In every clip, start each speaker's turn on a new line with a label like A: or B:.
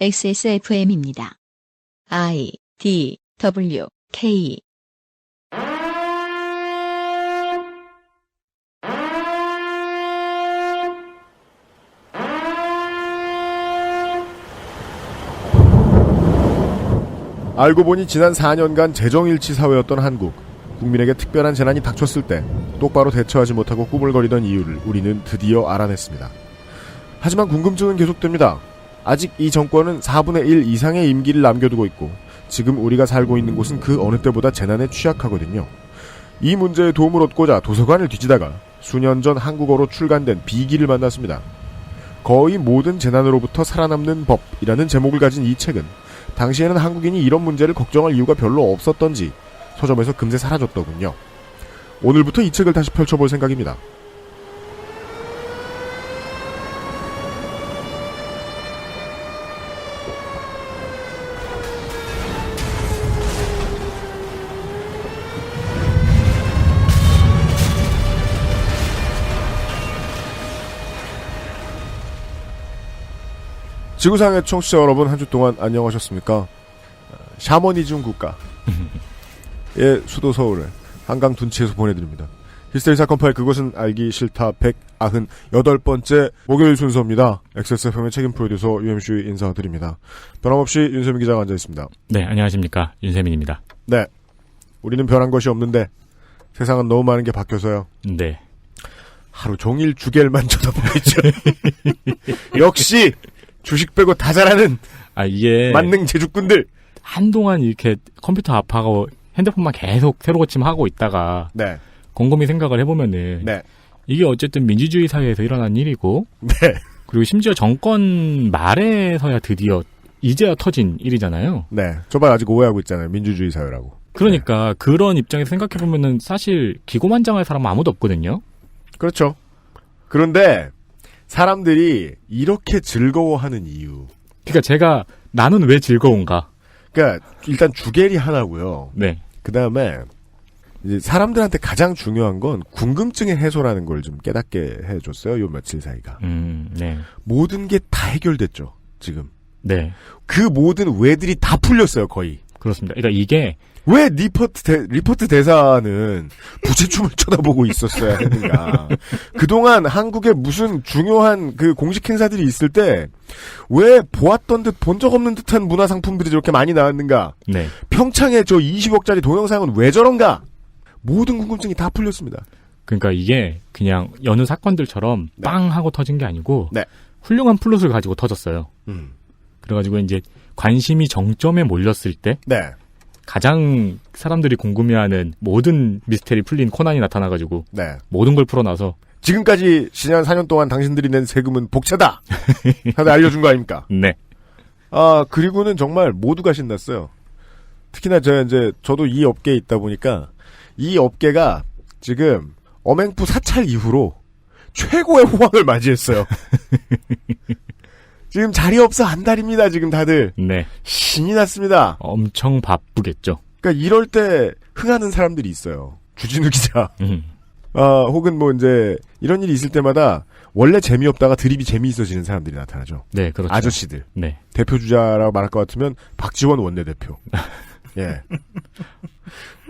A: XSFM입니다. I, D, W, K.
B: 알고 보니 지난 4년간 재정일치 사회였던 한국. 국민에게 특별한 재난이 닥쳤을 때 똑바로 대처하지 못하고 꾸물거리던 이유를 우리는 드디어 알아냈습니다. 하지만 궁금증은 계속됩니다. 아직 이 정권은 4분의 1 이상의 임기를 남겨두고 있고 지금 우리가 살고 있는 곳은 그 어느 때보다 재난에 취약하거든요. 이 문제에 도움을 얻고자 도서관을 뒤지다가 수년 전 한국어로 출간된 비기를 만났습니다. 거의 모든 재난으로부터 살아남는 법이라는 제목을 가진 이 책은 당시에는 한국인이 이런 문제를 걱정할 이유가 별로 없었던지 서점에서 금세 사라졌더군요. 오늘부터 이 책을 다시 펼쳐볼 생각입니다. 지구상의 청취자 여러분, 한 주 동안 안녕하셨습니까? 샤머니즘 국가의 수도 서울을 한강 둔치에서 보내드립니다. 히스테리 사건 파일 그것은 알기 싫다 198번째 목요일 순서입니다. XSFM의 책임 프로듀서 UMC 인사드립니다. 변함없이 윤세민 기자가 앉아있습니다.
C: 네, 안녕하십니까. 윤세민입니다.
B: 네. 우리는 변한 것이 없는데 세상은 너무 많은 게 바뀌어서요.
C: 네.
B: 하루 종일 주겔만 쳐다보고 있죠. 역시 주식 빼고 다 잘하는
C: 이게
B: 만능 제주꾼들.
C: 한동안 이렇게 컴퓨터 앞하고 핸드폰만 계속 새로 고침하고 있다가
B: 네.
C: 곰곰이 생각을 해보면은
B: 네.
C: 이게 어쨌든 민주주의 사회에서 일어난 일이고
B: 네.
C: 그리고 심지어 정권 말에서야 드디어 이제야 터진 일이잖아요.
B: 네. 저번 아직 오해하고 있잖아요. 민주주의 사회라고.
C: 그러니까 네. 그런 입장에서 생각해보면은 사실 기고만장할 사람은 아무도 없거든요.
B: 그렇죠. 그런데 사람들이 이렇게 즐거워하는 이유.
C: 그러니까 나는 왜 즐거운가?
B: 그러니까 일단 주겔이 하나고요.
C: 네.
B: 그다음에 이제 사람들한테 가장 중요한 건 궁금증의 해소라는 걸 좀 깨닫게 해줬어요. 요 며칠 사이가.
C: 네.
B: 모든 게 다 해결됐죠. 지금.
C: 네.
B: 그 모든 왜들이 다 풀렸어요. 거의.
C: 그렇습니다. 그러니까 이게
B: 왜 리포트 대사는 부채춤을 쳐다보고 있었어야 했는가. 그동안 한국에 무슨 중요한 그 공식 행사들이 있을 때 왜 보았던 듯 본 적 없는 듯한 문화상품들이 저렇게 많이 나왔는가.
C: 네.
B: 평창에 저 20억짜리 동영상은 왜 저런가. 모든 궁금증이 다 풀렸습니다.
C: 그러니까 이게 그냥 여느 사건들처럼
B: 네.
C: 빵 하고 터진 게 아니고
B: 네.
C: 훌륭한 플롯을 가지고 터졌어요. 그래가지고 이제 관심이 정점에 몰렸을 때
B: 네.
C: 가장 사람들이 궁금해하는 모든 미스테리 풀린 코난이 나타나가지고
B: 네.
C: 모든 걸 풀어놔서
B: 지금까지 지난 4년 동안 당신들이 낸 세금은 복채다. 다들 알려준 거 아닙니까?
C: 네.
B: 그리고는 정말 모두가 신났어요. 특히나 저도 이 업계에 있다 보니까 이 업계가 지금 어맹푸 사찰 이후로 최고의 호황을 맞이했어요. 지금 자리 없어 안달입니다. 지금 다들.
C: 네.
B: 신이 났습니다.
C: 엄청 바쁘겠죠.
B: 그러니까 이럴 때 흥하는 사람들이 있어요. 주진우 기자. 혹은 이런 일이 있을 때마다 원래 재미없다가 드립이 재미있어지는 사람들이 나타나죠.
C: 네, 그렇죠.
B: 아저씨들.
C: 네.
B: 대표 주자라고 말할 것 같으면 박지원 원내대표. 예.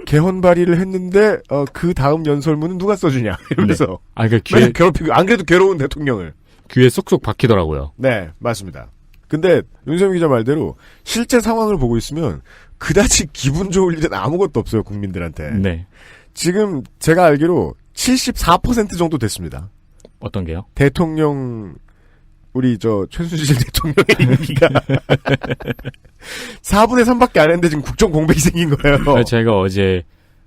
B: 개헌 발의를 했는데 그 다음 연설문은 누가 써주냐 이러면서.
C: 네. 그러니까
B: 괴롭히고 안 그래도 괴로운 대통령을.
C: 귀에 쏙쏙 박히더라고요.
B: 네, 맞습니다. 근데 윤세민 기자 말대로 실제 상황을 보고 있으면 그다지 기분 좋을 일은 아무것도 없어요, 국민들한테.
C: 네.
B: 지금 제가 알기로 74% 정도 됐습니다.
C: 어떤 게요?
B: 대통령 우리 최순실 대통령의 임기가 4분의 3밖에 안 했는데 지금 국정 공백이 생긴 거예요.
C: 제가 어제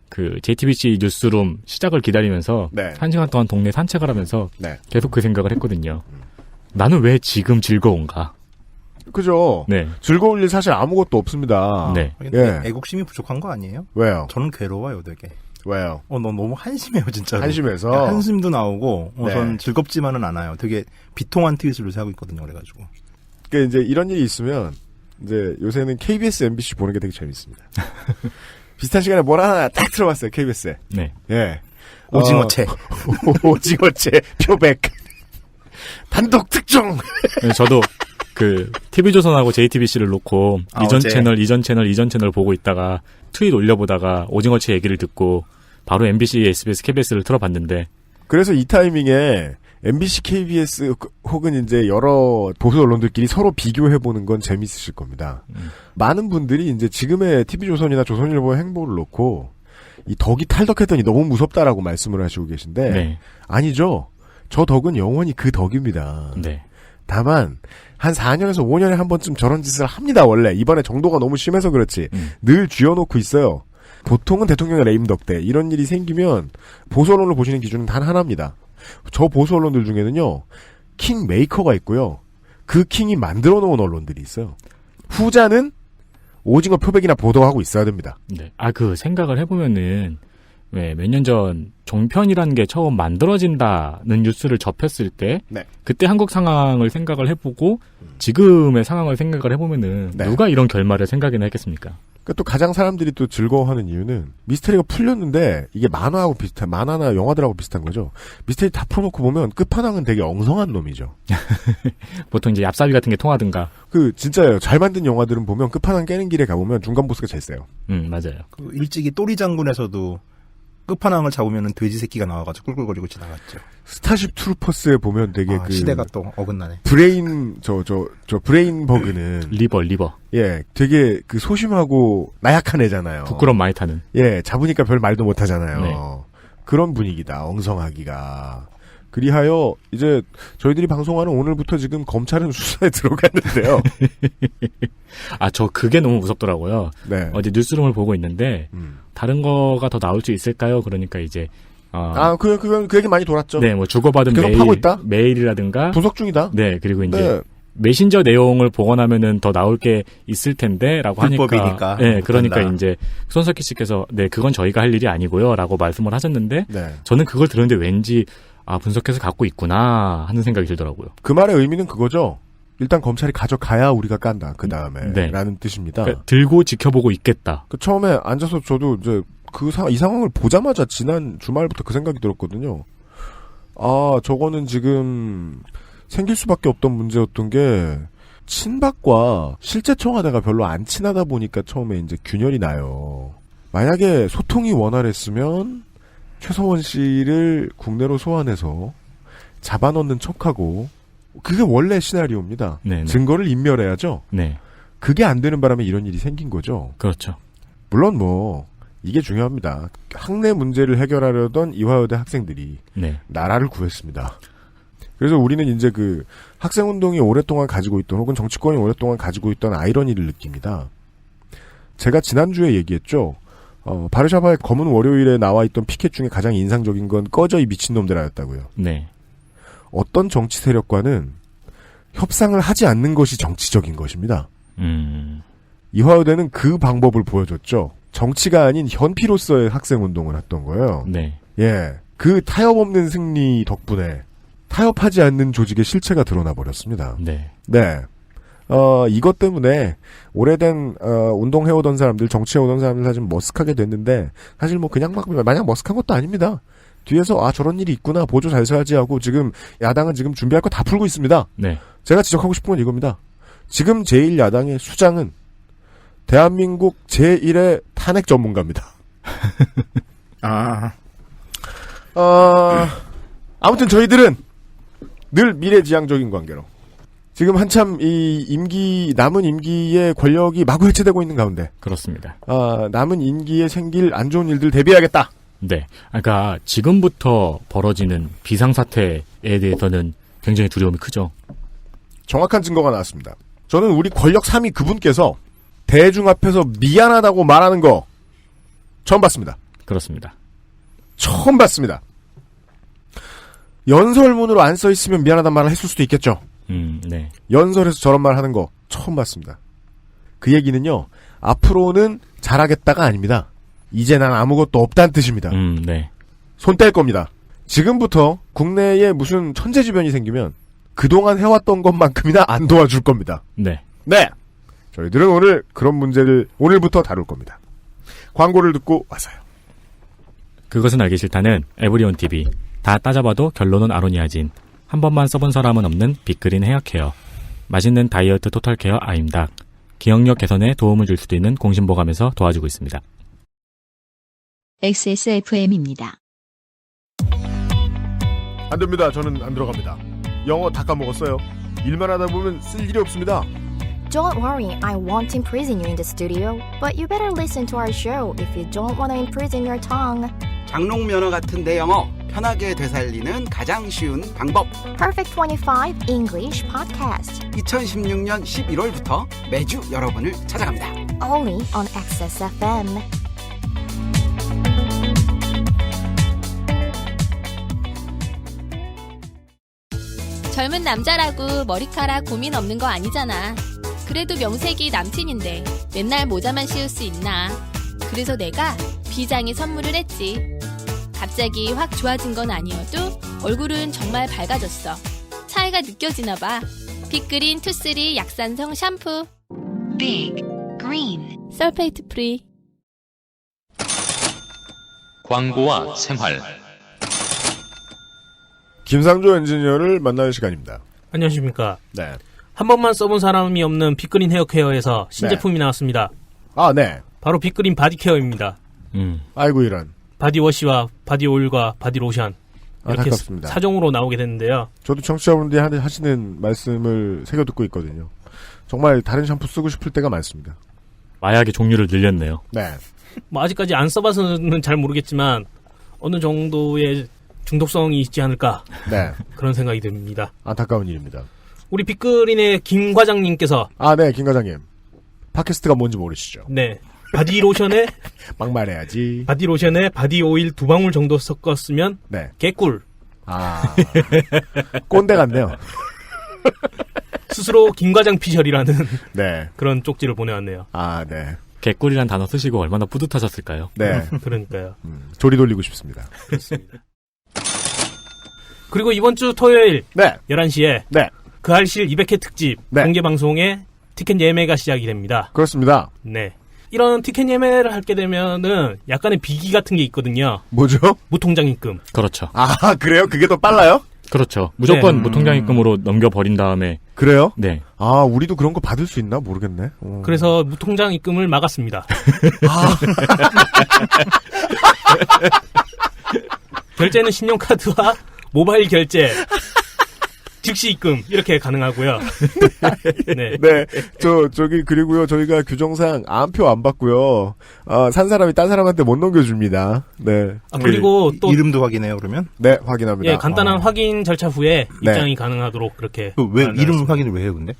C: 그 JTBC 뉴스룸 시작을 기다리면서
B: 네.
C: 1시간 동안 동네 산책을 하면서
B: 네.
C: 계속 그 생각을 했거든요. 나는 왜 지금 즐거운가?
B: 그죠.
C: 네.
B: 즐거울 일 사실 아무것도 없습니다.
C: 네.
D: 근데 애국심이 부족한 거 아니에요?
B: 왜요?
D: 저는 괴로워요, 되게.
B: 왜요?
D: 너무 한심해요, 진짜로.
B: 한심해서?
D: 한숨도 나오고,
B: 네.
D: 전 즐겁지만은 않아요. 되게 비통한 트윗을 요새 하고 있거든요, 그래가지고.
B: 그러니까 이런 일이 있으면, 요새는 KBS, MBC 보는 게 되게 재밌습니다. 비슷한 시간에 뭘 하나 딱 들어봤어요, KBS에.
C: 네.
B: 예.
D: 오징어채.
B: 오징어채, 표백. 단독 특종!
C: 그 TV조선하고 JTBC를 놓고 이전
D: 어제.
C: 채널 보고 있다가 트윗 올려보다가 오징어치 얘기를 듣고 바로 MBC, SBS, KBS를 틀어봤는데
B: 그래서 이 타이밍에 MBC, KBS 혹은 이제 여러 보수 언론들끼리 서로 비교해보는 건 재밌으실 겁니다. 많은 분들이 이제 지금의 TV조선이나 조선일보의 행보를 놓고 이 덕이 탈덕했더니 너무 무섭다라고 말씀을 하시고 계신데
C: 네.
B: 아니죠. 저 덕은 영원히 그 덕입니다.
C: 네.
B: 다만 한 4년에서 5년에 한 번쯤 저런 짓을 합니다. 원래 이번에 정도가 너무 심해서 그렇지 늘 쥐어놓고 있어요. 보통은 대통령의 레임 덕대 이런 일이 생기면 보수 언론을 보시는 기준은 단 하나입니다. 저 보수 언론들 중에는요 킹 메이커가 있고요 그 킹이 만들어 놓은 언론들이 있어요. 후자는 오징어 표백이나 보도하고 있어야 됩니다.
C: 네. 그 생각을 해보면은 왜 몇 년 전 종편이라는 게 처음 만들어진다는 뉴스를 접했을 때
B: 네.
C: 그때 한국 상황을 생각을 해보고 지금의 상황을 생각을 해보면은
B: 네.
C: 누가 이런 결말을 생각이나 했겠습니까?
B: 그러니까 또 가장 사람들이 또 즐거워하는 이유는 미스터리가 풀렸는데 이게 만화하고 비슷한 만화나 영화들하고 비슷한 거죠. 미스터리 다 풀어놓고 보면 끝판왕은 되게 엉성한 놈이죠.
C: 보통 이제 얍삽이 같은 게 통하든가.
B: 진짜예요. 잘 만든 영화들은 보면 끝판왕 깨는 길에 가보면 중간 보스가 제일 세요.
C: 맞아요.
D: 그 일찍이 또리 장군에서도 끝판왕을 잡으면 돼지 새끼가 나와가지고 꿀꿀거리고 지나갔죠.
B: 스타쉽 트루퍼스에 보면 되게
D: 시대가 또 어긋나네.
B: 브레인 브레인 버그는
C: 리버.
B: 예, 되게 그 소심하고 나약한 애잖아요.
C: 부끄럼 많이 타는.
B: 예, 잡으니까 별 말도 못 하잖아요.
C: 네.
B: 그런 분위기다. 엉성하기가. 그리하여 이제 저희들이 방송하는 오늘부터 지금 검찰은 수사에 들어갔는데요.
C: 저 그게 너무 무섭더라고요.
B: 네.
C: 어제 뉴스룸을 보고 있는데 다른 거가 더 나올 수 있을까요? 그러니까 이제
B: 그 얘기 많이 돌았죠.
C: 네, 뭐 주고받은
B: 계속 파고 있다?
C: 메일이라든가
B: 분석 중이다.
C: 네, 그리고 이제
B: 네.
C: 메신저 내용을 복원하면은 더 나올 게 있을 텐데라고 하니까
D: 불법이니까
C: 네, 그러니까
D: 못한다.
C: 이제 손석희 씨께서 네, 그건 저희가 할 일이 아니고요라고 말씀을 하셨는데
B: 네.
C: 저는 그걸 들었는데 왠지 분석해서 갖고 있구나 하는 생각이 들더라고요.
B: 그 말의 의미는 그거죠. 일단 검찰이 가져가야 우리가 깐다. 그 다음에
C: 네.
B: 라는 뜻입니다.
C: 그러니까 들고 지켜보고 있겠다.
B: 처음에 앉아서 저도 이제 이 상황을 보자마자 지난 주말부터 그 생각이 들었거든요. 저거는 지금 생길 수밖에 없던 문제였던 게 친박과 실제 청와대가 별로 안 친하다 보니까 처음에 이제 균열이 나요. 만약에 소통이 원활했으면 최서원 씨를 국내로 소환해서 잡아넣는 척하고 그게 원래 시나리오입니다.
C: 네네.
B: 증거를 인멸해야죠.
C: 네,
B: 그게 안 되는 바람에 이런 일이 생긴 거죠.
C: 그렇죠.
B: 물론 이게 중요합니다. 학내 문제를 해결하려던 이화여대 학생들이
C: 네,
B: 나라를 구했습니다. 그래서 우리는 이제 그 학생운동이 오랫동안 가지고 있던 혹은 정치권이 오랫동안 가지고 있던 아이러니를 느낍니다. 제가 지난주에 얘기했죠. 바르샤바의 검은 월요일에 나와 있던 피켓 중에 가장 인상적인 건 꺼져 이 미친놈들 아였다고요.
C: 네,
B: 어떤 정치 세력과는 협상을 하지 않는 것이 정치적인 것입니다. 이화여대는 그 방법을 보여줬죠. 정치가 아닌 현피로서의 학생운동을 했던 거예요.
C: 네,
B: 예. 그 타협 없는 승리 덕분에 타협하지 않는 조직의 실체가 드러나 버렸습니다.
C: 네,
B: 네. 이것 때문에 오래된 운동해오던 사람들, 정치해오던 사람들 사실 머쓱하게 됐는데 사실 그냥 마냥 머쓱한 것도 아닙니다. 뒤에서 저런 일이 있구나 보조 잘 써야지 하고 지금 야당은 지금 준비할 거 다 풀고 있습니다.
C: 네.
B: 제가 지적하고 싶은 건 이겁니다. 지금 제1야당의 수장은 대한민국 제1의 탄핵 전문가입니다. 아무튼 저희들은 늘 미래지향적인 관계로 지금 한참 남은 임기의 권력이 마구 해체되고 있는 가운데
C: 그렇습니다.
B: 남은 임기에 생길 안 좋은 일들 대비해야겠다.
C: 네. 그러니까 지금부터 벌어지는 비상사태에 대해서는 굉장히 두려움이 크죠.
B: 정확한 증거가 나왔습니다. 저는 우리 권력 3위 그분께서 대중 앞에서 미안하다고 말하는 거 처음 봤습니다.
C: 그렇습니다.
B: 처음 봤습니다. 연설문으로 안 써 있으면 미안하다는 말을 했을 수도 있겠죠.
C: 네.
B: 연설에서 저런 말 하는 거 처음 봤습니다. 그 얘기는요. 앞으로는 잘하겠다가 아닙니다. 이제 난 아무것도 없다는 뜻입니다.
C: 네.
B: 손 뗄 겁니다. 지금부터 국내에 무슨 천재지변이 생기면 그동안 해왔던 것만큼이나 안 도와줄 겁니다.
C: 네.
B: 네. 저희들은 오늘 그런 문제를 오늘부터 다룰 겁니다. 광고를 듣고 와서요.
C: 그것은 알기 싫다는 에브리온 TV. 다 따져봐도 결론은 아로니아진. 한 번만 써본 사람은 없는 빅그린 헤어케어. 맛있는 다이어트 토탈케어 아임닭. 기억력 개선에 도움을 줄 수도 있는 공신보감에서 도와주고 있습니다.
A: XSFM입니다.
B: 안 됩니다. 저는 안 들어갑니다. 영어 다 까먹었어요. 일만 하다 보면 쓸 일이 없습니다.
E: Don't worry, I won't imprison you in the studio, but you better listen to our show if you don't want to imprison your tongue.
F: 장롱 면허 같은 내 영어 편하게 되살리는 가장 쉬운 방법.
E: Perfect 25 English Podcast.
F: 2016년 11월부터 매주 여러분을 찾아갑니다.
E: Only on XSFM.
G: 젊은 남자라고 머리카락 고민 없는 거 아니잖아. 그래도 명색이 남친인데 맨날 모자만 씌울 수 있나. 그래서 내가 비장의 선물을 했지. 갑자기 확 좋아진 건 아니어도 얼굴은 정말 밝아졌어. 차이가 느껴지나 봐. 빅그린 투쓰리 약산성 샴푸.
A: Big Green
G: 설페이트 프리.
H: 광고와 생활.
B: 김상조 엔지니어를 만날 시간입니다.
I: 안녕하십니까.
B: 네.
I: 한 번만 써본 사람이 없는 빅그린 헤어케어에서 신제품이 나왔습니다.
B: 아, 네.
I: 바로 빅그린 바디케어입니다.
B: 아이고 이런.
I: 바디워시와 바디오일과 바디로션 이렇게
B: 안타깝습니다.
I: 사종으로 나오게 됐는데요.
B: 저도 청취자분들이 하시는 말씀을 새겨듣고 있거든요. 정말 다른 샴푸 쓰고 싶을 때가 많습니다.
C: 마약의 종류를 늘렸네요.
B: 네.
I: 뭐 아직까지 안 써봐서는 잘 모르겠지만 어느 정도의 중독성이 있지 않을까
B: 네.
I: 그런 생각이 듭니다.
B: 안타까운 일입니다.
I: 우리 빅그린의 김 과장님께서
B: 아, 네, 김 과장님. 팟캐스트가 뭔지 모르시죠?
I: 네 바디로션에
B: 막말해야지.
I: 바디로션에 바디오일 2방울 정도 섞었으면
B: 네.
I: 개꿀.
B: 아, 꼰대 같네요.
I: 스스로 김 과장 피셜이라는
B: 네.
I: 그런 쪽지를 보내왔네요.
B: 아, 네.
C: 개꿀이란 단어 쓰시고 얼마나 뿌듯하셨을까요?
B: 네.
I: 그러니까요.
B: 조리 돌리고 싶습니다.
I: 그렇습니다. 그리고 이번 주 토요일
B: 네.
I: 11시에
B: 네.
I: 그 알실 200회 특집
B: 네.
I: 공개방송에 티켓 예매가 시작이 됩니다.
B: 그렇습니다.
I: 네. 이런 티켓 예매를 하게 되면은 약간의 비기 같은 게 있거든요.
B: 뭐죠?
I: 무통장 입금.
C: 그렇죠.
B: 아, 그래요? 그게 더 빨라요?
C: 그렇죠. 무조건
I: 네.
C: 무통장입금으로 넘겨버린 다음에.
B: 그래요?
C: 네.
B: 아, 우리도 그런 거 받을 수 있나? 모르겠네.
I: 그래서 무통장 입금을 막았습니다. 결제는 신용카드와 모바일 결제, 즉시 입금 이렇게 가능하고요. 네.
B: 네. 그리고요, 저희가 규정상 암표 안 받고요. 산 사람이 딴 사람한테 못 넘겨줍니다. 네.
I: 아, 그리고 또
D: 이름도 확인해요, 그러면?
B: 네, 확인합니다.
I: 예, 간단한 확인 절차 후에
B: 네.
I: 입장이 가능하도록 그렇게.
D: 왜
I: 마련을
D: 이름
I: 했습니다.
D: 확인을 왜 해요, 근데?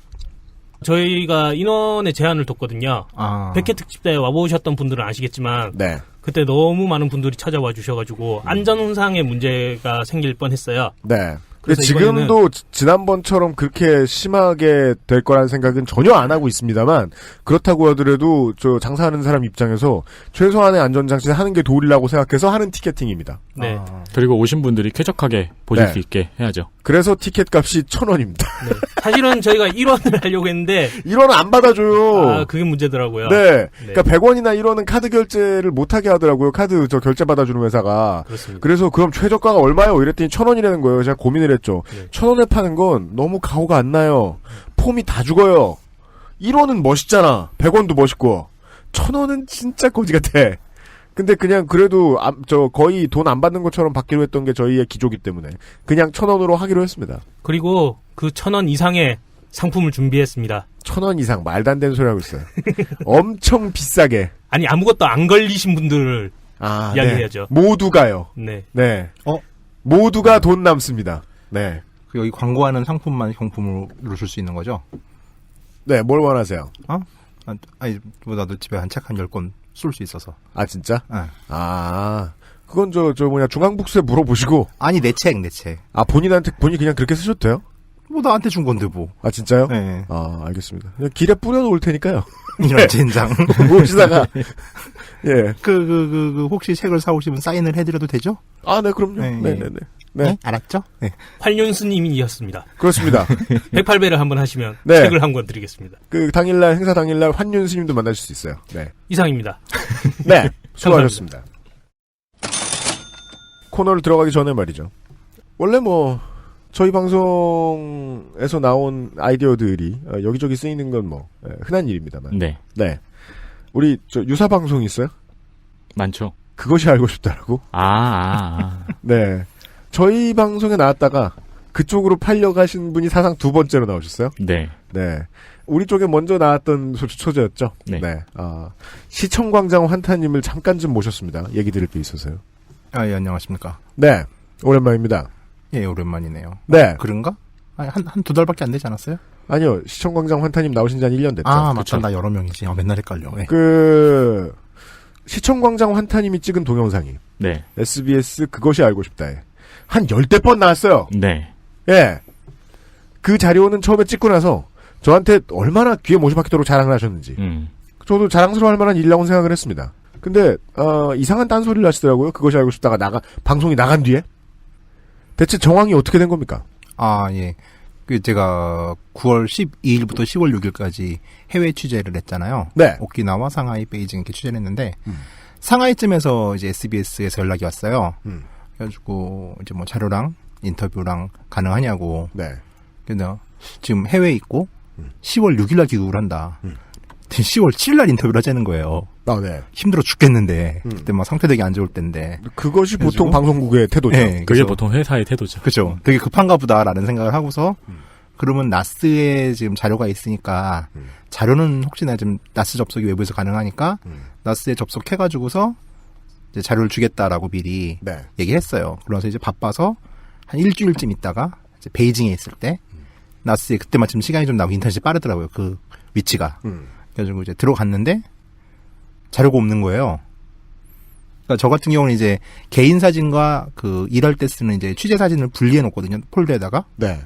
I: 저희가 인원의 제한을 뒀거든요.
D: 아.
I: 100회 특집 때 와보셨던 분들은 아시겠지만
B: 네.
I: 그때 너무 많은 분들이 찾아와 주셔가지고 안전상의 문제가 생길 뻔했어요.
B: 네.
I: 그래서
B: 지금도 지난번처럼 그렇게 심하게 될 거라는 생각은 전혀 안 하고 있습니다만 그렇다고 하더라도 저 장사하는 사람 입장에서 최소한의 안전장치를 하는 게 도리라고 생각해서 하는 티켓팅입니다.
I: 네.
C: 그리고 오신 분들이 쾌적하게 보실
B: 네.
C: 수 있게 해야죠.
B: 그래서 티켓 값이 1,000원입니다.
I: 네. 사실은 저희가 1원을 하려고 했는데
B: 1원은 안 받아줘요.
I: 아, 그게 문제더라고요.
B: 네. 그러니까 100원이나 1원은 카드 결제를 못하게 하더라고요. 카드 결제 받아주는 회사가.
I: 그렇습니다.
B: 그래서 그럼 최저가가 얼마요? 이랬더니 1,000원이라는 거예요. 제가 고민을 했죠.
I: 네.
B: 1,000원에 파는 건 너무 가오가 안 나요. 폼이 다 죽어요. 1원은 멋있잖아. 100원도 멋있고. 1,000원은 진짜 거지 같아. 근데 그냥 그래도 거의 돈 안 받는 것처럼 받기로 했던 게 저희의 기조기 때문에 그냥 1,000원으로 하기로 했습니다.
I: 그리고 그 1,000원 이상의 상품을 준비했습니다.
B: 1,000원 이상 말도 안 되는 소리 하고 있어요. 엄청 비싸게.
I: 아니 아무것도 안 걸리신 분들을
B: 네.
I: 이야기해야죠.
B: 모두가요.
I: 네.
B: 네. 모두가 돈 남습니다. 네.
D: 여기 광고하는 상품만 경품으로 줄 수 있는 거죠?
B: 네, 뭘 원하세요?
D: 아니, 나도 집에 한 책 한 10권 쏠 수 있어서.
B: 아, 진짜?
D: 네.
B: 그건 중앙북수에 물어보시고.
D: 아니, 내 책.
B: 본인이 그냥 그렇게 쓰셔도 돼요?
D: 뭐, 나한테 준 건데, 뭐.
B: 아, 진짜요?
D: 네.
B: 알겠습니다. 그냥 길에 뿌려놓을 테니까요.
D: 이런 젠장.
B: 모시다가. 예.
D: 혹시 책을 사오시면 사인을 해드려도 되죠?
B: 네, 그럼요.
D: 네.
B: 네네네.
D: 네. 알았죠? 네.
I: 활륜스님이었습니다.
B: 그렇습니다.
I: 108배를 한번 하시면
B: 네.
I: 책을 한 권 드리겠습니다.
B: 행사 당일날 환윤 스님도 만나실 수 있어요. 네.
I: 이상입니다.
B: 네. 수고하셨습니다. 코너를 들어가기 전에 말이죠. 원래 저희 방송에서 나온 아이디어들이 여기저기 쓰이는 건 뭐 흔한 일입니다만.
C: 네.
B: 네. 우리 유사 방송 있어요?
C: 많죠.
B: 그것이 알고 싶다라고? 네. 저희 방송에 나왔다가 그쪽으로 팔려가신 분이 사상 두 번째로 나오셨어요?
C: 네.
B: 네. 우리 쪽에 먼저 나왔던 소재였죠?
C: 네.
B: 시청광장 환타님을 잠깐 좀 모셨습니다. 얘기 드릴 게 있어서요.
D: 아, 예, 안녕하십니까.
B: 네. 오랜만입니다.
D: 예, 오랜만이네요.
B: 네.
D: 그런가? 아니, 한 두 달밖에 안 되지 않았어요?
B: 아니요. 시청광장 환타님 나오신 지 한 1년 됐죠.
D: 아, 맞다. 나 여러 명이지. 맨날 헷갈려. 네.
B: 시청광장 환타님이 찍은 동영상이.
C: 네.
B: SBS 그것이 알고 싶다에. 한 10대번 나왔어요.
C: 네.
B: 예. 그 자료는 처음에 찍고 나서 저한테 얼마나 귀에 못이 박히도록 자랑을 하셨는지. 저도 자랑스러워할 만한 일이라고 생각을 했습니다. 근데, 이상한 딴소리를 하시더라고요. 그것이 알고 싶다가 방송이 나간 뒤에. 대체 정황이 어떻게 된 겁니까?
D: 아, 예. 제가 9월 12일부터 10월 6일까지 해외 취재를 했잖아요.
B: 네.
D: 오키나와 상하이, 베이징 이렇게 취재를 했는데, 상하이쯤에서 이제 SBS에서 연락이 왔어요. 그래가지고, 이제 뭐 자료랑 인터뷰랑 가능하냐고.
B: 네.
D: 근데 지금 해외에 있고, 10월 6일날 귀국을 한다. 10월 7일날 인터뷰를 하자는 거예요.
B: 아, 네.
D: 힘들어 죽겠는데, 그때 막 상태 되게 안 좋을 때인데.
B: 그것이 보통 방송국의 태도죠.
D: 네,
C: 그게 보통 회사의 태도죠.
D: 그렇죠. 되게 급한가 보다라는 생각을 하고서, 그러면 나스에 지금 자료가 있으니까, 자료는 혹시나 지금 나스 접속이 외부에서 가능하니까, 나스에 접속해가지고서, 이제 자료를 주겠다라고 미리
B: 네.
D: 얘기했어요. 그래서 이제 바빠서, 한 일주일쯤 있다가, 이제 베이징에 있을 때, 나스에 그때 마침 시간이 좀 나고 인터넷이 빠르더라고요. 그 위치가. 그래가지고 이제 들어갔는데, 자료가 없는 거예요. 그러니까 저 같은 경우는 이제 개인 사진과 그 일할 때 쓰는 이제 취재 사진을 분리해 놓거든요. 폴더에다가.
B: 네.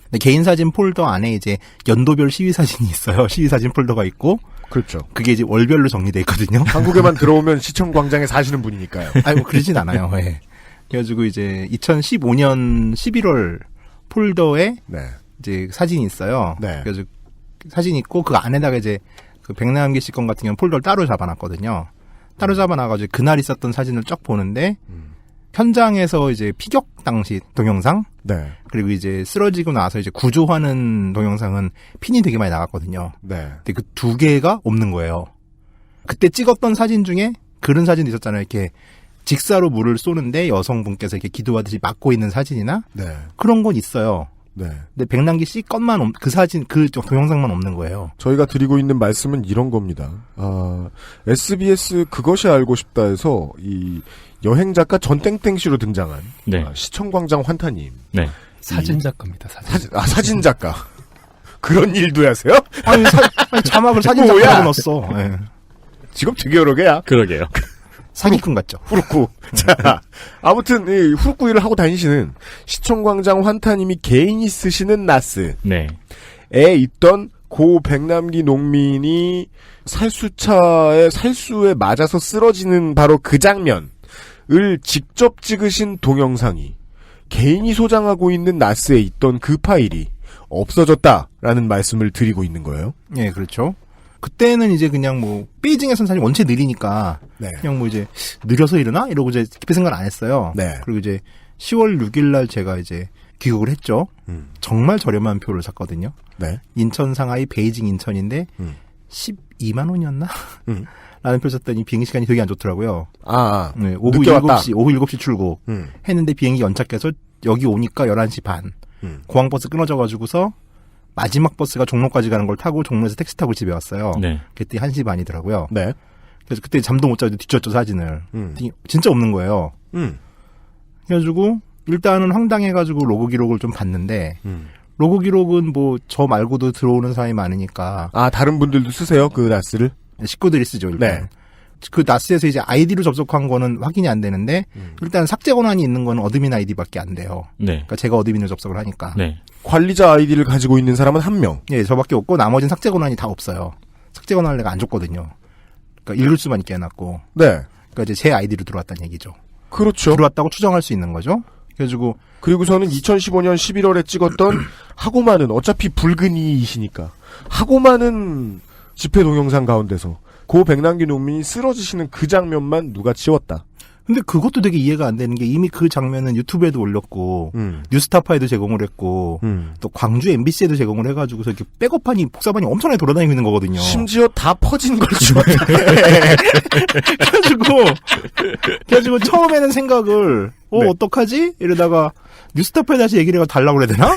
D: 근데 개인 사진 폴더 안에 이제 연도별 시위 사진이 있어요. 시위 사진 폴더가 있고.
B: 그렇죠.
D: 그게 이제 월별로 정리돼 있거든요.
B: 한국에만 들어오면 시청광장에 사시는 분이니까요.
D: 아이고, 그러진 않아요. 예. 그래가지고 이제 2015년 11월 폴더에
B: 네.
D: 이제 사진이 있어요.
B: 네.
D: 그래서 사진이 있고 그 안에다가 이제 그 백남기 씨 건 같은 경우는 폴더를 따로 잡아놨거든요. 따로 잡아놔가지고 그날 있었던 사진을 쫙 보는데 현장에서 이제 피격 당시 동영상
B: 네.
D: 그리고 이제 쓰러지고 나서 이제 구조하는 동영상은 핀이 되게 많이 나갔거든요.
B: 네.
D: 근데 그 두 개가 없는 거예요. 그때 찍었던 사진 중에 그런 사진도 있었잖아요. 이렇게 직사로 물을 쏘는데 여성분께서 이렇게 기도하듯이 막고 있는 사진이나
B: 네.
D: 그런 건 있어요.
B: 네.
D: 근데 백남기 씨 것만 그 사진 그 동영상만 없는 거예요.
B: 저희가 드리고 있는 말씀은 이런 겁니다. SBS 그것이 알고 싶다에서 이 여행 작가 전땡땡 씨로 등장한
C: 네.
B: 시청광장 환타님.
C: 네.
D: 사진 작가입니다.
B: 사진 작가. 그런 일도 하세요?
D: 아니, 자막을 사진 작가라고 넣었어. 네.
B: 직업 되게 여러 개야.
C: 그러게요.
D: 사기꾼 같죠.
B: 후루쿠. 자, 아무튼 이 후루쿠 일을 하고 다니시는 시청광장 환타님이 개인이 쓰시는 나스에
C: 네.
B: 있던 고 백남기 농민이 살수차에 살수에 맞아서 쓰러지는 바로 그 장면을 직접 찍으신 동영상이 개인이 소장하고 있는 나스에 있던 그 파일이 없어졌다라는 말씀을 드리고 있는 거예요.
D: 네, 그렇죠. 그때는 이제 그냥 뭐 베이징에서는 사실 원체 느리니까
B: 네.
D: 그냥 뭐 이제 느려서 이러나 이러고 이제 깊이 생각을 안 했어요.
B: 네.
D: 그리고 이제 10월 6일 날 제가 이제 귀국을 했죠. 정말 저렴한 표를 샀거든요.
B: 네.
D: 인천 상하이 베이징 인천인데 12만 원이었나? 라는 표를 샀더니 비행기 시간이 되게 안 좋더라고요. 네, 오후 7시 출국 했는데 비행기 연착해서 여기 오니까 11시 반. 공항버스 끊어져가지고서 마지막 버스가 종로까지 가는 걸 타고 종로에서 택시 타고 집에 왔어요.
C: 네.
D: 그때 1시 반이더라고요.
B: 네.
D: 그래서 그때 잠도 못 자고 뒤졌죠, 사진을. 진짜 없는 거예요. 그래가지고 일단은 황당해가지고 로그 기록을 좀 봤는데 로그 기록은 뭐 저 말고도 들어오는 사람이 많으니까.
B: 다른 분들도 쓰세요? 그 나스를?
D: 식구들이 쓰죠, 일단.
B: 네.
D: 그 나스에서 이제 아이디로 접속한 거는 확인이 안 되는데 일단 삭제 권한이 있는 거는 어드민 아이디밖에 안 돼요.
C: 네.
D: 그러니까 제가 어드민으로 접속을 하니까.
C: 네.
B: 관리자 아이디를 가지고 있는 사람은 한 명.
D: 예, 저밖에 없고 나머지는 삭제 권한이 다 없어요. 삭제 권한을 내가 안 줬거든요. 그러니까 읽을 수만 있게 해놨고.
B: 네.
D: 그러니까 이제 제 아이디로 들어왔다는 얘기죠.
B: 그렇죠.
D: 들어왔다고 추정할 수 있는 거죠. 그래가지고
B: 그리고서는 2015년 11월에 찍었던 하고 많은 어차피 붉은이이시니까 하고 많은 집회 동영상 가운데서 고 백남기 농민이 쓰러지시는 그 장면만 누가 치웠다.
D: 근데 그것도 되게 이해가 안 되는 게 이미 그 장면은 유튜브에도 올렸고 뉴스타파에도 제공을 했고 또 광주 MBC에도 제공을 해가지고서 이렇게 백업판이 복사판이 엄청나게 돌아다니고 있는 거거든요.
B: 심지어 다 퍼진 걸 지웠다.
D: 그래가지고 처음에는 생각을
B: 네.
D: 어떡하지? 이러다가 뉴스타파에 다시 얘기를 달라고 그래야 되나?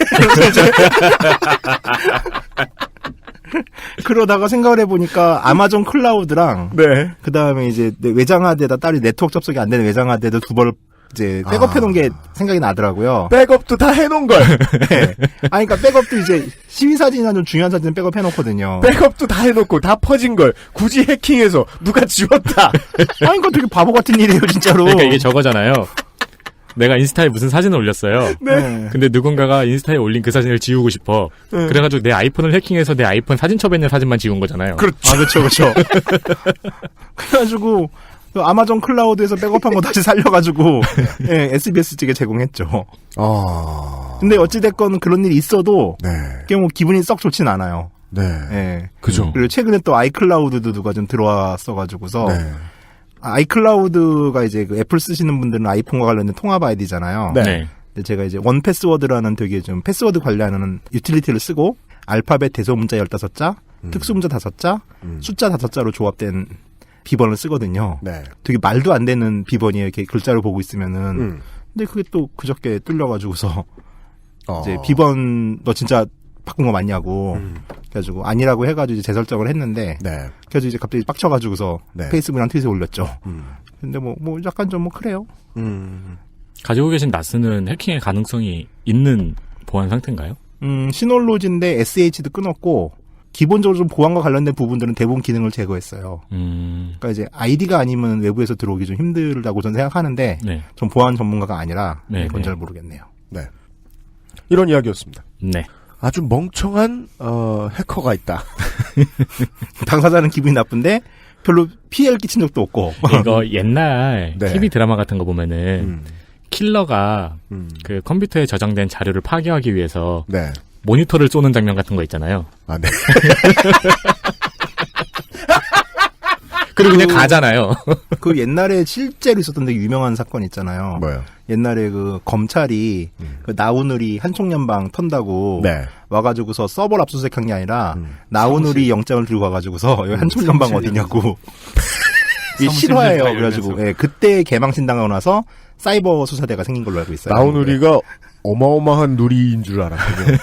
D: 그러다가 생각을 해보니까 아마존 클라우드랑
B: 네.
D: 그 다음에 이제 외장하드에다 딸이 네트워크 접속이 안 되는 외장하드에도 두 번을 이제 백업해놓은 게 생각이 나더라고요.
B: 백업도 다 해놓은 걸.
D: 네. 그러니까 백업도 이제 시위 사진이나 좀 중요한 사진은 백업해놓거든요.
B: 백업도 다 해놓고 다 퍼진 걸 굳이 해킹해서 누가 지웠다.
D: 그러니까 되게 바보 같은 일이에요, 진짜로.
C: 그러니까 이게 저거잖아요. 내가 인스타에 무슨 사진을 올렸어요.
D: 네.
C: 근데 누군가가 인스타에 올린 그 사진을 지우고 싶어. 그래가지고 내 아이폰을 해킹해서 내 아이폰 사진첩에 있는 사진만 지운 거잖아요.
B: 그렇죠.
D: 그렇죠. 그래가지고 아마존 클라우드에서 백업한 거 다시 살려가지고 예, SBS 측에 제공했죠. 근데 어찌됐건 그런 일이 있어도
B: 네.
D: 그게 뭐 기분이 썩 좋진 않아요.
B: 네.
D: 예.
B: 그죠.
D: 그리고 최근에 또 아이클라우드도 누가 좀 들어왔어가지고서
B: 네.
D: 아이클라우드가 이제 그 애플 쓰시는 분들은 아이폰과 관련된 통합 아이디잖아요.
C: 네.
D: 근데 제가 이제 원 패스워드라는 되게 좀 패스워드 관리하는 유틸리티를 쓰고 알파벳 대소문자 15자, 특수문자 5자, 숫자 5자로 조합된 비번을 쓰거든요.
B: 네.
D: 되게 말도 안 되는 비번이에요. 이렇게 글자를 보고 있으면은. 근데 그게 또 그저께 뚫려가지고서 이제 비번 너 진짜 바꾼 거 맞냐고. 그래가지고 아니라고 해가지고 이제 재설정을 했는데.
B: 네.
D: 그래서 이제 갑자기 빡쳐가지고서
B: 네.
D: 페이스북이랑 트윗에 올렸죠. 근데 뭐 약간 좀 그래요.
C: 가지고 계신 나스는 해킹의 가능성이 있는 보안 상태인가요?
D: 시놀로지인데 SH도 끊었고 기본적으로 좀 보안과 관련된 부분들은 대부분 기능을 제거했어요. 그러니까 이제 아이디가 아니면 외부에서 들어오기 좀 힘들다고 저는 생각하는데
C: 네.
D: 전 보안 전문가가 아니라
C: 네,
D: 그건
C: 네.
D: 잘 모르겠네요.
B: 네. 이런 이야기였습니다.
C: 네.
B: 아주 멍청한 해커가 있다.
D: 당사자는 기분이 나쁜데 별로 피해를 끼친 적도 없고.
C: 이거 옛날
B: 네.
C: TV 드라마 같은 거 보면은 킬러가 그 컴퓨터에 저장된 자료를 파괴하기 위해서
B: 네.
C: 모니터를 쏘는 장면 같은 거 있잖아요.
B: 아, 네.
C: 그리고 그냥 가잖아요.
D: 그 옛날에 실제로 있었던 되게 유명한 사건 있잖아요.
B: 뭐요?
D: 옛날에 그 검찰이 그 나우누리 한총연방 턴다고
B: 네.
D: 와가지고서 서버를 압수수색한 게 아니라 나우누리 영장을 들고 와가지고서 여기 한총연방 어디냐고 이게 실화예요. 그래가지고 예, 그때 개망신당하고 나서 사이버 수사대가 생긴 걸로 알고 있어요.
B: 나우누리가 어마어마한 누리인 줄 알았거든요.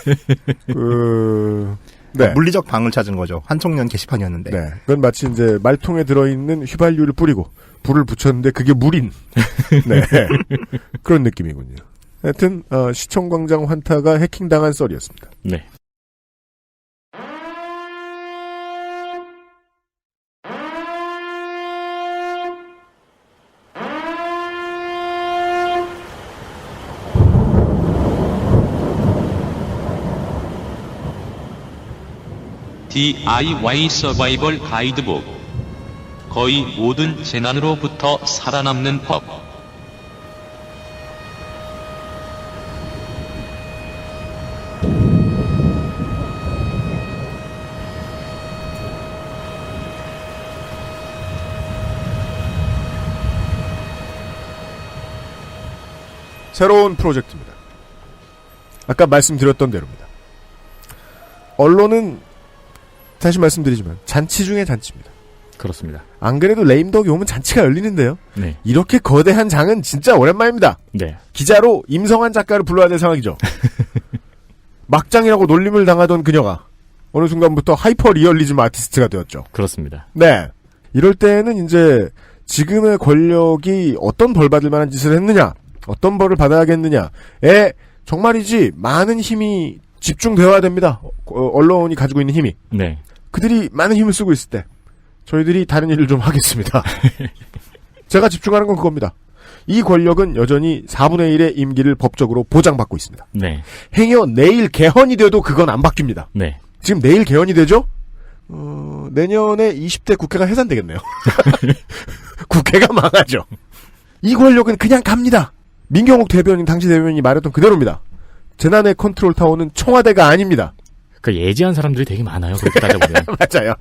B: 네.
D: 물리적 방을 찾은 거죠. 한총련 게시판이었는데.
B: 네. 그건 마치 이제 말통에 들어있는 휘발유를 뿌리고 불을 붙였는데 그게 물인. 네. 그런 느낌이군요. 하여튼 시청광장 환타가 해킹당한 썰이었습니다.
C: 네.
H: DIY 서바이벌 가이드북. 거의 모든 재난으로부터 살아남는 법.
B: 새로운 프로젝트입니다. 아까 말씀드렸던 대로입니다. 언론은 다시 말씀드리지만 잔치 중에 잔치입니다.
C: 그렇습니다.
B: 안 그래도 레임덕이 오면 잔치가 열리는데요.
C: 네.
B: 이렇게 거대한 장은 진짜 오랜만입니다.
C: 네.
B: 기자로 임성환 작가를 불러야 될 상황이죠. 막장이라고 놀림을 당하던 그녀가 어느 순간부터 하이퍼 리얼리즘 아티스트가 되었죠.
C: 그렇습니다.
B: 네. 이럴 때는 이제 지금의 권력이 어떤 벌 받을 만한 짓을 했느냐, 어떤 벌을 받아야겠느냐에 정말이지 많은 힘이 집중되어야 됩니다. 언론이 가지고 있는 힘이.
C: 네.
B: 그들이 많은 힘을 쓰고 있을 때 저희들이 다른 일을 좀 하겠습니다. 제가 집중하는 건 그겁니다. 이 권력은 여전히 4분의 1의 임기를 법적으로 보장받고 있습니다.
C: 네.
B: 행여 내일 개헌이 돼도 그건 안 바뀝니다.
C: 네.
B: 지금 내일 개헌이 되죠? 내년에 20대 국회가 해산되겠네요. 국회가 망하죠. 이 권력은 그냥 갑니다. 민경욱 대변인, 당시 대변인이 말했던 그대로입니다. 재난의 컨트롤 타워는 청와대가 아닙니다.
C: 그 예지한 사람들이 되게 많아요. 그렇게 따져보면.
B: 맞아요.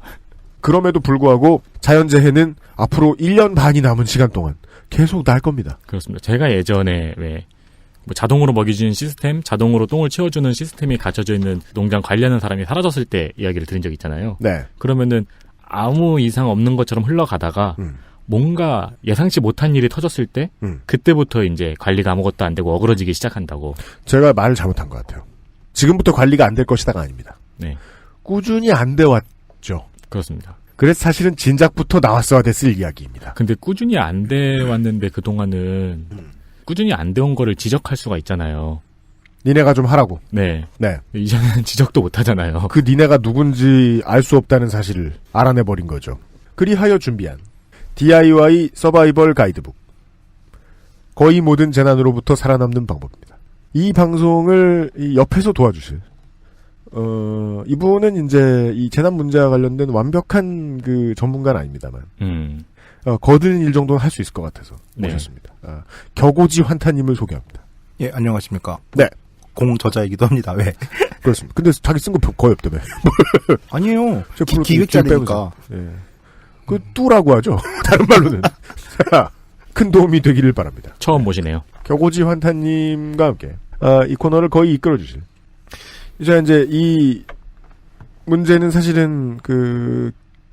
B: 그럼에도 불구하고 자연재해는 앞으로 1년 반이 남은 시간 동안 계속 날 겁니다.
C: 그렇습니다. 제가 예전에 뭐 자동으로 먹이주는 시스템, 자동으로 똥을 치워주는 시스템이 갖춰져 있는 농장 관리하는 사람이 사라졌을 때 이야기를 들은 적이 있잖아요.
B: 네.
C: 그러면은 아무 이상 없는 것처럼 흘러가다가 뭔가 예상치 못한 일이 터졌을 때 그때부터 이제 관리가 아무것도 안 되고 어그러지기 시작한다고.
B: 제가 말을 잘못한 것 같아요. 지금부터 관리가 안 될 것이다가 아닙니다.
C: 네.
B: 꾸준히 안 돼 왔죠.
C: 그렇습니다.
B: 그래서 사실은 진작부터 나왔어야 됐을 이야기입니다.
C: 근데 꾸준히 안 돼 왔는데 그동안은 꾸준히 안 돼 온 거를 지적할 수가 있잖아요.
B: 니네가 좀 하라고.
C: 네.
B: 네.
C: 이제는 지적도 못 하잖아요.
B: 그 니네가 누군지 알 수 없다는 사실을 알아내버린 거죠. 그리하여 준비한 DIY 서바이벌 가이드북. 거의 모든 재난으로부터 살아남는 방법입니다. 이 방송을 옆에서 도와주실 이분은 이제 이 재난 문제와 관련된 완벽한 그 전문가는 아닙니다만 거드는 일 정도는 할 수 있을 것 같아서 모셨습니다. 격오지 환타님을 소개합니다.
D: 예, 안녕하십니까.
B: 네.
D: 공저자이기도 합니다. 왜?
B: 그렇습니다. 근데 자기 쓴 거 거의 없다며.
D: 아니에요.
B: 저
D: 기획자니까.
B: 예. 그 뚜라고 하죠. 다른 말로는. 큰 도움이 되기를 바랍니다.
C: 처음 모시네요.
B: 격오지 환타님과 함께 이 코너를 거의 이끌어 주실. 이제 이 문제는 사실은 그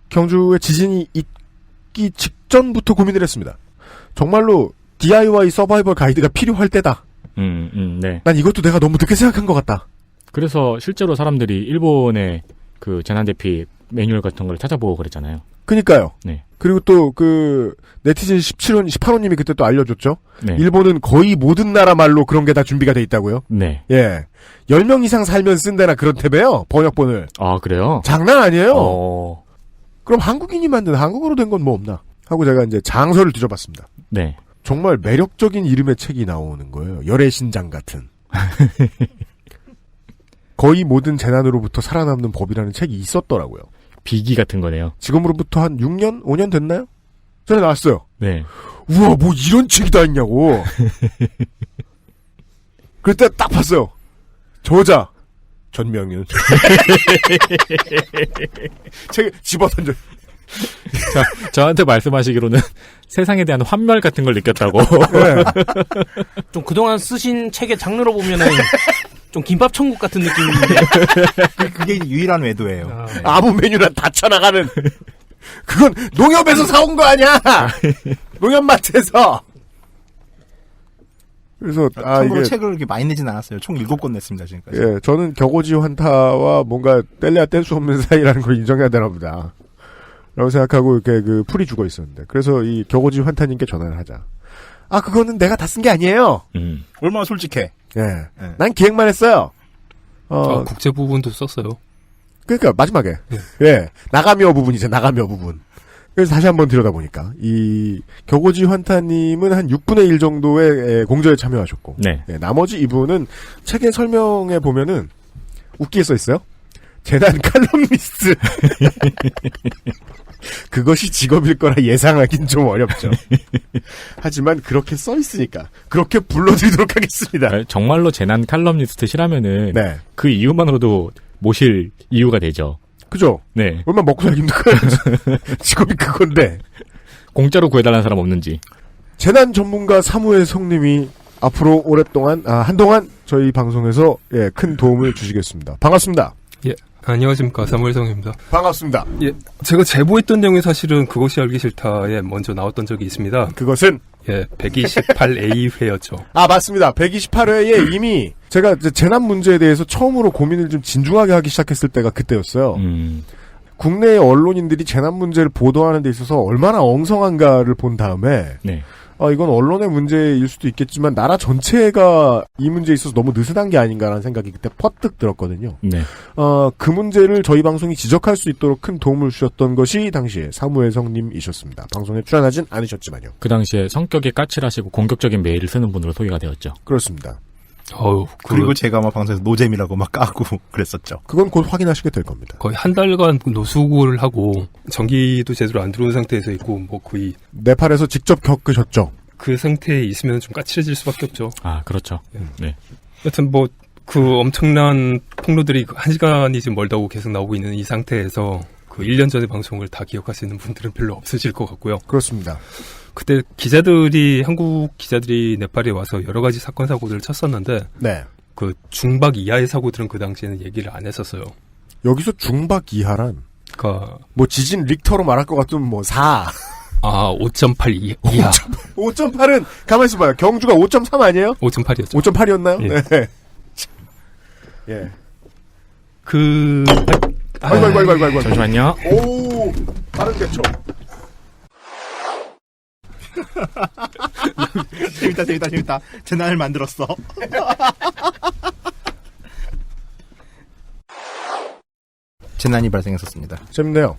B: 경주에 지진이 있기 직전부터 고민을 했습니다. 정말로 DIY 서바이벌 가이드가 필요할 때다.
C: 네.
B: 난 이것도 내가 너무 늦게 생각한 것 같다.
C: 그래서 실제로 사람들이 일본의 그 재난 대피 매뉴얼 같은 걸 찾아보고 그랬잖아요.
B: 그니까요.
C: 네.
B: 그리고 또 그 네티즌 18호님이 그때 또 알려줬죠.
C: 네.
B: 일본은 거의 모든 나라 말로 그런 게 다 준비가 돼 있다고요.
C: 네.
B: 예. 10명 이상 살면 쓴데나 그렇다며요. 번역본을.
C: 아, 그래요?
B: 장난 아니에요. 그럼 한국인이 만든 한국어로 된 건 뭐 없나? 하고 제가 이제 장서를 뒤져봤습니다.
C: 네.
B: 정말 매력적인 이름의 책이 나오는 거예요. 열애신장 같은. 거의 모든 재난으로부터 살아남는 법이라는 책이 있었더라고요.
C: 비기 같은 거네요.
B: 지금으로부터 한 6년? 5년 됐나요? 전에 나왔어요.
C: 네.
B: 우와, 뭐 이런 책이 다 있냐고. 그때 딱 봤어요. 저자 전명윤. 책 집어던져.
C: 저한테 말씀하시기로는 세상에 대한 환멸 같은 걸 느꼈다고.
B: 네.
I: 좀 그동안 쓰신 책의 장르로 보면은 좀 김밥 천국 같은 느낌인데.
D: 그게 유일한 외도예요.
B: 아무 메뉴나 다 쳐나가는. 그건 농협에서 사온 거 아니야. 농협마트에서. 그래서
D: 참고로
B: 이게
D: 책을 이렇게 많이 내진 않았어요. 총 7권 냈습니다 지금까지.
B: 예, 저는 격오지 환타와 뭔가 뗄래야 뗄 수 없는 사이라는 걸 인정해야 되나 보다. 라고 생각하고 이렇게 그 풀이 죽어 있었는데. 그래서 이 격오지 환타님께 전화를 하자. 그거는 내가 다 쓴 게 아니에요.
D: 얼마나 솔직해.
B: 예. 난 기획만 했어요.
J: 국제 부분도 썼어요.
B: 그러니까 마지막에. 예. 나가며 부분이죠. 나가며 부분. 그래서 다시 한번 들여다보니까 이 격오지 환타님은 한 6분의 1 정도의 공저에 참여하셨고
C: 네.
B: 예, 나머지 이분은 책의 설명에 보면은 웃기게 써 있어요. 재난 칼럼니스트. 그것이 직업일 거라 예상하긴 좀 어렵죠. 하지만 그렇게 써 있으니까 그렇게 불러드리도록 하겠습니다.
C: 정말로 재난 칼럼니스트시라면은
B: 네.
C: 그 이유만으로도 모실 이유가 되죠.
B: 그죠?
C: 네.
B: 얼마나 먹고 살기 힘들까요? 직업이 그건데.
C: 공짜로 구해달라는 사람 없는지.
B: 재난 전문가 사무엘 성님이 앞으로 오랫동안, 한동안 저희 방송에서 큰 도움을 주시겠습니다. 반갑습니다.
J: 예. 안녕하십니까. 사무엘성입니다.
B: 반갑습니다.
J: 예. 제가 제보했던 내용이 사실은 그것이 알기 싫다에 먼저 나왔던 적이 있습니다.
B: 그것은?
J: 예. 128A회였죠.
B: 맞습니다. 128회에 이미 제가 이제 재난 문제에 대해서 처음으로 고민을 좀 진중하게 하기 시작했을 때가 그때였어요. 국내의 언론인들이 재난 문제를 보도하는 데 있어서 얼마나 엉성한가를 본 다음에
C: 네.
B: 이건 언론의 문제일 수도 있겠지만 나라 전체가 이 문제에 있어서 너무 느슨한 게 아닌가라는 생각이 그때 퍼뜩 들었거든요.
C: 네.
B: 그 문제를 저희 방송이 지적할 수 있도록 큰 도움을 주셨던 것이 당시에 사무엘 성님이셨습니다. 방송에 출연하진 않으셨지만요.
C: 그 당시에 성격이 까칠하시고 공격적인 메일을 쓰는 분으로 소개가 되었죠.
B: 그렇습니다.
D: 그리고 제가 막 방송에서 노잼이라고 막 까고 그랬었죠.
B: 그건 곧 확인하시게 될 겁니다.
J: 거의 한 달간 노숙을 하고 전기도 제대로 안 들어온 상태에서 있고 뭐 거의
B: 네팔에서 직접 겪으셨죠.
J: 그 상태에 있으면 좀 까칠해질 수밖에 없죠.
C: 그렇죠. 네.
J: 여튼 그 엄청난 폭로들이 1시간이 지금 멀다고 계속 나오고 있는 이 상태에서 그 1년 전의 방송을 다 기억하시는 분들은 별로 없으실 것 같고요.
B: 그렇습니다.
J: 그때 한국 기자들이 네팔에 와서 여러 가지 사건 사고들을 쳤었는데
B: 네.
J: 그 중박 이하의 사고들은 그 당시에는 얘기를 안 했었어요.
B: 여기서 중박 이하란
J: 그러니까
B: 뭐 지진 릭터로 말할 것 같으면 뭐 4.
J: 5.8 이하.
B: 5.8은 가만히 있어봐요. 경주가 5.3 아니에요?
J: 5.8이었죠.
B: 5.8이었나요?
J: 예.
B: 네. 예.
C: 아이고. 잠시만요.
B: 오, 빠른 대처.
D: 재밌다. 재난을 만들었어. 재난이 발생했었습니다.
B: 재밌네요.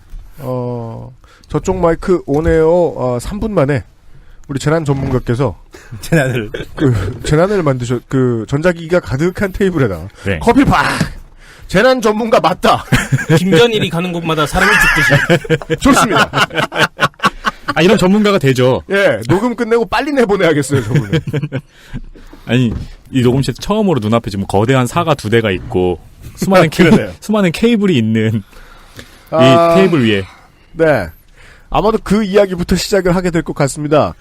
B: 저쪽 마이크 온에어 3분 만에 우리 재난 전문가께서 재난을 전자기기가 가득한 테이블에다
C: 네.
B: 커피 팍! 재난 전문가 맞다!
I: 김전일이 가는 곳마다 사람이 죽듯이.
B: 좋습니다.
C: 이런 전문가가 되죠.
B: 예, 녹음 끝내고 빨리 내보내야겠어요, 저분은.
C: 아니, 이 녹음실 처음으로 눈앞에 지금 거대한 사과 2대가 있고, 수많은 케이블이 있는 이 테이블 위에.
B: 네. 아마도 그 이야기부터 시작을 하게 될 것 같습니다.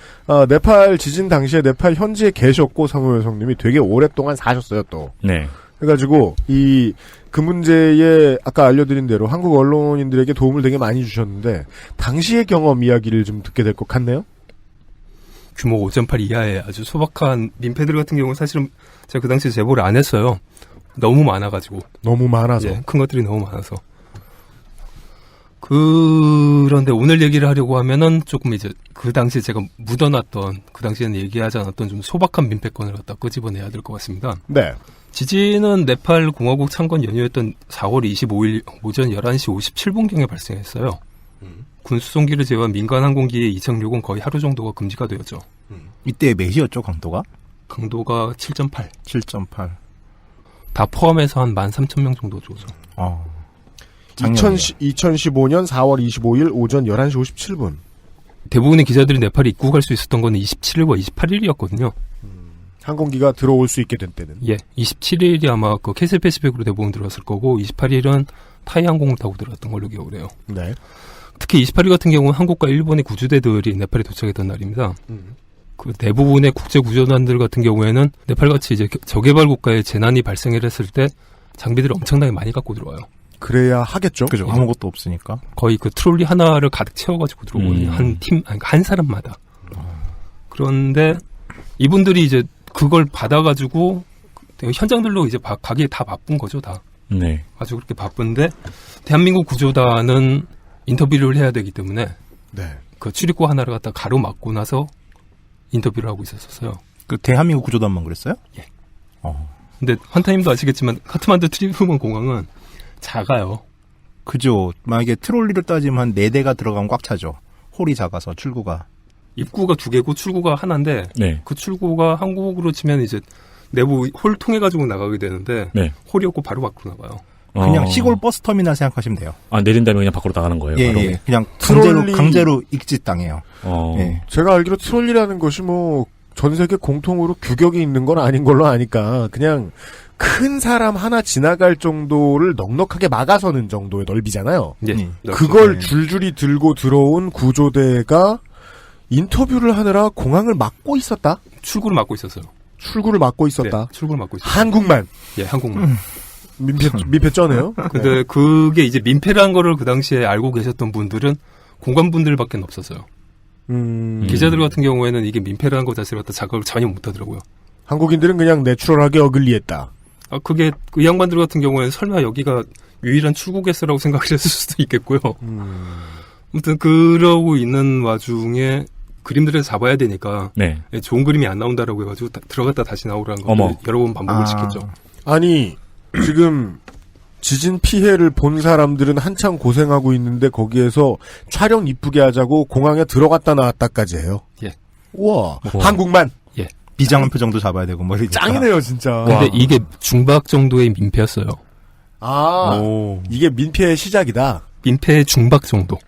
B: 네팔 지진 당시에 네팔 현지에 계셨고, 상호 여성님이 되게 오랫동안 사셨어요, 또.
C: 네.
B: 그래가지고, 그 문제에 아까 알려드린 대로 한국 언론인들에게 도움을 되게 많이 주셨는데, 당시의 경험 이야기를 좀 듣게 될 것 같네요?
J: 규모 5.8 이하의 아주 소박한 민폐들 같은 경우는 사실은 제가 그 당시에 제보를 안 했어요. 너무 많아가지고.
B: 너무 많아서.
J: 예, 큰 것들이 너무 많아서. 그런데 오늘 얘기를 하려고 하면은 조금 이제 그 당시에 제가 묻어놨던, 그 당시에는 얘기하지 않았던 좀 소박한 민폐건을 갖다 끄집어내야 될 것 같습니다.
B: 네.
J: 지진은 네팔 공화국 창건 연휴였던 4월 25일 오전 11시 57분경에 발생했어요. 군수송기를 제외한 민간 항공기의 이착륙은 거의 하루 정도가 금지가 되었죠.
D: 이때 몇이었죠, 강도가?
J: 강도가 7.8.
D: 7.8.
J: 다 포함해서 한 13,000명 정도 조죠.
B: 2015년 4월 25일 오전 11시 57분.
J: 대부분의 기자들이 네팔에 입국할 수 있었던 건 27일과 28일이었거든요.
B: 항공기가 들어올 수 있게 된 때는.
J: 예, 27일이 아마 그 캐슬 패시백으로 대부분 들어왔을 거고 28일은 타이 항공을 타고 들어왔던 걸로 기억을 해요.
B: 네.
J: 특히 28일 같은 경우는 한국과 일본의 구조대들이 네팔에 도착했던 날입니다. 그 대부분의 국제 구조단들 같은 경우에는 네팔같이 이제 저개발 국가에 재난이 발생을 했을 때 장비들을 엄청나게 많이 갖고 들어와요.
B: 그래야 하겠죠.
D: 그죠.
J: 예.
D: 아무것도 없으니까.
J: 거의 그 트롤리 하나를 가득 채워가지고 들어오거든요. 한 사람마다. 그런데 이분들이 이제 그걸 받아가지고 현장들로 이제 가기에 다 바쁜 거죠, 다.
C: 네.
J: 아주 그렇게 바쁜데 대한민국 구조단은 인터뷰를 해야 되기 때문에
B: 네.
J: 그 출입구 하나를 갖다 가로막고 나서 인터뷰를 하고 있었어요.
D: 그 대한민국 구조단만 그랬어요?
J: 예. 근데 환타님도 아시겠지만 카트만두 트리브먼 공항은 작아요.
D: 그죠. 만약에 트롤리를 따지면 한 4대가 들어가면 꽉 차죠. 홀이 작아서 출구가.
J: 입구가 2개고 출구가 하나인데
C: 네.
J: 그 출구가 한국으로 치면 이제 내부 홀 통해 가지고 나가게 되는데
C: 네.
J: 홀이 없고 바로 밖으로 나가요.
D: 그냥 시골 버스 터미널 생각하시면 돼요.
C: 내린 다음에 그냥 밖으로 나가는 거예요. 바로.
D: 예. 그냥
B: 트롤리...
D: 강제로 익짓 당해요.
B: 예. 제가 알기로 트롤리라는 것이 뭐 전 세계 공통으로 규격이 있는 건 아닌 걸로 아니까 그냥 큰 사람 하나 지나갈 정도를 넉넉하게 막아서는 정도의 넓이잖아요.
J: 예.
B: 그걸 줄줄이 들고 들어온 구조대가 인터뷰를 하느라 공항을 막고 있었다?
J: 출구를 막고 있었어요.
B: 출구를 막고 있었다?
J: 네, 출구를 막고 있었어요.
B: 한국만?
J: 예, 한국만.
B: 민폐 쩌네요.
J: 근데 그게 이제 민폐라는 거를 그 당시에 알고 계셨던 분들은 공관분들밖에 없었어요. 기자들 같은 경우에는 이게 민폐라는 것 자체를 갖다 자각을 전혀 못하더라고요.
B: 한국인들은 그냥 내추럴하게 어글리했다.
J: 그게 그 양반들 같은 경우에는 설마 여기가 유일한 출구겠어라고 생각을 했을 수도 있겠고요. 아무튼 그러고 있는 와중에 그림들을 잡아야 되니까
C: 네.
J: 좋은 그림이 안 나온다라고 해가지고 들어갔다 다시 나오라는 걸 여러 번 반복을 시켰죠.
B: 아니 지금 지진 피해를 본 사람들은 한창 고생하고 있는데 거기에서 촬영 이쁘게 하자고 공항에 들어갔다 나왔다까지 해요.
J: 예.
B: 우와. 한국만.
J: 예.
D: 비장한 표정도 잡아야 되고 뭐 이러니까.
B: 짱이네요 진짜.
J: 근데 이게 중박 정도의 민폐였어요.
B: 이게 민폐의 시작이다.
J: 민폐의 중박 정도.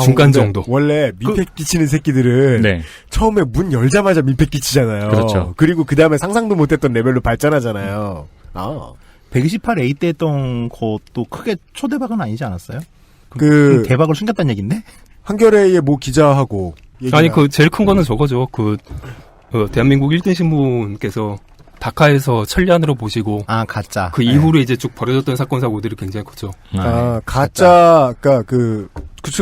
J: 중간 정도.
B: 원래 민폐 끼치는 새끼들은
C: 네.
B: 처음에 문 열자마자 민폐 끼치잖아요.
C: 그렇죠.
B: 그리고 그 다음에 상상도 못했던 레벨로 발전하잖아요.
D: 128A 때 했던 것도 크게 초대박은 아니지 않았어요? 대박을 숨겼다는 얘긴데?
B: 한겨레의 모 기자하고
J: 아니 제일 큰 거는 저거죠. 대한민국 1등 신문께서 다카에서 천리안으로 보시고
D: 가짜.
J: 그 이후로 이제 쭉 벌어졌던 사건 사고들이 굉장히 컸죠.
B: 가짜가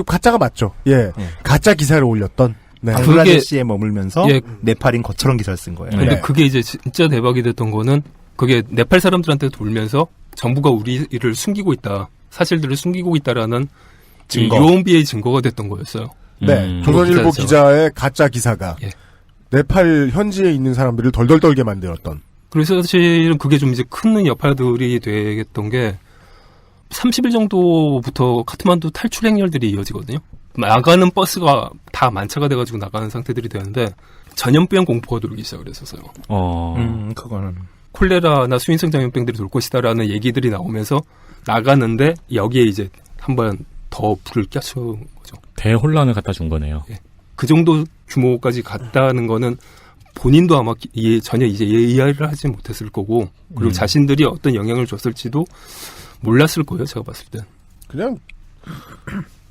B: 가짜가 맞죠. 예. 가짜 기사를 올렸던. 네.
D: 방글라데시에 머물면서 네팔인 것처럼 기사를 쓴 거예요.
J: 근데 그게 이제 진짜 대박이 됐던 거는 그게 네팔 사람들한테 돌면서 정부가 우리를 숨기고 있다. 사실들을 숨기고 있다라는 유언비의 증거가 됐던 거였어요.
B: 네. 조선일보 기자의 가짜 기사가 네팔 현지에 있는 사람들을 덜덜 떨게 만들었던.
J: 그래서 사실은 그게 좀 이제 큰 여파들이 되겠던 게 30일 정도부터 카트만두 탈출 행렬들이 이어지거든요. 나가는 버스가 다 만차가 돼가지고 나가는 상태들이 되는데 전염병 공포가 돌기 시작을 했었어요.
D: 그거는
J: 콜레라나 수인성 전염병들이 돌 것이다라는 얘기들이 나오면서 나가는데 여기에 이제 한번 더 불을 껴준 거죠.
C: 대혼란을 갖다 준 거네요.
J: 그 정도 규모까지 갔다는 거는 본인도 아마 전혀 이제 이해를 하지 못했을 거고 그리고 자신들이 어떤 영향을 줬을지도 몰랐을 거예요. 제가 봤을 땐.
B: 그냥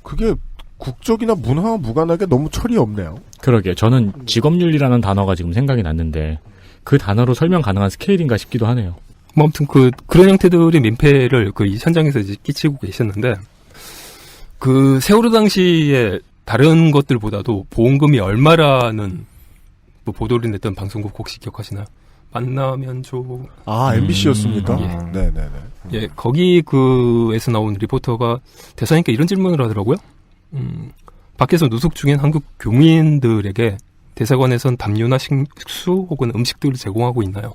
B: 그게 국적이나 문화와 무관하게 너무 철이 없네요.
C: 그러게요. 저는 직업윤리라는 단어가 지금 생각이 났는데 그 단어로 설명 가능한 스케일인가 싶기도 하네요.
J: 뭐 아무튼 그런 형태들의 민폐를 이 현장에서 이제 끼치고 계셨는데 세월호 당시에 다른 것들보다도 보험금이 얼마라는 보도를 냈던 방송국 혹시 기억하시나요? 만나면
B: MBC였습니까? 네네네.
J: 예, 거기에서 나온 리포터가 대사님께 이런 질문을 하더라고요. 밖에서 노숙 중인 한국 교민들에게 대사관에선 담요나 식수 혹은 음식들을 제공하고 있나요?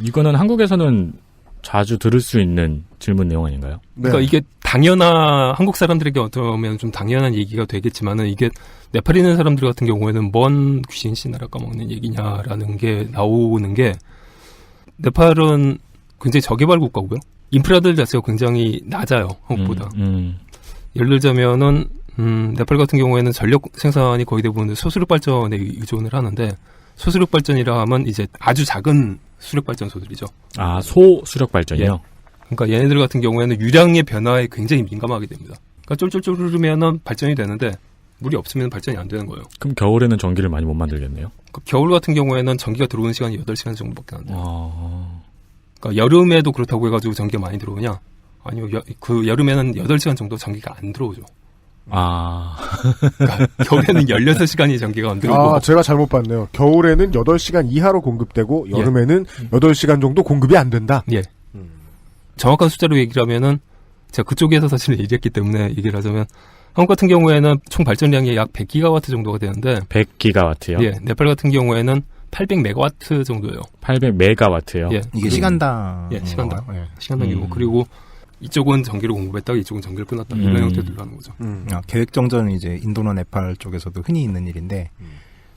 C: 이거는 한국에서는 자주 들을 수 있는 질문 내용 아닌가요?
J: 그러니까 이게 한국 사람들에게 어쩌면 좀 당연한 얘기가 되겠지만은 이게 네팔에 있는 사람들 같은 경우에는 뭔 귀신 씨나라 까먹는 얘기냐라는 게 나오는 게 네팔은 굉장히 저개발 국가고요. 인프라들 자체가 굉장히 낮아요. 한국보다. 예를 들자면은 네팔 같은 경우에는 전력 생산이 거의 대부분 소수력 발전에 의존을 하는데 소수력 발전이라 하면 이제 아주 작은 수력 발전소들이죠.
C: 소수력 발전이요?
J: 그러니까 얘네들 같은 경우에는 유량의 변화에 굉장히 민감하게 됩니다. 그러니까 쫄쫄쫄 흐르면은 발전이 되는데 물이 없으면 발전이 안 되는 거예요.
C: 그럼 겨울에는 전기를 많이 못 만들겠네요?
J: 겨울 같은 경우에는 전기가 들어오는 시간이 8시간 정도밖에 안 돼요. 그러니까 여름에도 그렇다고 해가지고 전기가 많이 들어오냐? 아니요. 여름에는 8시간 정도 전기가 안 들어오죠. 그러니까 겨울에는 16시간이 전기가 안 들어오고.
B: 제가 잘못 봤네요. 겨울에는 8시간 이하로 공급되고 여름에는 8시간 정도 공급이 안 된다?
J: 예. 정확한 숫자로 얘기를 하면은 제가 그쪽에서 사실 일했기 때문에 얘기를 하자면 한국 같은 경우에는 총 발전량이 약 100기가와트 정도가 되는데
C: 100기가와트요?
J: 예. 네팔 같은 경우에는 800메가와트 정도예요.
C: 800메가와트요?
J: 예.
D: 이게 시간당.
J: 시간당. 시간당 규모. 그리고 이쪽은 전기를 공급했다가 이쪽은 전기를 끊었다. 이런 형태들로 하는 거죠.
D: 계획정전은 이제 인도나 네팔 쪽에서도 흔히 있는 일인데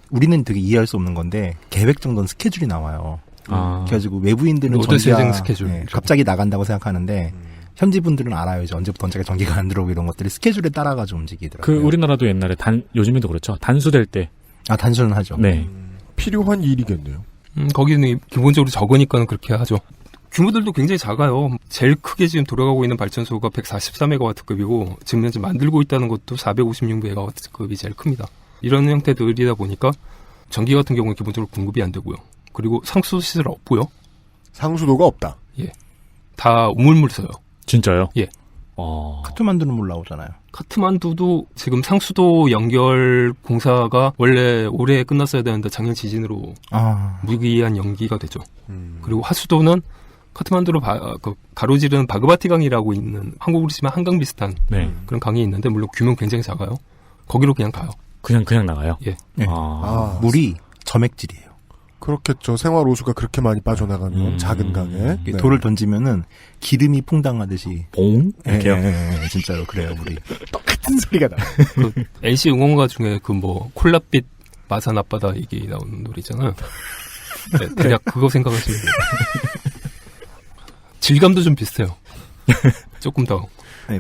D: 우리는 되게 이해할 수 없는 건데 계획정전 스케줄이 나와요. 그래가지고 외부인들은
J: 전기가 스케줄.
D: 갑자기 나간다고 생각하는데 현지 분들은 알아요. 이제 언제부터 언제가 전기가 안 들어오고 이런 것들이 스케줄에 따라가지고 움직이더라고요.
C: 우리나라도 옛날에 요즘에도 그렇죠. 단수될 때.
D: 단수는 하죠.
C: 네.
B: 필요한 일이겠네요.
J: 거기는 기본적으로 적으니까는 그렇게 하죠. 규모들도 굉장히 작아요. 제일 크게 지금 돌아가고 있는 발전소가 144메가와트급이고 지금 현재 만들고 있다는 것도 456메가와트급이 제일 큽니다. 이런 형태들이다 보니까 전기 같은 경우는 기본적으로 공급이 안 되고요. 그리고 상수 시설 없고요.
B: 상수도가 없다.
J: 예. 다 우물물 써요.
C: 진짜요?
J: 예.
D: 카트만두는 물 나오잖아요.
J: 카트만두도 지금 상수도 연결 공사가 원래 올해 끝났어야 되는데 작년 지진으로 무기한 연기가 되죠. 그리고 하수도는 카트만두로 가로지르는 바그바티강이라고 있는 한국으로 치면 한강 비슷한 그런 강이 있는데 물론 규모는 굉장히 작아요. 거기로 그냥 가요.
C: 그냥 나가요?
J: 예.
D: 물이 점액질이에요.
B: 그렇겠죠. 생활오수가 그렇게 많이 빠져나가면 작은 강에
D: 돌을 던지면은 기름이 풍당하듯이
C: 봉?
D: 예, 진짜로 그래요. 물이
B: 똑같은 소리가 나.
J: NC 응원가 중에 콜라빛 마산 앞바다 얘기 나오는 노래 있잖아요. 네, 그냥 그거 생각하시면 돼요. 질감도 좀 비슷해요. 조금 더.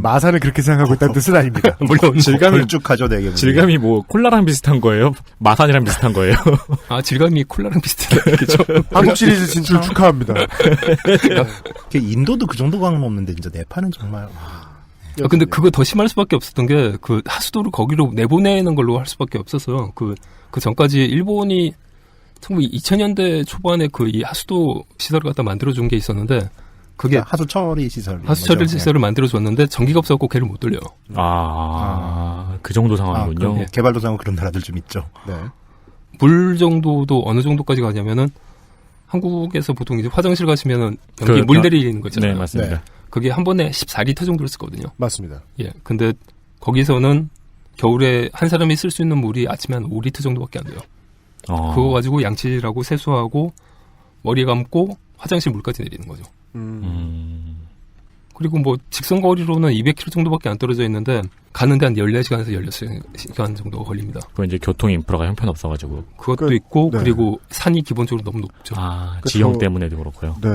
B: 마산을 그렇게 생각하고 있다는 뜻은 아닙니다.
C: 물론 질감이
D: 걸쭉하죠, 되게.
C: 질감이 콜라랑 비슷한 거예요? 마산이랑 비슷한 거예요?
J: 질감이 콜라랑 비슷하다. 그죠?
B: 한국 시리즈 진출 축하합니다.
D: 인도도 그 정도 강은 없는데 진짜 네팔은 정말.
J: 근데 그거 더 심할 수밖에 없었던 게 그 하수도를 거기로 내보내는 걸로 할 수밖에 없었어요. 그 전까지 일본이 2000년대 초반에 그 이 하수도 시설을 갖다 만들어준 게 있었는데 그게
D: 하수 처리 시설.
J: 하수 처리 시설을 만들어줬는데 전기가 없어갖고 걔를 못 돌려요.
C: 그 정도 상황이군요.
D: 네. 개발도상국 그런 나라들 좀 있죠.
B: 네.
J: 물 정도도 어느 정도까지 가냐면은 한국에서 보통 이제 화장실 가시면은 연기 물 내리는 거 있잖아요.
C: 네, 맞습니다.
J: 네. 그게 한 번에 14리터 정도를 쓰거든요.
B: 맞습니다.
J: 예. 근데 거기서는 겨울에 한 사람이 쓸 수 있는 물이 아침에 한 5리터 정도밖에 안 돼요. 그거 가지고 양치질하고 세수하고 머리 감고 화장실 물까지 내리는 거죠. 그리고 뭐 직선 거리로는 200km 정도밖에 안 떨어져 있는데 가는데 한 14시간에서 16시간 정도 걸립니다.
C: 그 이제 교통 인프라가 형편없어가지고
J: 그것도 있고 그리고 산이 기본적으로 너무 높죠.
C: 지형 때문에도 그렇고요.
B: 네.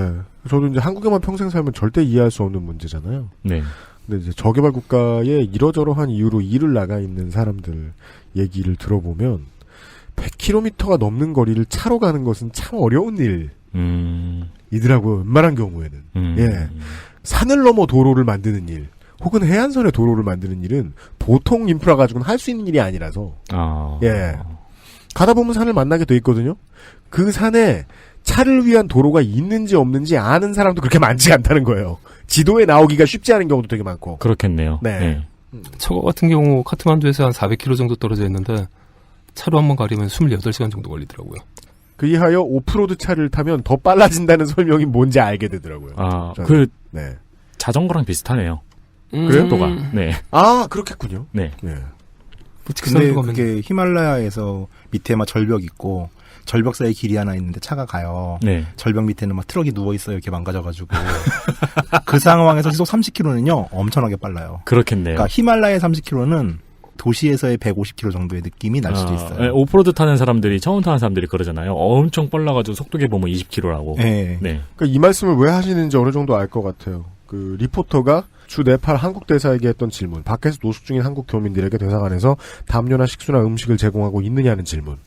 B: 저도 이제 한국에만 평생 살면 절대 이해할 수 없는 문제잖아요.
C: 네.
B: 근데 이제 저개발 국가에 이러저러한 이유로 일을 나가 있는 사람들 얘기를 들어보면 100km가 넘는 거리를 차로 가는 것은 참 어려운 일이더라고요. 웬만한 경우에는. 예. 산을 넘어 도로를 만드는 일, 혹은 해안선에 도로를 만드는 일은 보통 인프라 가지고는 할 수 있는 일이 아니라서. 예. 가다 보면 산을 만나게 돼 있거든요. 그 산에 차를 위한 도로가 있는지 없는지 아는 사람도 그렇게 많지 않다는 거예요. 지도에 나오기가 쉽지 않은 경우도 되게 많고.
C: 그렇겠네요.
B: 네.
J: 저 같은 경우 카트만두에서 한 400km 정도 떨어져 있는데 차로 한번 가려면 28시간 정도 걸리더라고요.
B: 그리하여 오프로드 차를 타면 더 빨라진다는 설명이 뭔지 알게 되더라고요.
C: 네. 자전거랑 비슷하네요.
B: 그래요?
C: 속도가. 네.
B: 그렇겠군요.
C: 네.
D: 근데 그게 히말라야에서 밑에 막 절벽 있고 절벽 사이에 길이 하나 있는데 차가 가요.
C: 네.
D: 절벽 밑에는 막 트럭이 누워 있어요. 이렇게 망가져가지고 그 상황에서 시속 30km는요 엄청나게 빨라요.
C: 그렇겠네요.
D: 그러니까 히말라야 30km는 도시에서의 150km 정도의 느낌이 날 수도 있어요.
C: 네, 오프로드 타는 사람들이 처음 타는 사람들이 그러잖아요. 엄청 빨라가지고 속도계 보면 20km라고.
B: 네. 그러니까 이 말씀을 왜 하시는지 어느 정도 알 것 같아요. 그 리포터가 주 네팔 한국 대사에게 했던 질문, 밖에서 노숙 중인 한국 교민들에게 대사관에서 담요나 식수나 음식을 제공하고 있느냐는 질문.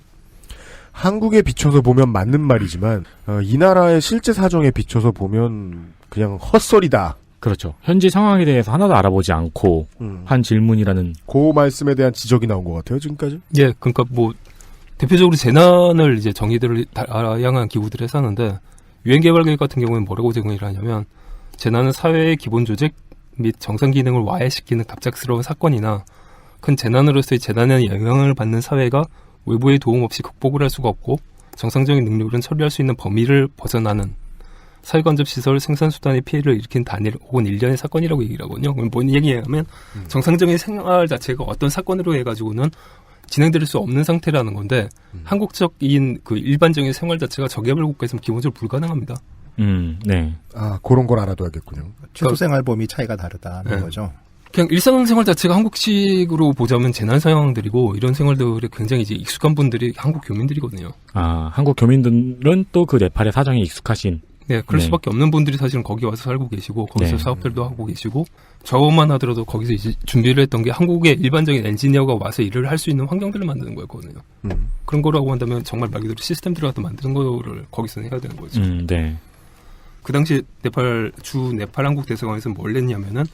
B: 한국에 비춰서 보면 맞는 말이지만 이 나라의 실제 사정에 비춰서 보면 그냥 헛소리다.
C: 그렇죠. 현지 상황에 대해서 하나도 알아보지 않고 한 질문이라는.
B: 그 말씀에 대한 지적이 나온 것 같아요, 지금까지.
J: 예, 그러니까 뭐 대표적으로 재난을 이제 정의들을 다양한 기구들이 했었는데 유엔개발계획 같은 경우는 뭐라고 제공을 하냐면 재난은 사회의 기본 조직 및 정상 기능을 와해시키는 갑작스러운 사건이나 큰 재난으로서의 재난에 영향을 받는 사회가 외부의 도움 없이 극복을 할 수가 없고 정상적인 능력으로는 처리할 수 있는 범위를 벗어나는 사회간접시설 생산수단의 피해를 일으킨 단일 혹은 일련의 사건이라고 얘기를 하거든요. 그럼 뭔 얘기냐면 정상적인 생활 자체가 어떤 사건으로 해가지고는 진행될 수 없는 상태라는 건데 한국적인 그 일반적인 생활 자체가 저개발 국가에서는 기본적으로 불가능합니다.
C: 네.
B: 그런 걸 알아둬야겠군요.
D: 최소 생활 범위 차이가 다르다는 거죠.
J: 그냥 일상생활 자체가 한국식으로 보자면 재난 상황들이고 이런 생활들에 굉장히 이제 익숙한 분들이 한국 교민들이거든요.
C: 한국 교민들은 또 그 네팔의 사정에 익숙하신.
J: 네, 그럴 수밖에 없는 분들이 사실은 거기 와서 살고 계시고 거기서 사업들도 하고 계시고 저만 하더라도 거기서 이제 준비를 했던 게 한국의 일반적인 엔지니어가 와서 일을 할 수 있는 환경들을 만드는 거였거든요. 그런 거라고 한다면 정말 말 그대로 시스템들을 갖다 만드는 거를 거기서 해야 되는 거죠.
C: 네.
J: 그 당시 네팔 한국 대사관에서는 뭘 했냐면은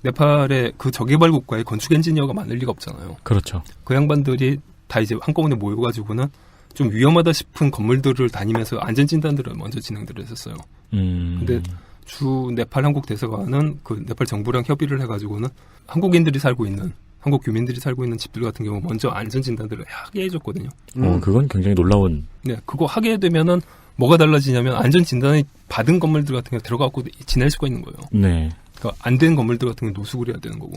J: 네팔의 그 저개발 국가에 건축 엔지니어가 많을 리가 없잖아요.
C: 그렇죠.
J: 그 양반들이 다 이제 한꺼번에 모여가지고는 좀 위험하다 싶은 건물들을 다니면서 안전진단들을 먼저 진행들을 했었어요. 근데 주 네팔 한국 대사관은 그 네팔 정부랑 협의를 해가지고는 한국인들이 살고 있는 한국 교민들이 살고 있는 집들 같은 경우 먼저 안전진단들을 하게 해줬거든요.
C: 그건 굉장히 놀라운.
J: 네, 그거 하게 되면은 뭐가 달라지냐면 안전진단이 받은 건물들 같은 게 들어가고 지낼 수가 있는 거예요.
C: 네.
J: 그러니까 안 된 건물들 같은 게 노숙을 해야 되는 거고.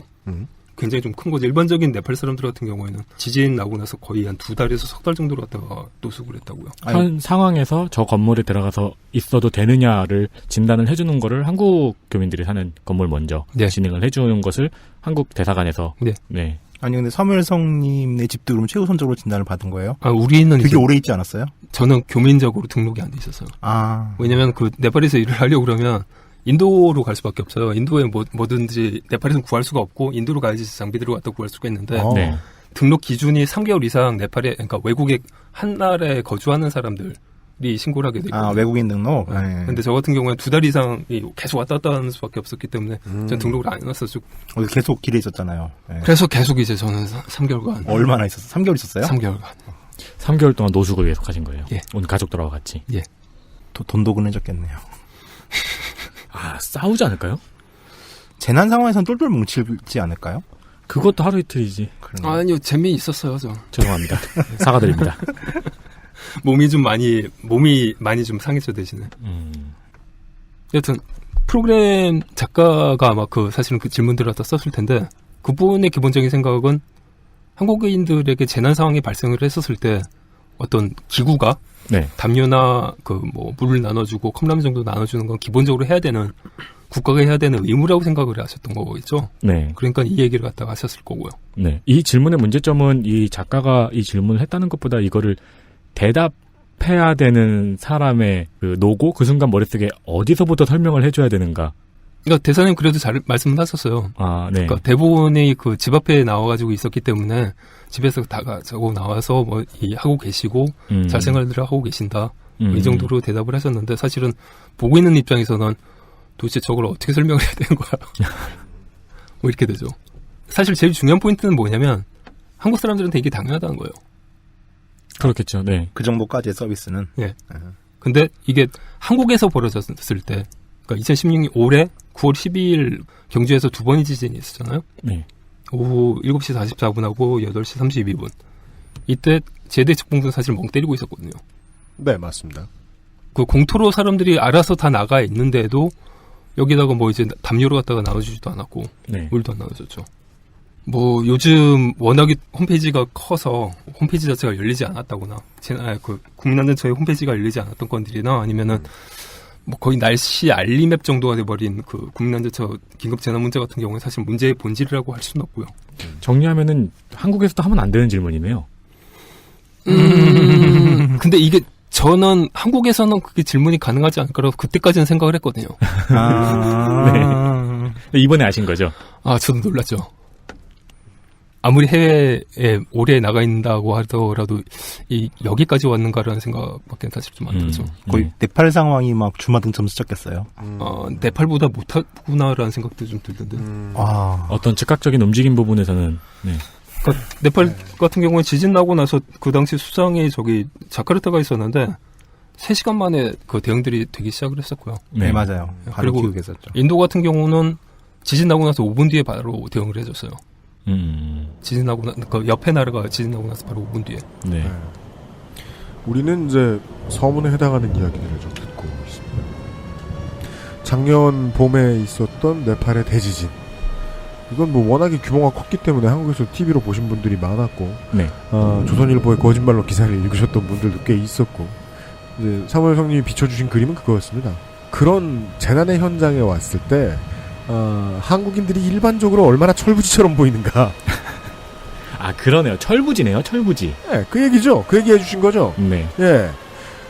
J: 굉장히 좀 큰 거죠. 일반적인 네팔 사람들 같은 경우에는 지진 나고 나서 거의 한 2달에서 석 달 정도로 갔다가 노숙을 했다고요.
C: 현 상황에서 저 건물에 들어가서 있어도 되느냐를 진단을 해주는 거를 한국 교민들이 사는 건물 먼저 진행을 해주는 것을 한국 대사관에서. 네.
D: 아니 근데 서멸성님네 집도 그럼 최우선적으로 진단을 받은 거예요?
J: 우리는
D: 되게 오래 있지 않았어요?
J: 저는 교민적으로 등록이 안 돼 있었어요. 왜냐면 그 네팔에서 일을 하려고 그러면 인도로 갈 수밖에 없어요. 인도에 뭐든지 네팔에서는 구할 수가 없고 인도로 가야지 장비들을 갖다 구할 수가 있는데 등록 기준이 3개월 이상 네팔에 그러니까 외국에 한 나라에 거주하는 사람들 신고를 하게 되고.
D: 외국인 등록?
J: 네. 근데 저 같은 경우는 2달 이상 계속 왔다 갔다 하는 수밖에 없었기 때문에 전 등록을 안 해놨었죠.
D: 계속 길에 있었잖아요. 네.
J: 그래서 계속 이제 저는 3개월간.
D: 얼마나 있었어요? 3개월 있었어요?
J: 3개월간.
C: 3개월 동안 노숙을 계속 하신 거예요?
J: 예.
C: 오늘 가족들하고 같이?
J: 예.
D: 돈도 그네졌겠네요.
C: 싸우지 않을까요?
D: 재난 상황에서는 똘똘 뭉치지 않을까요?
C: 그것도 하루 이틀이지.
J: 아니요, 재미있었어요, 저.
C: 죄송합니다. 사과드립니다.
J: 몸이 많이 좀 상했죠, 대신에. 여튼, 프로그램 작가가 아마 사실은 그 질문들을 갖다 썼을 텐데, 그분의 기본적인 생각은 한국인들에게 재난 상황이 발생을 했었을 때, 어떤 기구가,
C: 네.
J: 담요나 물을 나눠주고 컵라면 정도 나눠주는 건 기본적으로 해야 되는, 국가가 해야 되는 의무라고 생각을 하셨던 거겠죠?
C: 네.
J: 그러니까 이 얘기를 갖다가 하셨을 거고요.
C: 네. 이 질문의 문제점은 이 작가가 이 질문을 했다는 것보다 이거를 대답해야 되는 사람의 그 노고, 그 순간 머릿속에 어디서부터 설명을 해줘야 되는가.
J: 그러니까 대사님 그래도 잘 말씀을 하셨어요.
C: 네.
J: 그러니까 대본이 집 앞에 나와가지고 있었기 때문에 집에서 다 가지고 나와서 하고 계시고 잘 생활들을 하고 계신다. 이 정도로 대답을 하셨는데 사실은 보고 있는 입장에서는 도대체 저걸 어떻게 설명을 해야 되는 거야. 이렇게 되죠. 사실 제일 중요한 포인트는 뭐냐면 한국 사람들한테 이게 당연하다는 거예요.
C: 그렇겠죠. 네.
D: 그 정도까지의 서비스는.
J: 예. 근데 이게 한국에서 벌어졌을 때, 그러니까 2016년 올해 9월 12일 경주에서 2번의 지진이 있었잖아요.
C: 네.
J: 오후 7시 44분하고 8시 32분. 이때 제대 측봉도 사실 멍 때리고 있었거든요.
B: 네, 맞습니다.
J: 그 공터로 사람들이 알아서 다 나가 있는데도 여기다가 이제 담요를 갖다가 나눠주지도 않았고,
C: 네.
J: 물도 안 나눠줬죠. 요즘 워낙에 홈페이지가 커서 홈페이지 자체가 열리지 않았다거나, 국민안전처의 홈페이지가 열리지 않았던 건들이나 아니면은 거의 날씨 알림 앱 정도가 돼버린 국민안전처 긴급재난 문제 같은 경우는 사실 문제의 본질이라고 할 수는 없고요.
C: 정리하면은 한국에서도 하면 안 되는 질문이네요.
J: 근데 이게 저는 한국에서는 그게 질문이 가능하지 않을까라고 그때까지는 생각을 했거든요.
C: 네. 이번에 아신 거죠?
J: 저도 놀랐죠. 아무리 해외에 오래 나가 있다고 하더라도 여기까지 왔는가라는 생각밖에 사실 좀 안 들죠.
D: 거의 네팔 상황이 막 주마등처럼 스쳤겠어요.
J: 네팔보다 못하구나라는 생각도 좀 들던데.
C: 어떤 즉각적인 움직임 부분에서는. 네.
J: 그러니까 네팔 같은 경우에 지진 나고 나서 그 당시 수상이 자카르타가 있었는데 3시간 만에 그 대응들이 되기 시작을 했었고요.
D: 네, 맞아요. 바로
J: 그리고
D: 키우게 했었죠.
J: 인도 같은 경우는 지진 나고 나서 5분 뒤에 바로 대응을 해줬어요. 지진 나고 그 옆에 나라가 지진 나고 나서 바로 5분 뒤에.
C: 네.
B: 우리는 이제 서문에 해당하는 이야기들을 좀 듣고 있습니다. 작년 봄에 있었던 네팔의 대지진. 이건 워낙에 규모가 컸기 때문에 한국에서 TV로 보신 분들이 많았고,
C: 네.
B: 조선일보의 거짓말로 기사를 읽으셨던 분들도 꽤 있었고, 이제 사무엘 성님이 비춰주신 그림은 그거였습니다. 그런 재난의 현장에 왔을 때, 한국인들이 일반적으로 얼마나 철부지처럼 보이는가.
C: 그러네요. 철부지네요. 철부지.
B: 네, 그 얘기죠. 그 얘기 해주신 거죠.
C: 네.
B: 예.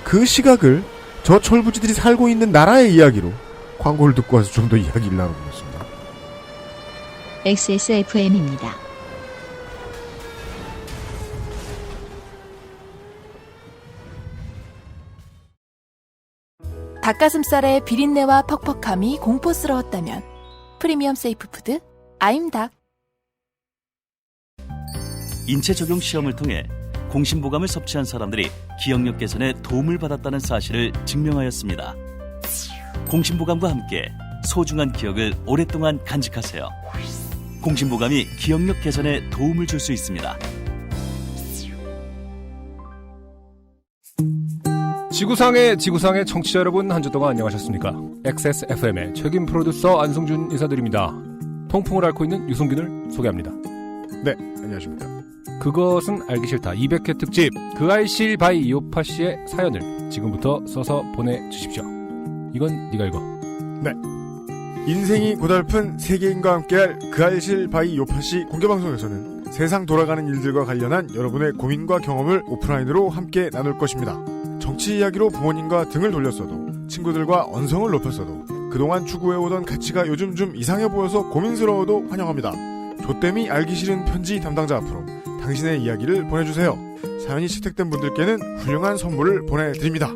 B: 그 시각을 저 철부지들이 살고 있는 나라의 이야기로 광고를 듣고 와서 좀 더 이야기를 나눠보겠습니다.
A: XSFM입니다.
K: 닭가슴살의 비린내와 퍽퍽함이 공포스러웠다면 프리미엄 세이프푸드 아임닭.
L: 인체 적용 시험을 통해 공심보감을 섭취한 사람들이 기억력 개선에 도움을 받았다는 사실을 증명하였습니다. 공심보감과 함께 소중한 기억을 오랫동안 간직하세요. 공심보감이 기억력 개선에 도움을 줄 수 있습니다.
M: 지구상의 청취자 여러분, 한 주 동안 안녕하셨습니까? XSFM의 책임 프로듀서 안승준 인사드립니다. 통풍을 앓고 있는 유승균을 소개합니다.
B: 네, 안녕하십니까.
M: 그것은 알기 싫다 200회 특집, 그 알실 바이 이오파 씨의 사연을 지금부터 써서 보내주십시오. 이건 네가 읽어.
B: 네. 인생이 고달픈 세계인과 함께할 그 알실 바이 요파시 공개방송에서는 세상 돌아가는 일들과 관련한 여러분의 고민과 경험을 오프라인으로 함께 나눌 것입니다. 정치 이야기로 부모님과 등을 돌렸어도, 친구들과 언성을 높였어도, 그동안 추구해오던 가치가 요즘 좀 이상해 보여서 고민스러워도 환영합니다. 조땜이 알기 싫은 편지 담당자 앞으로 당신의 이야기를 보내주세요. 사연이 채택된 분들께는 훌륭한 선물을 보내드립니다.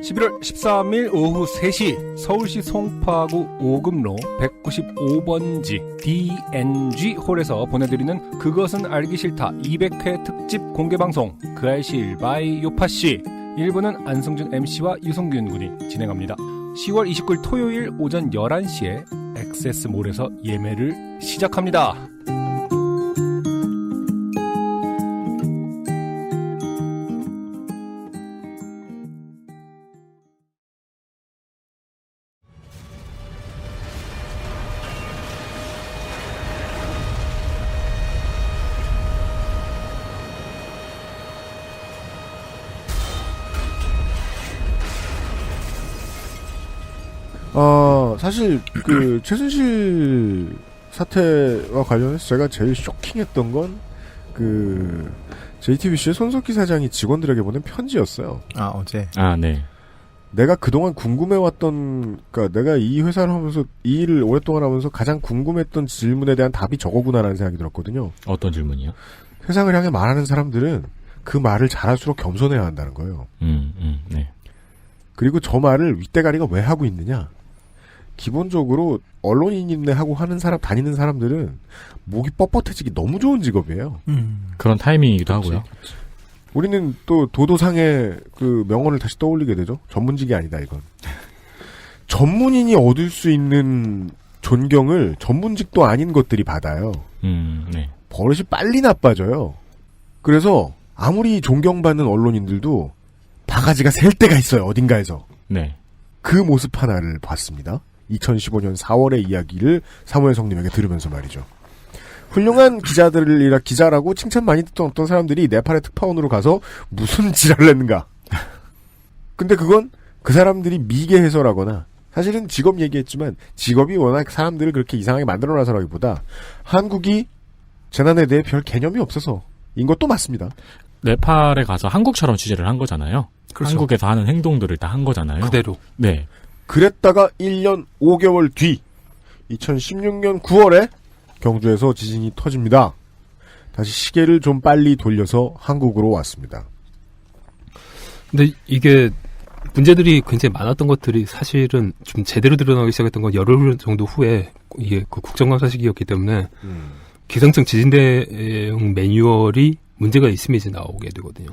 M: 11월 13일 오후 3시 서울시 송파구 오금로 195번지 DNG 홀에서 보내드리는 그것은 알기 싫다 200회 특집 공개방송 그 알실 바이 요파씨 1부는 안승준 MC와 유승균 군이 진행합니다. 10월 29일 토요일 오전 11시에 액세스몰에서 예매를 시작합니다.
B: 사실 그 최순실 사태와 관련해서 제가 제일 쇼킹했던 건 그 JTBC의 손석희 사장이 직원들에게 보낸 편지였어요.
D: 어제.
C: 네.
B: 내가 그동안 궁금해왔던, 그러니까 내가 이 회사를 하면서 이 일을 오랫동안 하면서 가장 궁금했던 질문에 대한 답이 저거구나라는 생각이 들었거든요.
C: 어떤 질문이요?
B: 세상을 향해 말하는 사람들은 그 말을 잘할수록 겸손해야 한다는 거예요.
C: 네.
B: 그리고 저 말을 윗대가리가 왜 하고 있느냐? 기본적으로 언론인인데 하고 하는 사람, 다니는 사람들은 목이 뻣뻣해지기 너무 좋은 직업이에요.
C: 그런 타이밍이기도 하고요.
B: 우리는 또 도도상의 그 명언을 다시 떠올리게 되죠. 전문직이 아니다, 이건. 전문인이 얻을 수 있는 존경을 전문직도 아닌 것들이 받아요.
C: 네.
B: 버릇이 빨리 나빠져요. 그래서 아무리 존경받는 언론인들도 바가지가 셀 때가 있어요, 어딘가에서.
C: 네.
B: 그 모습 하나를 봤습니다. 2015년 4월의 이야기를 사무엘 성님에게 들으면서 말이죠. 훌륭한 기자라고 칭찬 많이 듣던 어떤 사람들이 네팔의 특파원으로 가서 무슨 지랄을 했는가. 근데 그건 그 사람들이 미개 해설하거나 사실은 직업 얘기했지만 직업이 워낙 사람들을 그렇게 이상하게 만들어놔서라기보다 한국이 재난에 대해 별 개념이 없어서 인 것도 맞습니다.
C: 네팔에 가서 한국처럼 취재를 한 거잖아요. 그렇죠. 한국에서 하는 행동들을 다 한 거잖아요.
J: 그대로.
C: 네.
B: 그랬다가 1년 5개월 뒤 2016년 9월에 경주에서 지진이 터집니다. 다시 시계를 좀 빨리 돌려서 한국으로 왔습니다.
J: 근데 이게 문제들이 굉장히 많았던 것들이 사실은 좀 제대로 드러나기 시작했던 건 열흘 정도 후에 이게 그 국정감사 시기였기 때문에 기상청 지진 대응 매뉴얼이 문제가 있음이 이제 나오게 되거든요.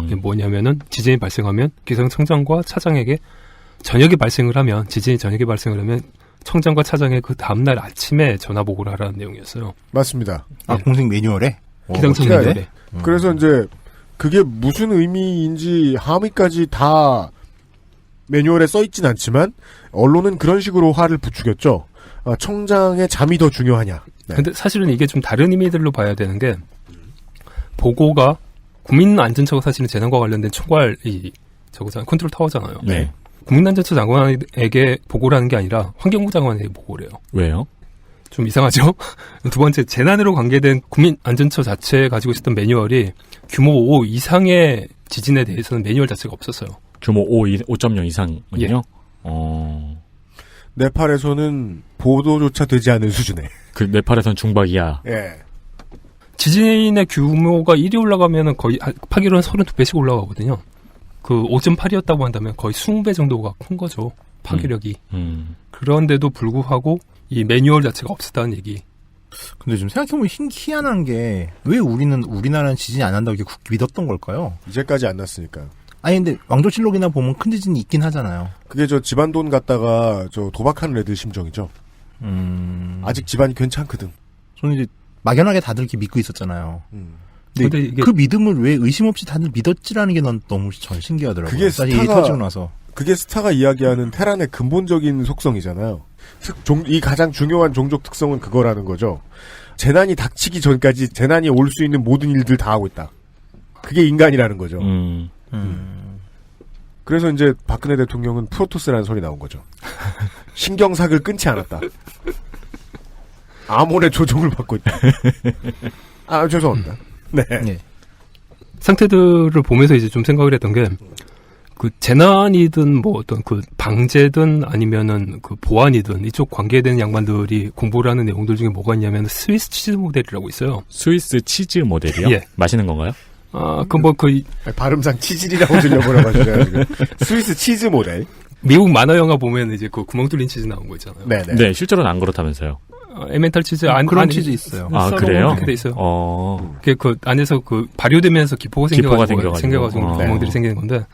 J: 이게 뭐냐면은 지진이 발생하면 기상청장과 차장에게 지진이 저녁에 발생을 하면 청장과 차장에 그 다음날 아침에 전화 보고를 하라는 내용이었어요.
B: 맞습니다.
D: 공식 매뉴얼에?
J: 기상청 매뉴얼에.
B: 그래서 이제 그게 무슨 의미인지 함의까지 다 매뉴얼에 써있진 않지만 언론은 그런 식으로 화를 부추겼죠. 청장의 잠이 더 중요하냐. 네.
J: 근데 사실은 이게 좀 다른 의미들로 봐야 되는 게 보고가 국민안전처가 사실은 재난과 관련된 총괄이 컨트롤 타워잖아요.
C: 네.
J: 국민안전처 장관에게 보고를 하는 게 아니라 환경부 장관에게 보고를 해요.
C: 왜요?
J: 좀 이상하죠? 두 번째, 재난으로 관계된 국민안전처 자체에 가지고 있었던 매뉴얼이 규모 5 이상의 지진에 대해서는 매뉴얼 자체가 없었어요.
C: 규모 5.0 이상은요?
J: 예.
B: 네팔에서는 보도조차 되지 않은 수준에.
C: 그 네팔에서는 중박이야.
B: 예.
J: 지진의 규모가 1이 올라가면 거의 파기로는 32배씩 올라가거든요. 그 5.8이었다고 한다면 거의 20배 정도가 큰 거죠. 파괴력이. 그런데도 불구하고 이 매뉴얼 자체가 없었다는 얘기.
D: 근데 좀 생각해보면 희한한 게 왜 우리나라는 지진이 안 난다고 이렇게 믿었던 걸까요?
B: 이제까지 안 났으니까요.
D: 아니 근데 왕조실록이나 보면 큰 지진이 있긴 하잖아요.
B: 그게 저 집안 돈 갖다가 저 도박하는 애들 심정이죠. 아직 집안이 괜찮거든.
D: 저는 이제 막연하게 다들 이렇게 믿고 있었잖아요. 근데
J: 이게...
D: 그 믿음을 왜 의심 없이 다들 믿었지라는 게 난 너무 전 신기하더라고요.
B: 그게
D: 사실 일이 터지고 나서.
B: 그게 스타가 이야기하는 테란의 근본적인 속성이잖아요. 이 가장 중요한 종족 특성은 그거라는 거죠. 재난이 닥치기 전까지 재난이 올 수 있는 모든 일들 다 하고 있다. 그게 인간이라는 거죠. 그래서 이제 박근혜 대통령은 프로토스라는 소리 나온 거죠. 신경삭을 끊지 않았다. 아몬의 조종을 받고 있다. 죄송합니다. 네.
J: 상태들을 보면서 이제 좀 생각을 했던 게, 그 재난이든 뭐 어떤 그 방제든 아니면은 그 보안이든 이쪽 관계된 양반들이 공부를 하는 내용들 중에 뭐가 있냐면 스위스 치즈 모델이라고 있어요.
C: 스위스 치즈 모델이요?
J: 예.
C: 맛있는 건가요?
B: 발음상 치질이라고 들려버려가지고 지금. 스위스 치즈 모델.
J: 미국 만화 영화 보면 이제 그 구멍 뚫린 치즈 나온 거 있잖아요.
B: 네네.
C: 네, 실제로는 안 그렇다면서요.
J: 에멘탈 치즈
D: 그런 치즈 있어요.
C: 그래요?
J: 그렇게 돼 있어요. 그 안에서 그 발효되면서 기포가 생겨가지고 구멍들이 생기는 건데,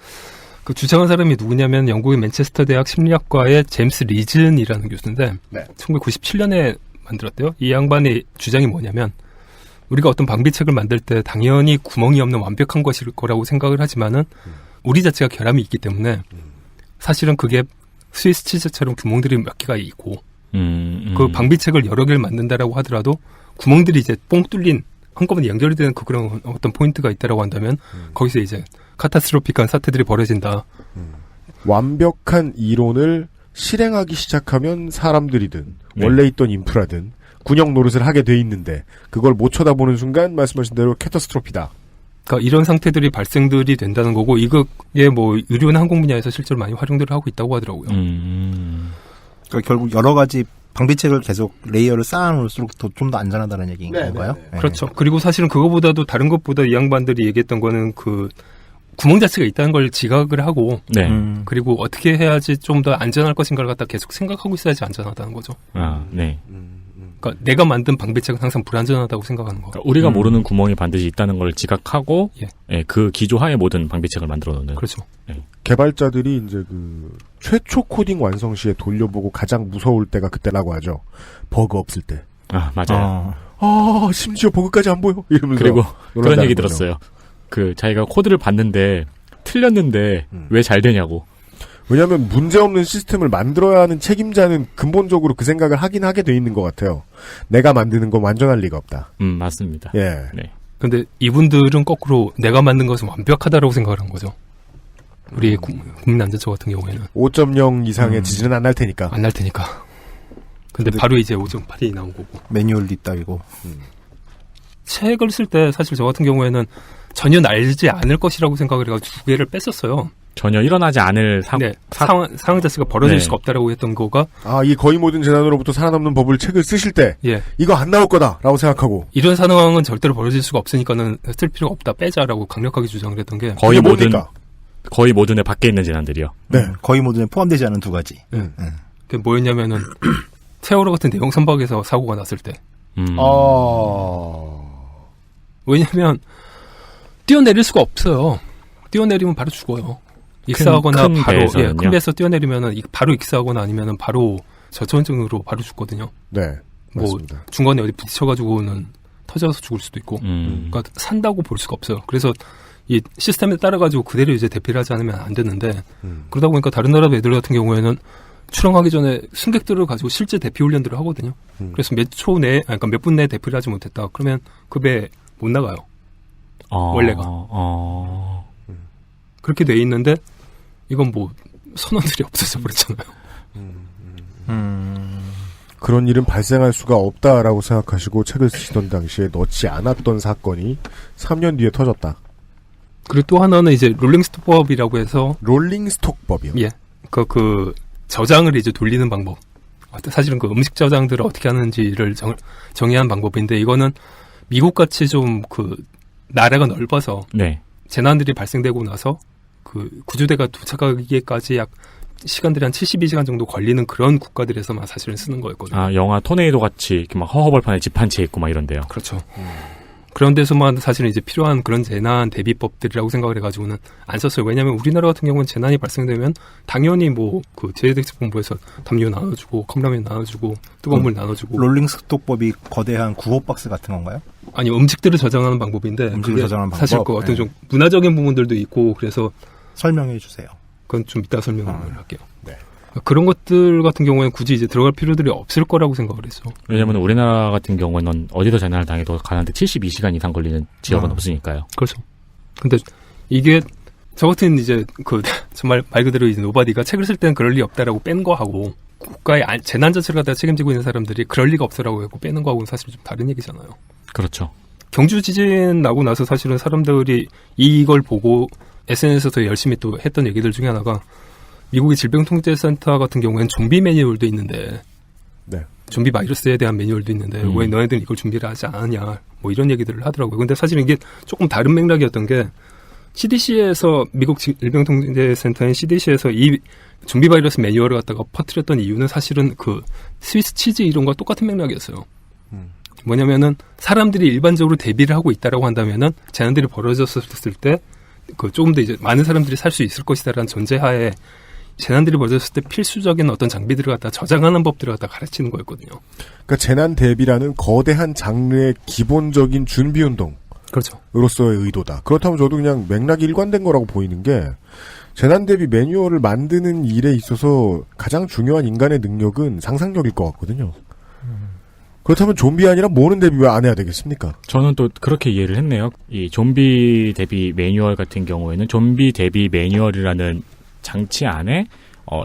J: 그 주장한 사람이 누구냐면 영국의 맨체스터 대학 심리학과의 제임스 리즌이라는 교수인데, 1997년에 만들었대요. 이 양반의 주장이 뭐냐면, 우리가 어떤 방비책을 만들 때 당연히 구멍이 없는 완벽한 것일 거라고 생각을 하지만은 우리 자체가 결함이 있기 때문에 사실은 그게 스위스 치즈처럼 구멍들이 몇 개가 있고 그 방비책을 여러 개를 만든다라고 하더라도 구멍들이 이제 뽕 뚫린 한꺼번에 연결이 되는 그런 어떤 포인트가 있다라고 한다면 거기서 이제 카타스트로픽한 사태들이 벌어진다.
B: 완벽한 이론을 실행하기 시작하면 사람들이든 원래 있던 인프라든 군역 노릇을 하게 돼 있는데 그걸 못 쳐다보는 순간 말씀하신 대로 캐터스트로피다.
J: 그러니까 이런 상태들이 발생들이 된다는 거고 이거에 뭐 의료나 항공 분야에서 실제로 많이 활용들을 하고 있다고 하더라고요.
D: 그러니까 결국 여러 가지 방비책을 계속 레이어를 쌓아놓을수록 좀 더 안전하다는 얘기인 건가요? 네.
J: 그렇죠. 그리고 사실은 그거보다도 다른 것보다 이 양반들이 얘기했던 거는 그 구멍 자체가 있다는 걸 지각을 하고 그리고 어떻게 해야지 좀 더 안전할 것인가를 갖다 계속 생각하고 있어야지 안전하다는 거죠.
C: 네.
J: 그러니까 내가 만든 방비책은 항상 불안전하다고 생각하는 거.
C: 그러니까 우리가 모르는 구멍이 반드시 있다는 걸 지각하고 그 기조하에 모든 방비책을 만들어 놓는.
J: 그렇죠.
B: 개발자들이 이제 그 최초 코딩 완성 시에 돌려보고 가장 무서울 때가 그때라고 하죠. 버그 없을 때.
C: 맞아요.
B: 심지어 버그까지 안 보여. 이러면서
C: 그리고 그런 얘기
B: 거죠.
C: 들었어요. 그 자기가 코드를 봤는데 틀렸는데 왜 잘 되냐고.
B: 왜냐하면 문제없는 시스템을 만들어야 하는 책임자는 근본적으로 그 생각을 하긴 하게 돼 있는 것 같아요. 내가 만드는 건 완전할 리가 없다.
C: 맞습니다.
B: 예.
C: 네.
J: 근데 이분들은 거꾸로 내가 만든 것은 완벽하다라고 생각을 한 거죠. 우리 국민안전처 같은 경우에는
B: 5.0 이상의 지진은 안 날 테니까.
J: 안 날 테니까. 근데 바로 이제 5.8이 나온 거고.
D: 매뉴얼도 있다고.
J: 책을 쓸 때 사실 저 같은 경우에는 전혀 날지 않을 것이라고 생각을 해가지고 2개를 뺐었어요.
C: 전혀 일어나지 않을
J: 상황 자체가 벌어질 수가 없다라고 했던 거가
B: 이 거의 모든 재난으로부터 살아남는 법을 책을 쓰실 때 이거 안 나올 거다라고 생각하고
J: 이런 상황은 절대로 벌어질 수가 없으니까는 쓸 필요가 없다 빼자라고 강력하게 주장을 했던 게
C: 거의 모든에 밖에 있는 재난들이요.
B: 네.
D: 거의 모든에 포함되지 않은 두 가지.
J: 그게 뭐였냐면은 세월호 같은 내용 선박에서 사고가 났을 때. 왜냐면 뛰어내릴 수가 없어요. 뛰어내리면 바로 죽어요. 익사하거나 바로 큰 배에서 뛰어내리면은 바로 익사하거나 아니면은 바로 저체온증으로 바로 죽거든요.
B: 네, 맞습니다.
J: 뭐 중간에 어디 부딪혀가지고는 터져서 죽을 수도 있고, 그러니까 산다고 볼 수가 없어요. 그래서 이 시스템에 따라 가지고 그대로 이제 대피를 하지 않으면 안 되는데 그러다 보니까 다른 나라 애들 같은 경우에는 출항하기 전에 승객들을 가지고 실제 대피 훈련들을 하거든요. 그래서 몇 초 내에, 그러니까 몇 분 내에 대피를 하지 못했다. 그러면 그 배 못 나가요. 원래가. 그렇게 돼 있는데 이건 뭐 선원들이 없어져 버렸잖아요.
B: 그런 일은 발생할 수가 없다라고 생각하시고 책을 쓰시던 당시에 넣지 않았던 사건이 3년 뒤에 터졌다.
J: 그리고 또 하나는 이제 롤링스톡법이라고 해서
B: 롤링스톡법이요?
J: 예. 그 저장을 이제 돌리는 방법. 사실은 그 음식 저장들을 어떻게 하는지를 정의한 방법인데 이거는 미국같이 좀 그 나라가 넓어서 재난들이 발생되고 나서 그 구조대가 도착하기까지 약 시간들이 한 72시간 정도 걸리는 그런 국가들에서만 사실은 쓰는 거였거든요.
C: 영화 토네이도 같이 이렇게 막 허허벌판에 집 한 채 있고 막 이런데요.
J: 그렇죠. 그런 데서만 사실은 이제 필요한 그런 재난 대비법들이라고 생각을 해가지고는 안 썼어요. 왜냐하면 우리나라 같은 경우는 재난이 발생되면 당연히 뭐 그 재해대책본부에서 담요 나눠주고 컵라면 나눠주고 뜨거운 물 나눠주고.
D: 롤링스톡법이 거대한 구호박스 같은 건가요?
J: 아니 음식들을 저장하는 방법인데
D: 음식을 저장하는 방법.
J: 사실 그 어떤 좀 문화적인 부분들도 있고 그래서
D: 설명해 주세요.
J: 그건 좀 이따 설명을 할게요. 그런 것들 같은 경우에는 굳이 이제 들어갈 필요들이 없을 거라고 생각을 했어.
C: 왜냐하면 우리나라 같은 경우는 어디서 재난을 당해도 가는데 72시간 이상 걸리는 지역은 없으니까요.
J: 그렇죠. 근데 이게 저 같은 이제 그 정말 말 그대로 이제 노바디가 책을 쓸 때는 그럴 리 없다라고 뺀 거하고 국가의 재난 자체를 갖다 책임지고 있는 사람들이 그럴 리가 없어라고 하고 빼는 거하고는 사실 좀 다른 얘기잖아요.
C: 그렇죠.
J: 경주 지진 나고 나서 사실은 사람들이 이걸 보고 SNS에서 열심히 또 했던 얘기들 중에 하나가 미국의 질병통제센터 같은 경우에는 좀비 매뉴얼도 있는데 좀비 바이러스에 대한 매뉴얼도 있는데 왜 너네들은 이걸 준비를 하지 않았냐 뭐 이런 얘기들을 하더라고요. 근데 사실 이게 조금 다른 맥락이었던 게 CDC에서 미국 질병통제센터인 CDC에서 이 좀비 바이러스 매뉴얼을 갖다가 퍼뜨렸던 이유는 사실은 그 스위스 치즈 이론과 똑같은 맥락이었어요. 뭐냐면은 사람들이 일반적으로 대비를 하고 있다라고 한다면은 재난들이 벌어졌을 때 그 조금 더 이제 많은 사람들이 살 수 있을 것이다라는 전제하에 재난들이 벌어졌을 때 필수적인 어떤 장비들을 갖다 저장하는 법들을 갖다 가르치는 거였거든요.
B: 그러니까 재난 대비라는 거대한 장르의 기본적인 준비 운동.
J: 그렇죠.
B: 으로서의 의도다. 그렇다면 저도 그냥 맥락이 일관된 거라고 보이는 게 재난 대비 매뉴얼을 만드는 일에 있어서 가장 중요한 인간의 능력은 상상력일 것 같거든요. 그렇다면 좀비 아니라 뭐는 대비 왜 안 해야 되겠습니까?
C: 저는 또 그렇게 이해를 했네요. 이 좀비 대비 매뉴얼 같은 경우에는 좀비 대비 매뉴얼이라는 장치 안에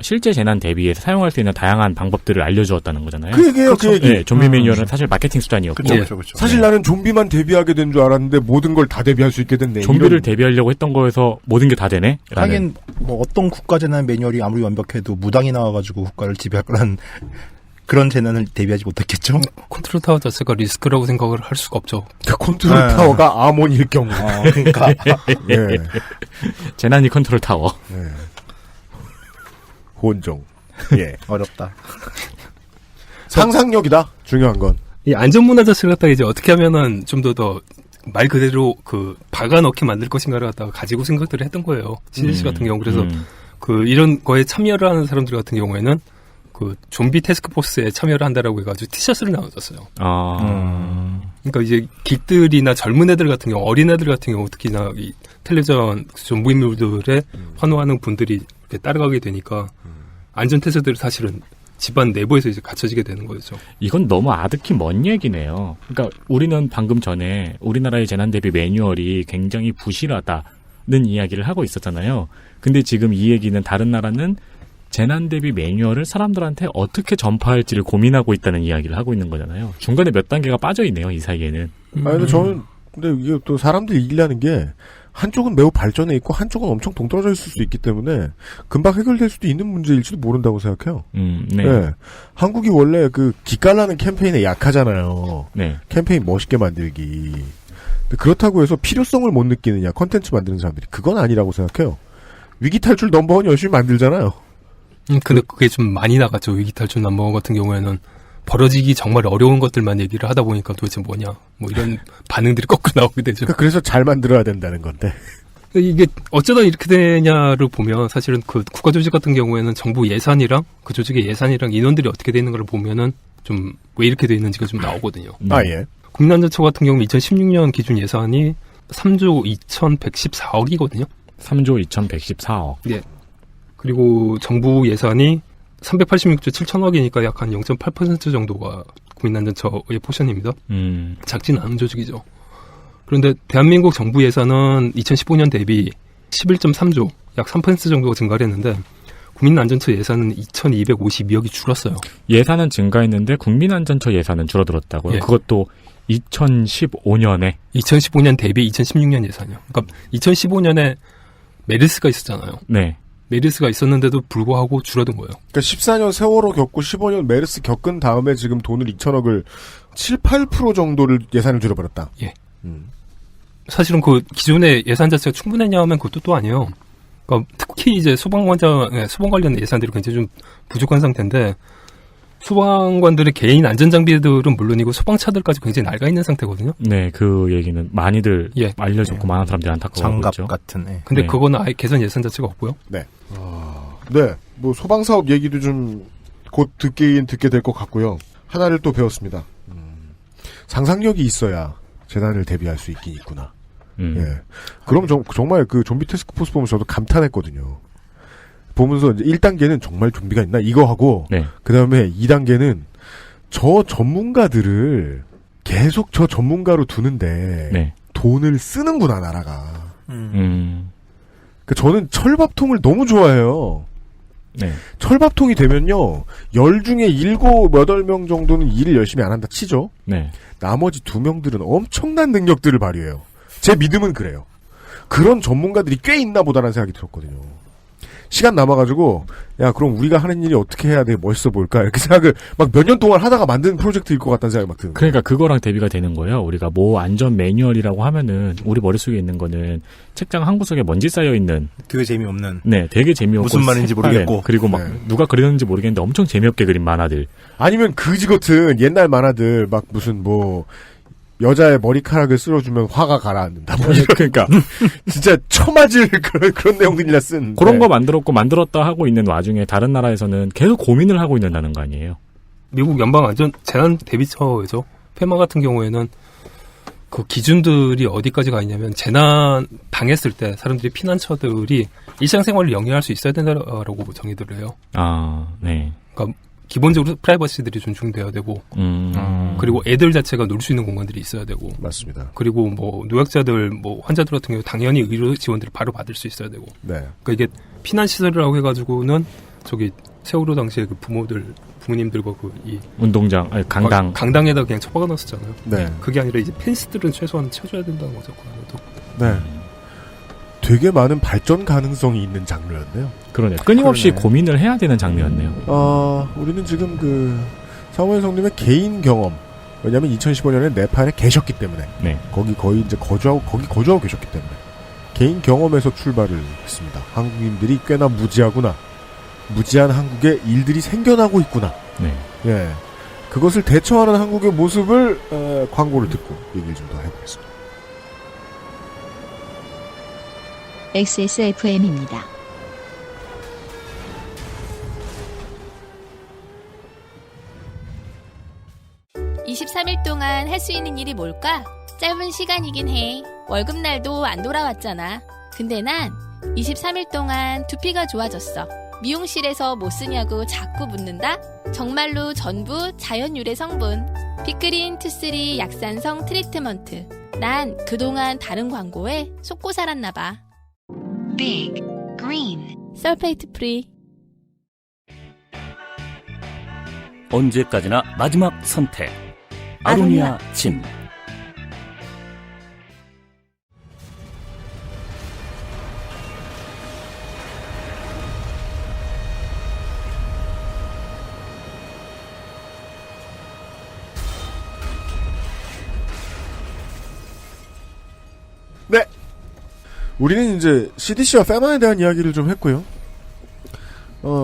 C: 실제 재난 대비에서 사용할 수 있는 다양한 방법들을 알려주었다는 거잖아요.
B: 그 얘기예요, 그 얘기.
C: 네, 좀비 매뉴얼은 사실 마케팅 수단이었고.
B: 그렇죠. 사실 나는 좀비만 대비하게 된 줄 알았는데 모든 걸 다 대비할 수 있게 됐네.
C: 좀비를 대비하려고 했던 거에서 모든 게 다 되네?
D: 하긴 뭐 어떤 국가 재난 매뉴얼이 아무리 완벽해도 무당이 나와가지고 국가를 지배할 거란 그런 재난을 대비하지 못했겠죠?
J: 컨트롤 타워 자체가 리스크라고 생각을 할 수가 없죠.
B: 그 컨트롤 타워가 아몬일 경우.
D: 그러니까.
B: 예.
C: 재난이 컨트롤 타워.
B: 예. 혼종. 예.
D: 어렵다.
B: 상상력이다. 중요한 건.
J: 이 안전문화 자체를 갖다가 이제 어떻게 하면은 좀 더 말 그대로 그 박아 넣게 만들 것인가를 갖다가 가지고 생각들을 했던 거예요. CDC 같은 경우. 그래서 그 이런 거에 참여를 하는 사람들 같은 경우에는 그 좀비 태스크포스에 참여를 한다라고 해가지고 티셔츠를 나눠줬어요. 그러니까 이제 깃들이나 젊은 애들 같은 경우, 어린 애들 같은 경우 특히나 이 텔레비전 좀비물들에 환호하는 분들이 이렇게 따라가게 되니까 안전 태세들이 사실은 집안 내부에서 이제 갖춰지게 되는 거죠.
C: 이건 너무 아득히 먼 얘기네요. 그러니까 우리는 방금 전에 우리나라의 재난 대비 매뉴얼이 굉장히 부실하다는 이야기를 하고 있었잖아요. 근데 지금 이 얘기는 다른 나라는 재난 대비 매뉴얼을 사람들한테 어떻게 전파할지를 고민하고 있다는 이야기를 하고 있는 거잖아요. 중간에 몇 단계가 빠져 있네요, 이 사이에는.
B: 근데 저는 근데 이게 또 사람들이 일이라는 게 한쪽은 매우 발전해 있고 한쪽은 엄청 동떨어져 있을 수 있기 때문에 금방 해결될 수도 있는 문제일지도 모른다고 생각해요.
C: 네.
B: 네. 한국이 원래 그 기깔나는 캠페인에 약하잖아요.
C: 네.
B: 캠페인 멋있게 만들기. 근데 그렇다고 해서 필요성을 못 느끼느냐, 컨텐츠 만드는 사람들이. 그건 아니라고 생각해요. 위기 탈출 넘버원 열심히 만들잖아요.
J: 근데 그게 좀 많이 나갔죠. 위기 탈출 넘버원 같은 경우에는 벌어지기 정말 어려운 것들만 얘기를 하다 보니까 도대체 뭐냐, 뭐 이런 반응들이 거꾸로 나오게 되죠.
B: 그래서 잘 만들어야 된다는 건데.
J: 이게 어쩌다 이렇게 되냐를 보면 사실은 그 국가 조직 같은 경우에는 정부 예산이랑 그 조직의 예산이랑 인원들이 어떻게 돼 있는 걸 보면은 좀 왜 이렇게 돼 있는지가 좀 나오거든요.
B: 예.
J: 국민안전처 같은 경우는 2016년 기준 예산이 3조 2,114억이거든요.
C: 3조 2,114억.
J: 네. 그리고 정부 예산이 386조 7천억이니까 약 한 0.8% 정도가 국민안전처의 포션입니다. 작진 않은 조직이죠. 그런데 대한민국 정부 예산은 2015년 대비 11.3조, 약 3% 정도가 증가를 했는데 국민안전처 예산은 2,252억이 줄었어요.
C: 예산은 증가했는데 국민안전처 예산은 줄어들었다고요?
J: 예.
C: 그것도 2015년에?
J: 2015년 대비 2016년 예산이요. 그러니까 2015년에 메르스가 있었잖아요.
C: 네.
J: 메르스가 있었는데도 불구하고 줄어든 거예요.
B: 그러니까 14년 세월호 겪고 15년 메르스 겪은 다음에 지금 돈을 2천억을 7, 8% 정도를 예산을 줄여버렸다.
J: 예. 사실은 그 기존의 예산 자체가 충분했냐 하면 그것도 또 아니에요. 그러니까 특히 이제 소방 관련 예산들이 굉장히 좀 부족한 상태인데 소방관들의 개인 안전장비들은 물론이고 소방차들까지 굉장히 낡아 있는 상태거든요.
C: 네, 그 얘기는 많이들 알려졌고 많은 사람들이 안타까워하고
D: 장갑
C: 있죠.
D: 같은.
J: 근데
C: 네.
J: 그거는 아예 개선 예산 자체가 없고요.
B: 네. 네. 뭐 소방사업 얘기도 좀 곧 듣게 될 것 같고요. 하나를 또 배웠습니다. 상상력이 있어야 재난을 대비할 수 있긴 있구나. 예. 그럼 정말 그 좀비 태스크포스 보면서 저도 감탄했거든요. 보면서 이제 1단계는 정말 좀비가 있나 이거 하고 그 다음에 2단계는 저 전문가들을 계속 저 전문가로 두는데 돈을 쓰는구나 나라가. 그러니까 저는 철밥통을 너무 좋아해요.
C: 네.
B: 철밥통이 되면요 10 중에 7, 8명 정도는 일을 열심히 안 한다 치죠.
C: 네.
B: 나머지 2명들은 엄청난 능력들을 발휘해요. 제 믿음은 그래요. 그런 전문가들이 꽤 있나 보다라는 생각이 들었거든요. 시간 남아가지고 야 그럼 우리가 하는 일이 어떻게 해야 되게 멋있어 보일까 이렇게 생각을 막 몇 년 동안 하다가 만든 프로젝트일 것 같다는 생각이 막 드는 거예요.
C: 그러니까 그거랑 대비가 되는 거예요. 우리가 뭐 안전 매뉴얼이라고 하면은 우리 머릿속에 있는 거는 책장 한 구석에 먼지 쌓여 있는
D: 되게 재미없는.
C: 네, 되게 재미없고
D: 무슨 말인지 모르겠고.
C: 그리고 막 누가 그렸는지 모르겠는데 엄청 재미없게 그린 만화들.
B: 아니면 그지 같은 옛날 만화들 막 무슨 뭐 여자의 머리카락을 쓸어주면 화가 가라앉는다. 뭐
C: 그러니까
B: 진짜 처맞을 그런 내용들이라 쓴
C: 그런 거 만들었다 하고 있는 와중에 다른 나라에서는 계속 고민을 하고 있는다는 거 아니에요?
J: 미국 연방안전 재난대비처죠. 페마 같은 경우에는 그 기준들이 어디까지가 있냐면 재난 당했을 때 사람들이 피난처들이 일상생활을 영위할 수 있어야 된다라고 정의를 해요.
C: 아, 네.
J: 그러니까 기본적으로 프라이버시들이 존중돼야 되고, 그리고 애들 자체가 놀 수 있는 공간들이 있어야 되고,
B: 맞습니다.
J: 그리고 뭐 노약자들, 뭐 환자들 같은 경우 당연히 의료 지원들을 바로 받을 수 있어야 되고,
B: 네.
J: 그러니까 이게 피난 시설이라고 해가지고는 저기 세월호 당시에 그 부모님들과 그 이
C: 운동장, 아니 강당,
J: 강당에다 그냥 처박아 놨었잖아요.
B: 네.
J: 그게 아니라 이제 펜스들은 최소한 쳐줘야 된다는 거죠. 그래도.
B: 네. 되게 많은 발전 가능성이 있는 장르였네요.
C: 그러네요. 끊임없이 고민을 해야 되는 장르였네요.
B: 우리는 지금 그 사무엘 성님의 개인 경험, 왜냐하면 2015년에 네팔에 계셨기 때문에,
C: 네.
B: 거기 거의 이제 거주하고 계셨기 때문에 개인 경험에서 출발을 했습니다. 한국인들이 꽤나 무지하구나, 무지한 한국에 일들이 생겨나고 있구나.
C: 네.
B: 예, 그것을 대처하는 한국의 모습을 광고를 듣고 얘기를 좀 더 해보겠습니다.
A: XSFM입니다.
G: (23일) 동안 할 수 있는 일이 뭘까? 짧은 시간이긴 해. 월급날도 안 돌아왔잖아. 근데 난 23일 동안 두피가 좋아졌어. 미용실에서 뭐 쓰냐고 자꾸 묻는다? 정말로 전부 자연 유래 성분. 빅그린 투쓰리 약산성 트리트먼트. 난 그동안 다른 광고에 속고 살았나봐.
A: Big Green
G: 설페이트 프리.
L: 언제까지나 마지막 선택. 아로니아 진.
B: 네. 우리는 이제 CDC와 페마에 대한 이야기를 좀 했고요.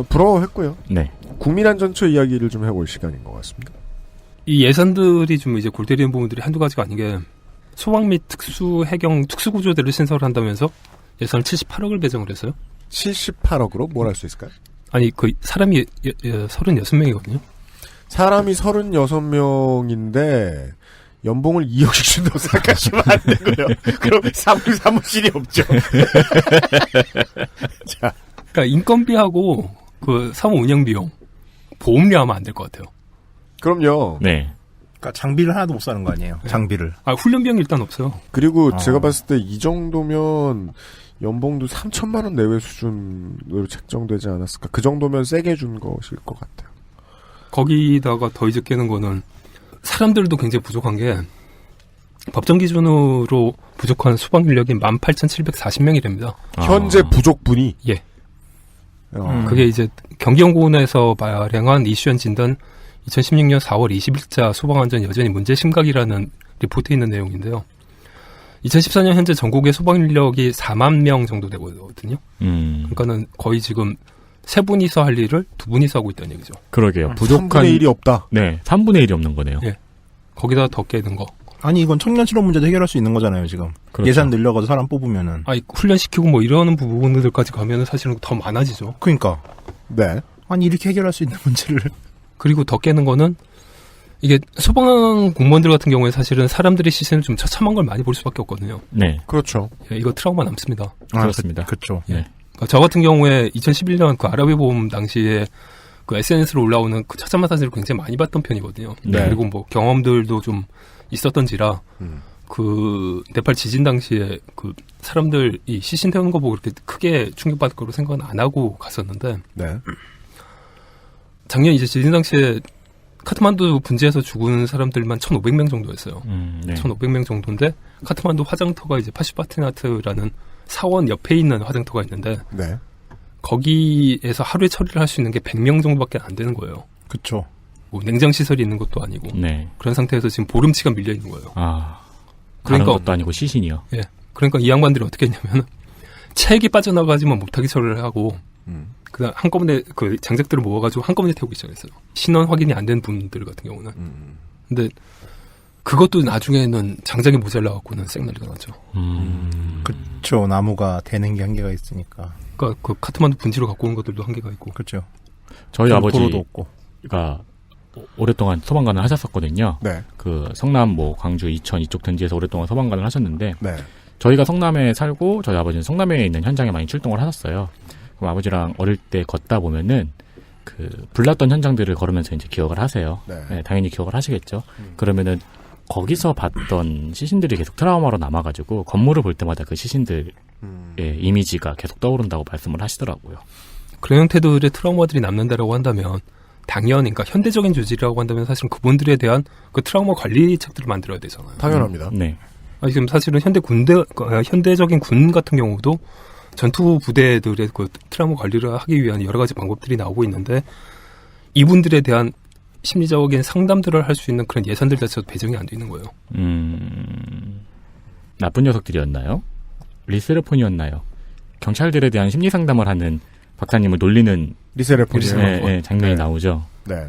B: 부러워했고요.
C: 네.
B: 국민안전처 이야기를 좀 해볼 시간인 것 같습니다.
J: 이 예산들이 좀 이제 골 때리는 부분들이 한두 가지가 아닌 게 소방 및 특수 해경 특수 구조대를 신설을 한다면서 예산을 78억을 배정을 했어요.
B: 78억으로 뭘 할 수 있을까요?
J: 아니 그 사람이 36명이거든요.
B: 사람이 36명인데 연봉을 2억씩 준다고 생각하시면 안 되고요. 그럼 사무실이 없죠. 자,
J: 그러니까 인건비하고 그 사무 운영 비용, 보험료 하면 안 될 것 같아요.
B: 그럼요.
C: 네.
D: 그러니까 장비를 하나도 못 사는 거 아니에요. 장비를.
J: 훈련 비용이 일단 없어요.
B: 그리고 제가 봤을 때 이 정도면 연봉도 3천만 원 내외 수준으로 책정되지 않았을까. 그 정도면 세게 준 것일 것 같아요.
J: 거기다가 더 이제 깨는 거는 사람들도 굉장히 부족한 게 법정 기준으로 부족한 소방 인력이 18,740명이랍니다.
B: 현재 부족분이?
J: 예. 그게 이제 경기연구원에서 발행한 이슈엔 진단 2016년 4월 20일자 소방안전 여전히 문제 심각이라는 리포트에 있는 내용인데요. 2014년 현재 전국의 소방 인력이 4만 명 정도 되거든요. 그러니까는 거의 지금 3분이서 할 일을 2분이서 하고 있다는 얘기죠.
C: 그러게요. 부족한
B: 3분의 1이 없다.
C: 네, 3분의 1이 없는 거네요.
J: 예. 거기다 더 깨는 거.
D: 아니 이건 청년 실업 문제도 해결할 수 있는 거잖아요 지금.
C: 그렇죠.
D: 예산 늘려가지고 사람 뽑으면은.
J: 아니 훈련시키고 뭐 이러는 부분들까지 가면은 사실은 더 많아지죠.
D: 그러니까.
B: 네.
D: 아니 이렇게 해결할 수 있는 문제를.
J: 그리고 더 깨는 거는 이게 소방 공무원들 같은 경우에 사실은 사람들의 시선을 좀 처참한 걸 많이 볼 수밖에 없거든요.
C: 네.
B: 그렇죠.
J: 예, 이거 트라우마 남습니다.
C: 그렇습니다.
D: 그렇죠.
J: 예. 그러니까 저 같은 경우에 2011년 그 아랍의 봄 당시에 그 SNS로 올라오는 그 처참한 사진을 굉장히 많이 봤던 편이거든요.
C: 네.
J: 그리고 뭐 경험들도 좀 있었던지라 그 네팔 지진 당시에 그 사람들이 시신되는 거 보고 그렇게 크게 충격받을 거로 생각은 안 하고 갔었는데
B: 네.
J: 작년 이제 지진 당시에 카트만두 분지에서 죽은 사람들만 1,500명 정도였어요.
C: 네.
J: 1,500명 정도인데 카트만두 화장터가 이제 파슈파티나트라는 사원 옆에 있는 화장터가 있는데
B: 네.
J: 거기에서 하루에 처리를 할 수 있는 게 100명 정도밖에 안 되는 거예요.
D: 그쵸.
J: 뭐 냉장 시설이 있는 것도 아니고
C: 네.
J: 그런 상태에서 지금 보름치가 밀려 있는 거예요.
C: 아, 다른 것도 아니고 시신이요.
J: 예. 그러니까 이 양반들이 어떻게 했냐면 책이 빠져나가지만 못하게 처리를 하고 그다음 한꺼번에 그 장작들을 모아가지고 한꺼번에 태우기 시작했어요. 신원 확인이 안 된 분들 같은 경우는. 근데 그것도 나중에는 장작이 모자라갖고는 생난리가 나죠.
D: 그쵸. 나무가 되는 게 한계가 있으니까.
J: 그러니까 그 카트만두 분지로 갖고 온 것들도 한계가 있고.
D: 그렇죠.
C: 저희
D: 도로도 없고.
C: 아버지가 오랫동안 소방관을 하셨었거든요.
B: 네.
C: 그 성남, 뭐 광주, 이천 이쪽 등지에서 오랫동안 소방관을 하셨는데
B: 네.
C: 저희가 성남에 살고 저희 아버지는 성남에 있는 현장에 많이 출동을 하셨어요. 그럼 아버지랑 어릴 때 걷다 보면은 그 불났던 현장들을 걸으면서 이제 기억을 하세요.
B: 네.
C: 네, 당연히 기억을 하시겠죠. 그러면은 거기서 봤던 시신들이 계속 트라우마로 남아가지고 건물을 볼 때마다 그 시신들의 이미지가 계속 떠오른다고 말씀을 하시더라고요.
J: 그런 형태들의 트라우마들이 남는다라고 한다면 당연히 그러니까 현대적인 조직이라고 한다면 사실은 그분들에 대한 그 트라우마 관리책들을 만들어야 되잖아요.
B: 당연합니다.
C: 네.
J: 지금 사실은 현대적인 군 같은 경우도 전투 부대들의 그 트라우마 관리를 하기 위한 여러 가지 방법들이 나오고 있는데 이분들에 대한 심리적인 상담들을 할 수 있는 그런 예산들 자체도 배정이 안 돼 있는 거예요.
C: 나쁜 녀석들이었나요? 리세르폰이었나요? 경찰들에 대한 심리 상담을 하는 박사님을 놀리는
B: 리세르폰이요.
C: 네, 장면이 나오죠.
B: 네.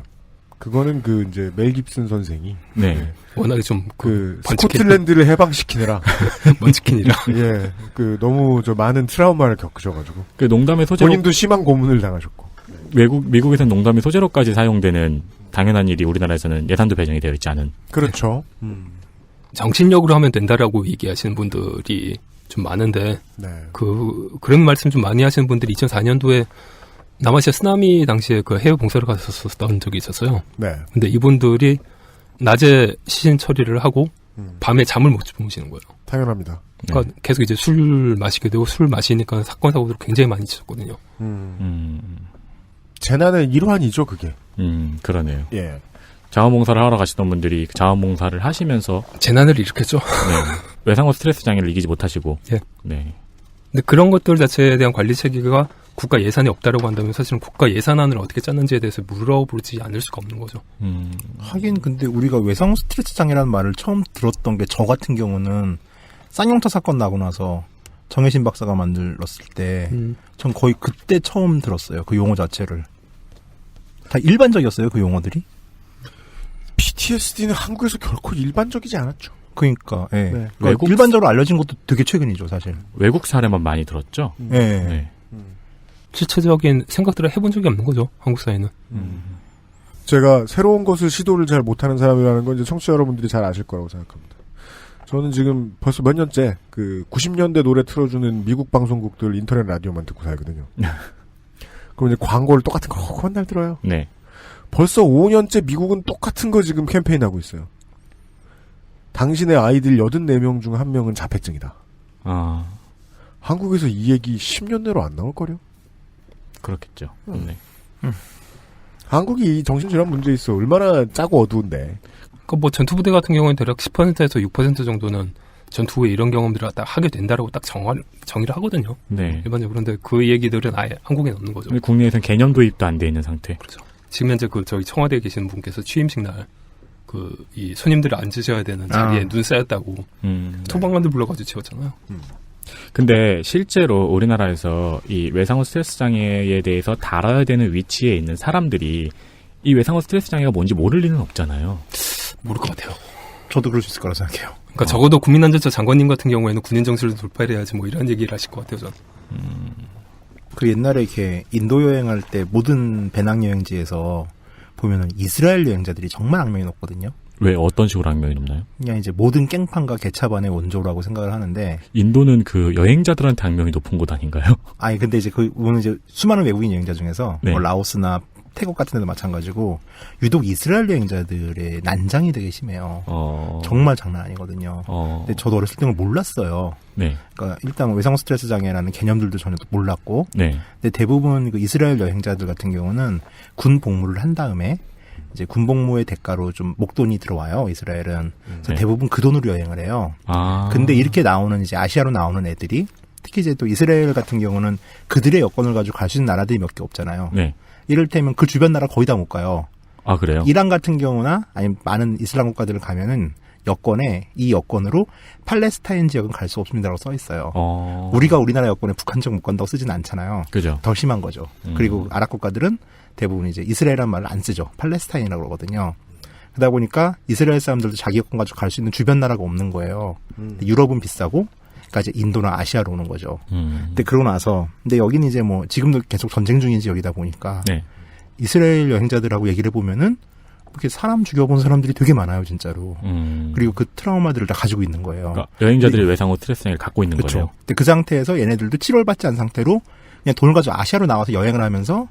B: 그거는 그 이제 멜 깁슨 선생이
C: 네.
J: 워낙에 좀
B: 그 스코틀랜드를 해방시키느라
J: 먼치킨이라
B: 예. 그 너무 저 많은 트라우마를 겪으셔가지고
C: 그 농담의 소재로
B: 본인도 심한 고문을 당하셨고
C: 미국에서는 농담의 소재로까지 사용되는 당연한 일이 우리나라에서는 예산도 배정이 되어 있지 않은.
B: 그렇죠.
J: 정신력으로 하면 된다라고 얘기하시는 분들이 좀 많은데
B: 네.
J: 그런 말씀 좀 많이 하시는 분들이 2004년도에 남아시아 쓰나미 당시에 그 해외 봉사를 갔었던 적이 있었어요.
B: 네.
J: 근데 이분들이 낮에 시신 처리를 하고 밤에 잠을 못 주무시는 거예요.
B: 당연합니다.
J: 그러니까 계속 이제 술 마시게 되고 술 마시니까 사건 사고들 굉장히 많이 있었거든요.
B: 재난의 일환이죠, 그게.
C: 그러네요.
B: 예.
C: 자원봉사를 하러 가시던 분들이 자원봉사를 하시면서
J: 재난을 일으켰죠.
C: 네. 외상후 스트레스 장애를 이기지 못하시고.
J: 예.
C: 네.
J: 근데 그런 것들 자체에 대한 관리 체계가 국가 예산이 없다라고 한다면 사실은 국가 예산안을 어떻게 짰는지에 대해서 물어보지 않을 수가 없는 거죠.
D: 하긴 근데 우리가 외상후 스트레스 장애라는 말을 처음 들었던 게 저 같은 경우는 쌍용차 사건 나고 나서 정혜신 박사가 만들었을 때 전 거의 그때 처음 들었어요. 그 용어 자체를. 다 일반적이었어요. 그 용어들이.
B: PTSD는 한국에서 결코 일반적이지 않았죠.
D: 그러니까, 예.
B: 네.
D: 그러니까 일반적으로 알려진 것도 되게 최근이죠, 사실.
C: 외국 사례만 많이 들었죠.
D: 예.
C: 네.
J: 실체적인 생각들을 해본 적이 없는 거죠, 한국 사회는.
B: 제가 새로운 것을 시도를 잘 못하는 사람이라는 건 이제 청취자 여러분들이 잘 아실 거라고 생각합니다. 저는 지금 벌써 몇 년째 그 90년대 노래 틀어주는 미국 방송국들 인터넷 라디오만 듣고 살거든요. 그럼 이제 광고를 똑같은 거 맨날 들어요.
C: 네.
B: 벌써 5년째 미국은 똑같은 거 지금 캠페인하고 있어요. 당신의 아이들 84명 중 1명은 자폐증이다.
C: 아.
B: 한국에서 이 얘기 10년 내로 안 나올거려?
C: 그렇겠죠. 네.
B: 한국이 정신질환 문제 있어. 얼마나 짜고 어두운데.
J: 그러니까 뭐 전투부대 같은 경우는 대략 10%에서 6% 정도는 전투 후에 이런 경험들을 딱 하게 된다라고 딱 정의를 하거든요.
C: 네.
J: 일반적으로. 그런데 그 얘기들은 아예 한국에 없는 거죠.
C: 국내에서는 개념 도입도 안 돼 있는 상태.
J: 그렇죠. 지금 현재 그 저희 청와대에 계시는 분께서 취임식 날 이 손님들을 앉으셔야 되는 자리에 눈 쌓였다고 소방관들 불러가지고 치웠잖아요.
C: 근데 실제로 우리나라에서 이 외상후 스트레스 장애에 대해서 다뤄야 되는 위치에 있는 사람들이 이 외상후 스트레스 장애가 뭔지 모를 리는 없잖아요.
J: 모를 것 같아요.
D: 저도 그럴 수 있을 거라 생각해요.
J: 그러니까 적어도 국민안전처 장관님 같은 경우에는 군인 정신을 돌파해야지 뭐 이런 얘기를 하실 것 같아요, 저는.
D: 그 옛날에 이렇게 인도 여행할 때 모든 배낭여행지에서 보면은 이스라엘 여행자들이 정말 악명이 높거든요.
C: 왜 어떤 식으로 악명이 높나요?
D: 그냥 이제 모든 깽판과 개차반의 원조라고 생각을 하는데.
C: 인도는 그 여행자들한테 악명이 높은 곳 아닌가요?
D: 아니 근데 이제 그 보면 이제 수많은 외국인 여행자 중에서
C: 네.
D: 뭐 라오스나 태국 같은 데도 마찬가지고 유독 이스라엘 여행자들의 난장이 되게 심해요. 정말 장난 아니거든요. 근데 저도 어렸을 때는 몰랐어요.
C: 네.
D: 그러니까 일단 외상후 스트레스 장애라는 개념들도 전혀 몰랐고,
C: 네.
D: 근데 대부분 그 이스라엘 여행자들 같은 경우는 군 복무를 한 다음에 이제 군 복무의 대가로 좀 목돈이 들어와요. 이스라엘은. 그래서
C: 네.
D: 대부분 그 돈으로 여행을 해요.
C: 아.
D: 근데 이렇게 나오는 이제 아시아로 나오는 애들이 특히 이제 또 이스라엘 같은 경우는 그들의 여권을 가지고 갈 수 있는 나라들이 몇 개 없잖아요.
C: 네.
D: 이를테면 그 주변 나라 거의 다 못 가요.
C: 아, 그래요?
D: 이란 같은 경우나 아니면 많은 이슬람 국가들을 가면은 여권에 이 여권으로 팔레스타인 지역은 갈 수 없습니다라고 써 있어요. 우리가 우리나라 여권에 북한 지역 못 간다고 쓰진 않잖아요.
C: 그죠.
D: 더 심한 거죠. 그리고 아랍 국가들은 대부분 이제 이스라엘이라는 말을 안 쓰죠. 팔레스타인이라고 그러거든요. 그러다 보니까 이스라엘 사람들도 자기 여권 가지고 갈 수 있는 주변 나라가 없는 거예요. 유럽은 비싸고, 그러니까 이제 인도나 아시아로 오는 거죠. 근데 그러고 나서, 근데 여기는 이제 뭐 지금도 계속 전쟁 중인 지역이다 보니까
C: 네.
D: 이스라엘 여행자들하고 얘기를 해보면은 이렇게 사람 죽여본 사람들이 되게 많아요, 진짜로. 그리고 그 트라우마들을 다 가지고 있는 거예요.
C: 그러니까 여행자들이 외상후 스트레스를 갖고 있는
D: 그렇죠.
C: 거예요.
D: 근데 그 상태에서 얘네들도 치료를 받지 않은 상태로 그냥 돈을 가지고 아시아로 나와서 여행을 하면서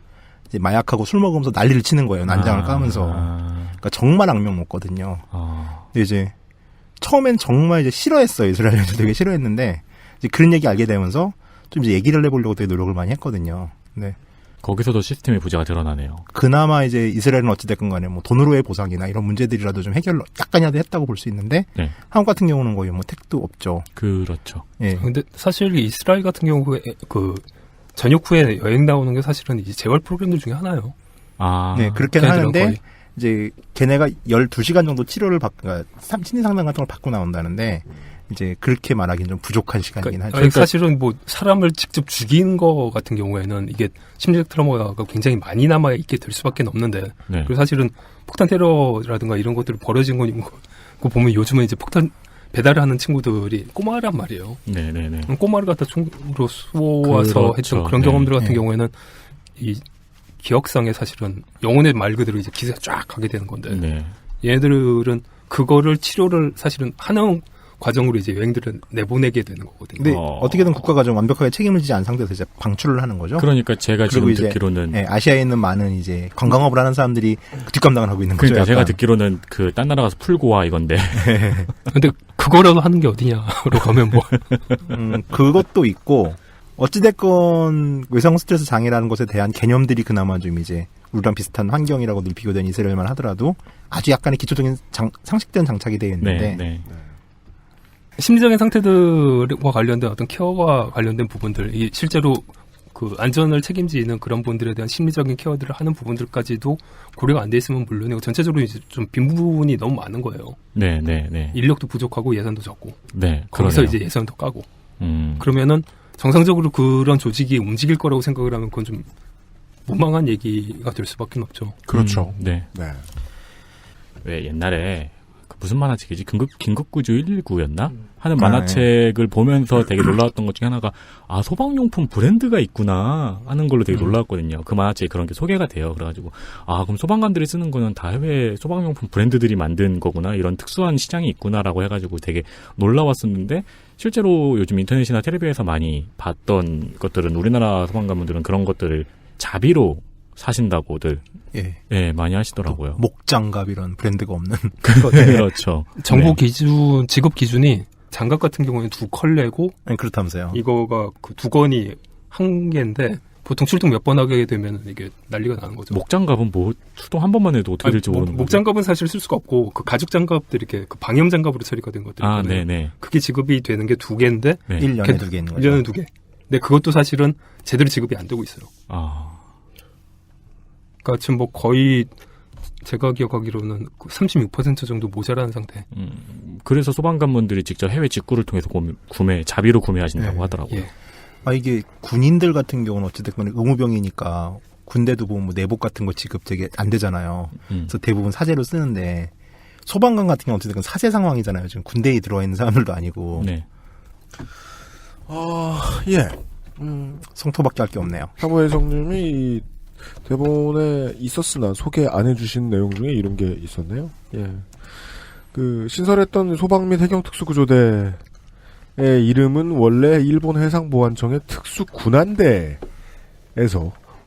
D: 이제 마약하고 술 먹으면서 난리를 치는 거예요. 난장을 까면서. 그러니까 정말 악명 먹거든요. 근데 이제 처음엔 정말 이제 싫어했어요. 이스라엘도 되게 싫어했는데 이제 그런 얘기 알게 되면서 좀 이제 얘기를 해보려고 되게 노력을 많이 했거든요. 근데
C: 거기서도 시스템의 부재가 드러나네요.
D: 그나마 이제 이스라엘은 어찌됐건 간에 뭐 돈으로의 보상이나 이런 문제들이라도 좀 해결 약간이라도 했다고 볼 수 있는데
C: 네.
D: 한국 같은 경우는 거의 뭐 택도 없죠.
C: 그렇죠.
D: 예.
J: 근데 사실 이스라엘 같은 경우에 그 전역 후에 여행 나오는 게 사실은 이제 재활 프로그램들 중에 하나예요.
C: 아.
D: 네, 그렇게는 하는데 이제 걔네가 12시간 정도 치료를 그러니까 심리 상담 같은 걸 받고 나온다는데 이제 그렇게 말하기는 좀 부족한 시간이긴 하죠.
J: 그러니까 사실은 뭐 사람을 직접 죽인 거 같은 경우에는 이게 심리적 트라우마가 굉장히 많이 남아 있게 될 수밖에 없는데
C: 네.
J: 그리고 사실은 폭탄 테러라든가 이런 것들이 벌어진 거 보면 요즘은 이제 폭탄 배달을 하는 친구들이 꼬마란 말이에요.
C: 네네네.
J: 꼬마를 갖다 총으로 쏘아서
C: 그렇죠.
J: 했던 그런
C: 네.
J: 경험들 같은
D: 네.
J: 경우에는 이 기억상에 사실은 영혼의 말 그대로 이제 기세가 쫙 가게 되는 건데
C: 네.
J: 얘네들은 그거를 치료를 사실은 하는 과정으로 이제 여행들을 내보내게 되는 거거든요.
D: 근데 어떻게든 국가가 좀 완벽하게 책임을 지지 않은 상태에서 이제 방출을 하는 거죠.
C: 그러니까 제가 지금
D: 이제,
C: 듣기로는
D: 네, 아시아에 있는 많은 이제 관광업을 하는 사람들이 그 뒷감당을 하고 있는 거죠.
C: 그러니까 제가
D: 약간.
C: 듣기로는 그 딴 나라 가서 풀고 와 이건데.
J: 근데 그거라도 하는 게 어디냐로 가면 뭐
D: 그것도 있고 어찌됐건 외상 스트레스 장애라는 것에 대한 개념들이 그나마 좀 이제 우리랑 비슷한 환경이라고 늘 비교된 이스라엘만 하더라도 아주 약간의 기초적인 상식된 장착이 되어 있는데
C: 네, 네.
J: 심리적인 상태들과 관련된 어떤 케어와 관련된 부분들, 이 실제로 그 안전을 책임지는 그런 분들에 대한 심리적인 케어들을 하는 부분들까지도 고려가 안 돼 있으면 물론이고 전체적으로 이제 좀 빈 부분이 너무 많은 거예요.
C: 네, 네, 네.
J: 인력도 부족하고 예산도 적고.
C: 네,
J: 거기서
C: 그러네요.
J: 이제 예산도 까고. 그러면은 정상적으로 그런 조직이 움직일 거라고 생각을 하면 그건 좀 무망한 얘기가 될 수밖에 없죠.
B: 그렇죠.
C: 네.
B: 네.
C: 왜 옛날에 그 무슨 만화책이지? 긴급구조 119였나? 하는 만화책을 보면서 되게 놀라웠던 것 중에 하나가 아 소방용품 브랜드가 있구나 하는 걸로 되게 놀라웠거든요. 그 만화책에 그런 게 소개가 돼요. 그래가지고 아 그럼 소방관들이 쓰는 거는 다 해외 소방용품 브랜드들이 만든 거구나 이런 특수한 시장이 있구나라고 해가지고 되게 놀라웠었는데 실제로 요즘 인터넷이나 텔레비에서 많이 봤던 것들은 우리나라 소방관분들은 그런 것들을 자비로 사신다고들 예, 많이 하시더라고요.
D: 목장갑 이런 브랜드가 없는
C: 그렇죠.
J: 정부 기준 직업 기준이 장갑 같은 경우에는 2컬레고
D: 그렇다면서요.
J: 이거가 그 2건이 한 개인데 보통 출동 몇 번 하게 되면 이게 난리가 나는 거죠.
C: 목장갑은 뭐 출동 한 번만 해도 어떻게 될지 모르는 거죠.
J: 목장갑은 사실 쓸 수가 없고 그 가죽 장갑들 이렇게 그 방염 장갑으로 처리가 된 것들.
C: 아, 네네.
J: 그게 지급이 되는 게 2개인데
C: 네.
D: 1년에 2개 있는 거죠.
J: 1년에 2개. 근데 그것도 사실은 제대로 지급이 안 되고 있어요.
C: 아.
J: 그러니까 지금 뭐 거의 제가 기억하기로는 36% 정도 모자라는 상태.
C: 그래서 소방관분들이 직접 해외 직구를 통해서 자비로 구매하신다고 하더라고요.
D: 아, 이게 군인들 같은 경우는 어찌됐건 의무병이니까 군대도 보면 뭐 내복 같은 거 지급 되게 안 되잖아요. 그래서 대부분 사제로 쓰는데 소방관 같은 경우는 어찌됐건 사제 상황이잖아요. 지금 군대에 들어와 있는 사람들도 아니고.
C: 네.
B: 예.
D: 성토밖에 할 게 없네요.
B: 사무혜성님이 대본에 있었으나 소개 안 해주신 내용 중에 이런 게 있었네요. 예. 그 신설했던 소방 및 해경특수구조대의 이름은 원래 일본 해상보안청의 특수군함대에서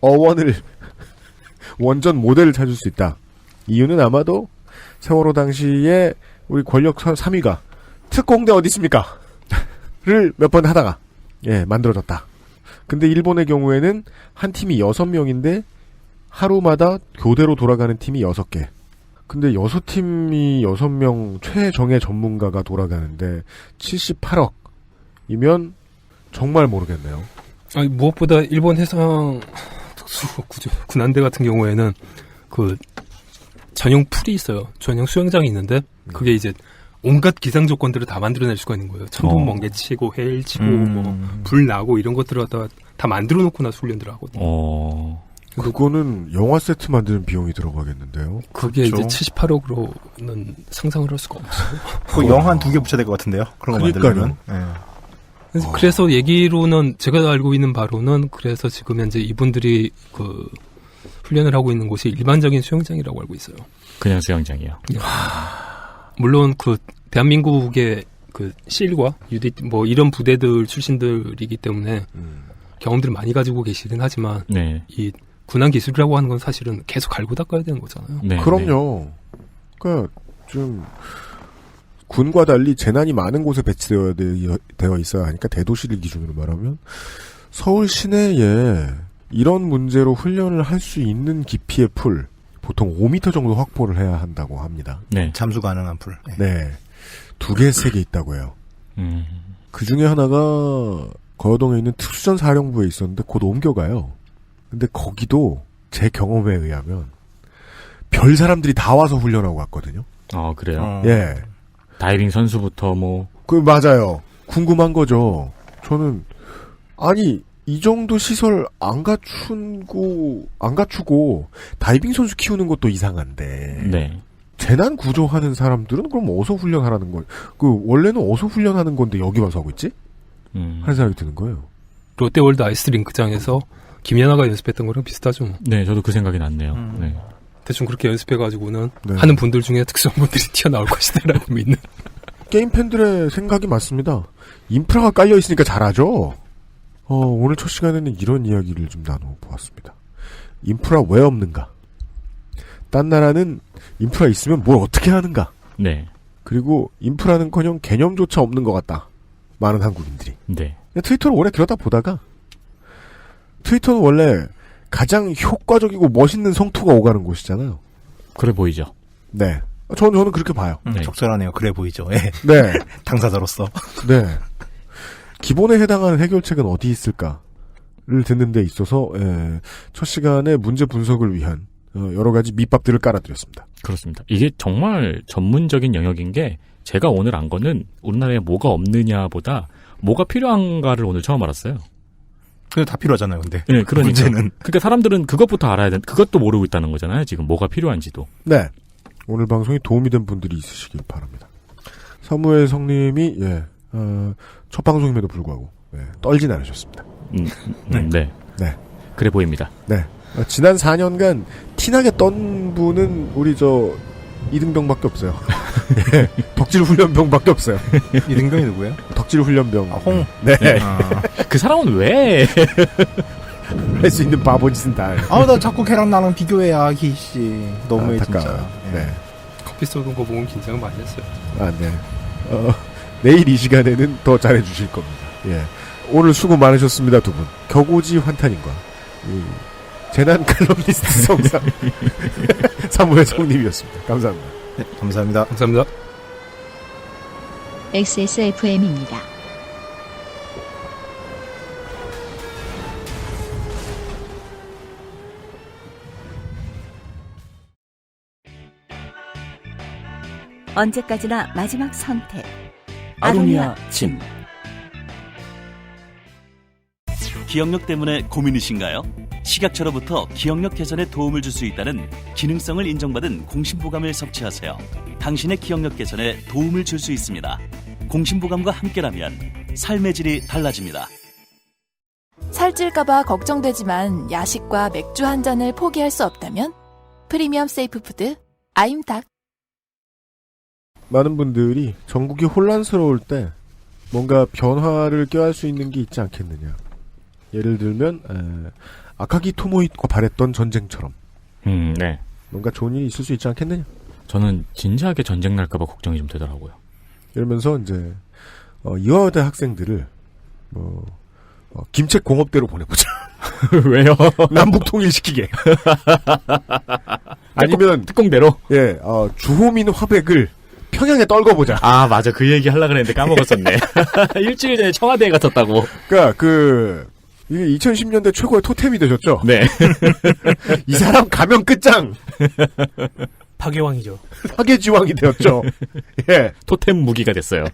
B: 어원을 원전 모델을 찾을 수 있다. 이유는 아마도 세월호 당시에 우리 권력 3위가 특공대 어디 있습니까? 를 몇 번 하다가 만들어졌다. 근데 일본의 경우에는 한 팀이 6명인데 하루마다 교대로 돌아가는 팀이 6개. 근데 6팀이 6명 최정예 전문가가 돌아가는데 78억이면 정말 모르겠네요.
J: 아니, 무엇보다 일본 해상 군함대 같은 경우에는 그 전용 풀이 있어요. 전용 수영장이 있는데 그게 이제 온갖 기상 조건들을 다 만들어낼 수가 있는 거예요. 천둥 번개 치고 해일 치고 뭐 불 나고 이런 것들을 다 만들어 놓고 나서 훈련들을 하거든요.
B: 그거는 영화 세트 만드는 비용이 들어가겠는데요.
J: 그게
B: 그렇죠?
J: 이제 78억으로는 상상을 할 수가 없어요.
D: 그 영화 한 2개 붙여야 될 것 같은데요. 그런 거 만들려면.
J: 그래서 얘기로는 제가 알고 있는 바로는 그래서 지금 현재 이분들이 그 훈련을 하고 있는 곳이 일반적인 수영장이라고 알고 있어요.
C: 그냥 수영장이요.
J: 물론 그 대한민국의 그 실과 유디 뭐 이런 부대들 출신들이기 때문에 경험들을 많이 가지고 계시긴 하지만 이 군함 기술이라고 하는 건 사실은 계속 갈고 닦아야 되는 거잖아요.
B: 그럼요. 그러니까 좀 군과 달리 재난이 많은 곳에 배치되어 있어야 하니까 대도시를 기준으로 말하면 서울 시내에 이런 문제로 훈련을 할 수 있는 깊이의 풀 보통 5m 정도 확보를 해야 한다고 합니다.
D: 잠수 가능한 풀.
B: 네. 2개, 3개 있다고 해요. 그 중에 하나가 거여동에 있는 특수전 사령부에 있었는데 곧 옮겨가요. 근데 거기도 제 경험에 의하면 별 사람들이 다 와서 훈련하고 갔거든요.
C: 그래요?
B: 예.
C: 다이빙 선수부터 뭐.
B: 맞아요. 궁금한 거죠. 저는, 아니, 이 정도 시설 안 갖추고, 다이빙 선수 키우는 것도 이상한데. 재난 구조하는 사람들은 그럼 어디서 훈련하라는 거예요? 원래는 어디서 훈련하는 건데 여기 와서 하고 있지? 하는 생각이 드는 거예요.
J: 롯데월드 아이스링크장에서 김연아가 연습했던 거랑 비슷하죠.
C: 네, 저도 그 생각이 났네요. 네.
J: 대충 그렇게 연습해가지고는 하는 분들 중에 특수한 분들이 튀어나올 것이다라고 믿는.
B: 게임 팬들의 생각이 맞습니다. 인프라가 깔려있으니까 잘하죠? 오늘 첫 시간에는 이런 이야기를 좀 나눠보았습니다. 인프라 왜 없는가? 딴 나라는 인프라 있으면 뭘 어떻게 하는가?
C: 네.
B: 그리고 인프라는커녕 개념조차 없는 것 같다. 많은 한국인들이.
C: 네.
B: 트위터를 오래 들여다보다가 트위터는 원래 가장 효과적이고 멋있는 성토가 오가는 곳이잖아요.
C: 그래 보이죠.
B: 네. 저는 그렇게 봐요.
D: 적절하네요. 그래 보이죠. 네.
B: 네.
D: 당사자로서.
B: 네. 기본에 해당하는 해결책은 어디 있을까를 듣는 데 있어서 첫 시간에 문제 분석을 위한 여러 가지 밑밥들을 깔아드렸습니다.
C: 그렇습니다. 이게 정말 전문적인 영역인 게 제가 오늘 안 거는 우리나라에 뭐가 없느냐보다 뭐가 필요한가를 오늘 처음 알았어요.
D: 근데 다 필요하잖아요, 근데.
C: 네, 그러니까.
D: 문제는.
C: 그러니까 사람들은 그것부터 알아야 돼. 그것도 모르고 있다는 거잖아요. 지금 뭐가 필요한지도.
B: 네. 오늘 방송이 도움이 된 분들이 있으시길 바랍니다. 사무엘 성님이 첫 방송임에도 불구하고 떨진 않으셨습니다.
C: 네. 그래 보입니다.
B: 네. 지난 4년간 티나게 떤 분은 우리 이등병밖에 없어요. 예, 덕질 훈련병밖에 없어요.
D: 이등병이 누구예요?
B: 덕질 훈련병.
D: 홍.
B: 네.
C: 그 사람은 왜?
B: 할 수 있는 바보짓은 다 해.
D: 나 자꾸 걔랑 나랑 비교해, 아기씨. 너무해, 진짜.
B: 네.
J: 커피 쏘는 거 보면 긴장을 많이 했어요.
B: 네. 내일 이 시간에는 더 잘해주실 겁니다. 예. 오늘 수고 많으셨습니다, 두 분. 격오지 환타님과 재난 칼럼니스트 성상 사무엘 성님이었습니다. 감사합니다.
D: 네, 감사합니다.
J: 감사합니다.
A: XSFM입니다.
N: 언제까지나 마지막 선택.
L: 아로니아 침. 기억력 때문에 고민이신가요? 식약처로부터 기억력 개선에 도움을 줄 수 있다는 기능성을 인정받은 공심보감을 섭취하세요. 당신의 기억력 개선에 도움을 줄 수 있습니다. 공심보감과 함께라면 삶의 질이 달라집니다.
K: 살찔까봐 걱정되지만 야식과 맥주 한 잔을 포기할 수 없다면 프리미엄 세이프푸드 아임닭.
B: 많은 분들이 전국이 혼란스러울 때 뭔가 변화를 껴할 수 있는 게 있지 않겠느냐. 예를 들면 아카기 토모이가 바랬던 전쟁처럼.
C: 네.
B: 뭔가 좋은 일이 있을 수 있지 않겠느냐.
C: 저는 진지하게 전쟁 날까봐 걱정이 좀 되더라고요.
B: 이러면서 이제 이화여대 학생들을 김책 공업대로 보내보자.
C: 왜요?
B: 남북 통일시키게. 아니면
C: 특공대로.
B: 예, 주호민 화백을 평양에 떨궈보자.
C: 아, 맞아. 그 얘기 하려고 했는데 까먹었었네. 일주일 전에 청와대에 갔었다고.
B: 그러니까 이게 2010년대 최고의 토템이 되셨죠?
C: 네.
B: 이 사람 가면 끝장.
I: 파괴왕이죠.
B: 파괴지왕이 되었죠. 예.
C: 토템 무기가 됐어요.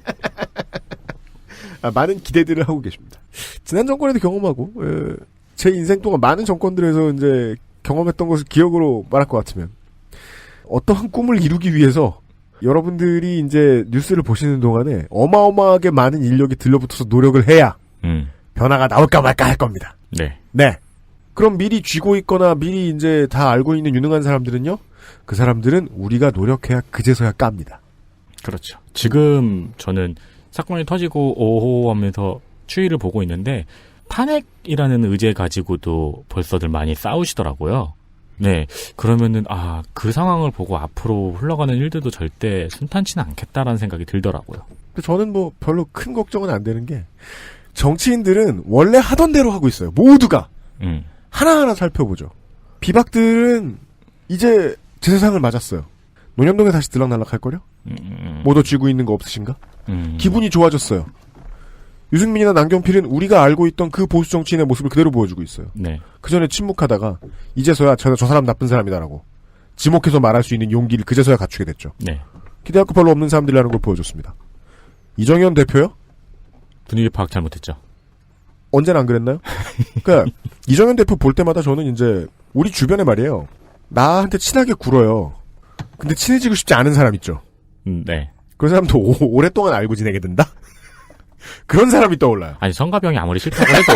B: 많은 기대들을 하고 계십니다. 지난 정권에도 경험하고, 제 인생 동안 많은 정권들에서 이제 경험했던 것을 기억으로 말할 것 같으면, 어떠한 꿈을 이루기 위해서 여러분들이 이제 뉴스를 보시는 동안에 어마어마하게 많은 인력이 들러붙어서 노력을 해야, 변화가 나올까 말까 할 겁니다.
C: 네.
B: 네. 그럼 미리 쥐고 있거나 미리 이제 다 알고 있는 유능한 사람들은요? 그 사람들은 우리가 노력해야 그제서야 깝니다.
C: 그렇죠. 지금 저는 사건이 터지고 오호하면서 추이를 보고 있는데 탄핵이라는 의제 가지고도 벌써들 많이 싸우시더라고요. 네. 그러면은 그 상황을 보고 앞으로 흘러가는 일들도 절대 순탄치는 않겠다라는 생각이 들더라고요.
B: 저는 뭐 별로 큰 걱정은 안 되는 게 정치인들은 원래 하던 대로 하고 있어요. 모두가. 하나하나 살펴보죠. 비박들은 이제 제 세상을 맞았어요. 논현동에 다시 들락날락 할걸요? 모두 쥐고 있는 거 없으신가? 기분이 좋아졌어요. 유승민이나 남경필은 우리가 알고 있던 그 보수 정치인의 모습을 그대로 보여주고 있어요.
C: 네.
B: 그 전에 침묵하다가 이제서야 저 사람 나쁜 사람이다라고 지목해서 말할 수 있는 용기를 그제서야 갖추게 됐죠.
C: 네.
B: 기대할 거 별로 없는 사람들이라는 걸 보여줬습니다. 이정현 대표요?
C: 분위기 파악 잘못했죠.
B: 언제나 안 그랬나요? 그러니까 이정현 대표 볼 때마다 저는 이제 우리 주변에 말이에요. 나한테 친하게 굴어요. 근데 친해지고 싶지 않은 사람 있죠.
C: 네.
B: 그런 사람도 오랫동안 알고 지내게 된다? 그런 사람이 떠올라요.
C: 아니, 성가병이 아무리 싫다고 해도.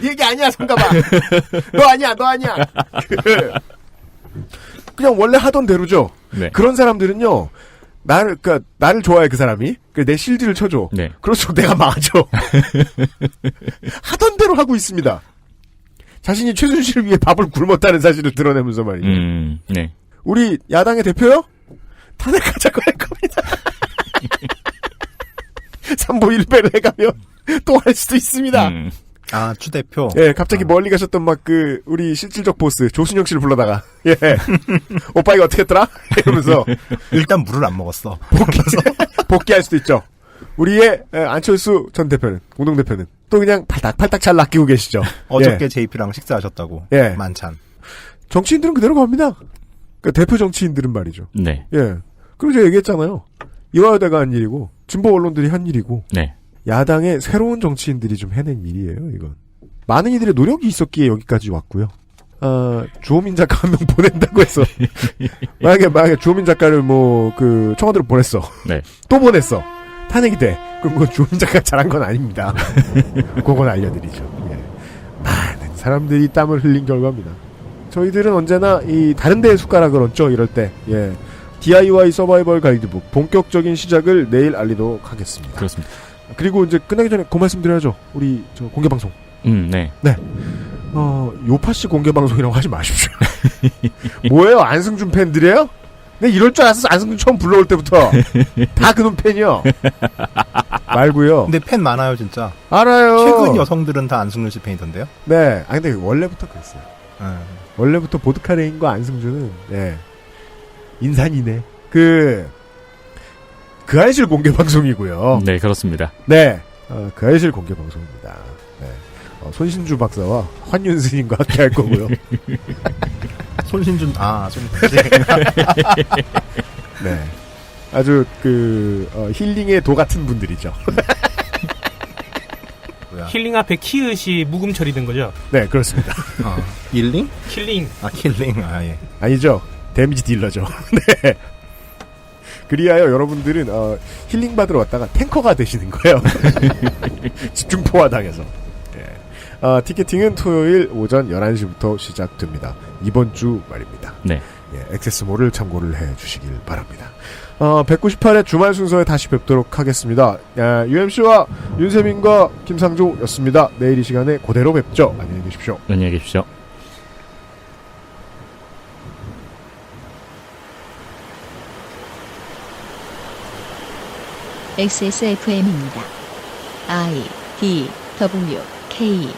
B: 네 얘기 아니야, 성가봐. 너 아니야. 그냥 원래 하던 대로죠.
C: 네.
B: 그런 사람들은요, 나를 좋아해, 그 사람이. 내 실드를 쳐줘.
C: 네.
B: 그럴수록 내가 망하죠. 하던 대로 하고 있습니다. 자신이 최순실을 위해 밥을 굶었다는 사실을 드러내면서 말이에요.
C: 네.
B: 우리 야당의 대표요? 탄핵하자고 할 겁니다. 3보 1배를 해가면 또 할 수도 있습니다.
D: 추 대표.
B: 예, 갑자기 멀리 가셨던 우리 실질적 보스, 조순영 씨를 불러다가, 예. 오빠 이거 어떻게 했더라? 이러면서.
D: 일단 물을 안 먹었어.
B: 복귀할 수도 있죠. 우리의 안철수 전 대표는, 공동대표는 또 그냥 팔딱팔딱 잘 낚이고 계시죠.
D: 어저께 JP랑 식사하셨다고.
B: 예.
D: 만찬.
B: 정치인들은 그대로 갑니다. 그러니까 대표 정치인들은 말이죠.
C: 네.
B: 예. 그리고 제가 얘기했잖아요. 이화여대가 한 일이고, 진보 언론들이 한 일이고,
C: 네.
B: 야당의 새로운 정치인들이 좀 해낸 일이에요, 이건. 많은 이들의 노력이 있었기에 여기까지 왔고요. 주호민 작가 한 명 보낸다고 해서. 만약에 주호민 작가를 청와대로 보냈어.
C: 네.
B: 또 보냈어. 탄핵이 돼. 그럼 그건 주호민 작가가 잘한 건 아닙니다. 그건 알려드리죠. 예. 많은 사람들이 땀을 흘린 결과입니다. 저희들은 언제나 다른 데에 숟가락을 얹죠, 이럴 때. 예. DIY 서바이벌 가이드북 본격적인 시작을 내일 알리도록 하겠습니다.
C: 그렇습니다.
B: 그리고 이제 끝나기 전에 그 말씀 드려야죠. 우리 공개 방송.
C: 네.
B: 네. 요파씨 공개 방송이라고 하지 마십시오. 뭐예요? 안승준 팬들이에요? 네, 이럴 줄 알았어. 안승준 처음 불러올 때부터 다 그놈 팬이요. 말고요.
D: 근데 팬 많아요, 진짜.
B: 알아요.
D: 최근 여성들은 다 안승준 씨 팬이던데요?
B: 네. 근데 원래부터 그랬어요. 원래부터 보드카레인과 안승준은 인산이네. 그 알실 공개 방송이고요.
C: 네, 그렇습니다.
B: 네. 그 알실 공개 방송입니다. 네. 손신주 박사와 환윤스님과 함께 할 거고요.
D: 손신준.
B: 네. 아주 힐링의 도 같은 분들이죠.
I: 힐링 앞에 키읔이 묵음 처리된 거죠?
B: 네, 그렇습니다.
D: 힐링?
I: 킬링.
D: 킬링. 예.
B: 아니죠. 데미지 딜러죠. 네. 그리하여 여러분들은 힐링 받으러 왔다가 탱커가 되시는 거예요. 집중포화 당해서. 예. 티켓팅은 토요일 오전 11시부터 시작됩니다. 이번 주 말입니다.
C: 네.
B: 예, 액세스몰을 참고를 해주시길 바랍니다. 198회 주말 순서에 다시 뵙도록 하겠습니다. UMC와 윤세민과 김상조였습니다. 내일 이 시간에 그대로 뵙죠. 안녕히 계십시오.
C: 안녕히 계십시오.
A: XSFM입니다. I, D, W, K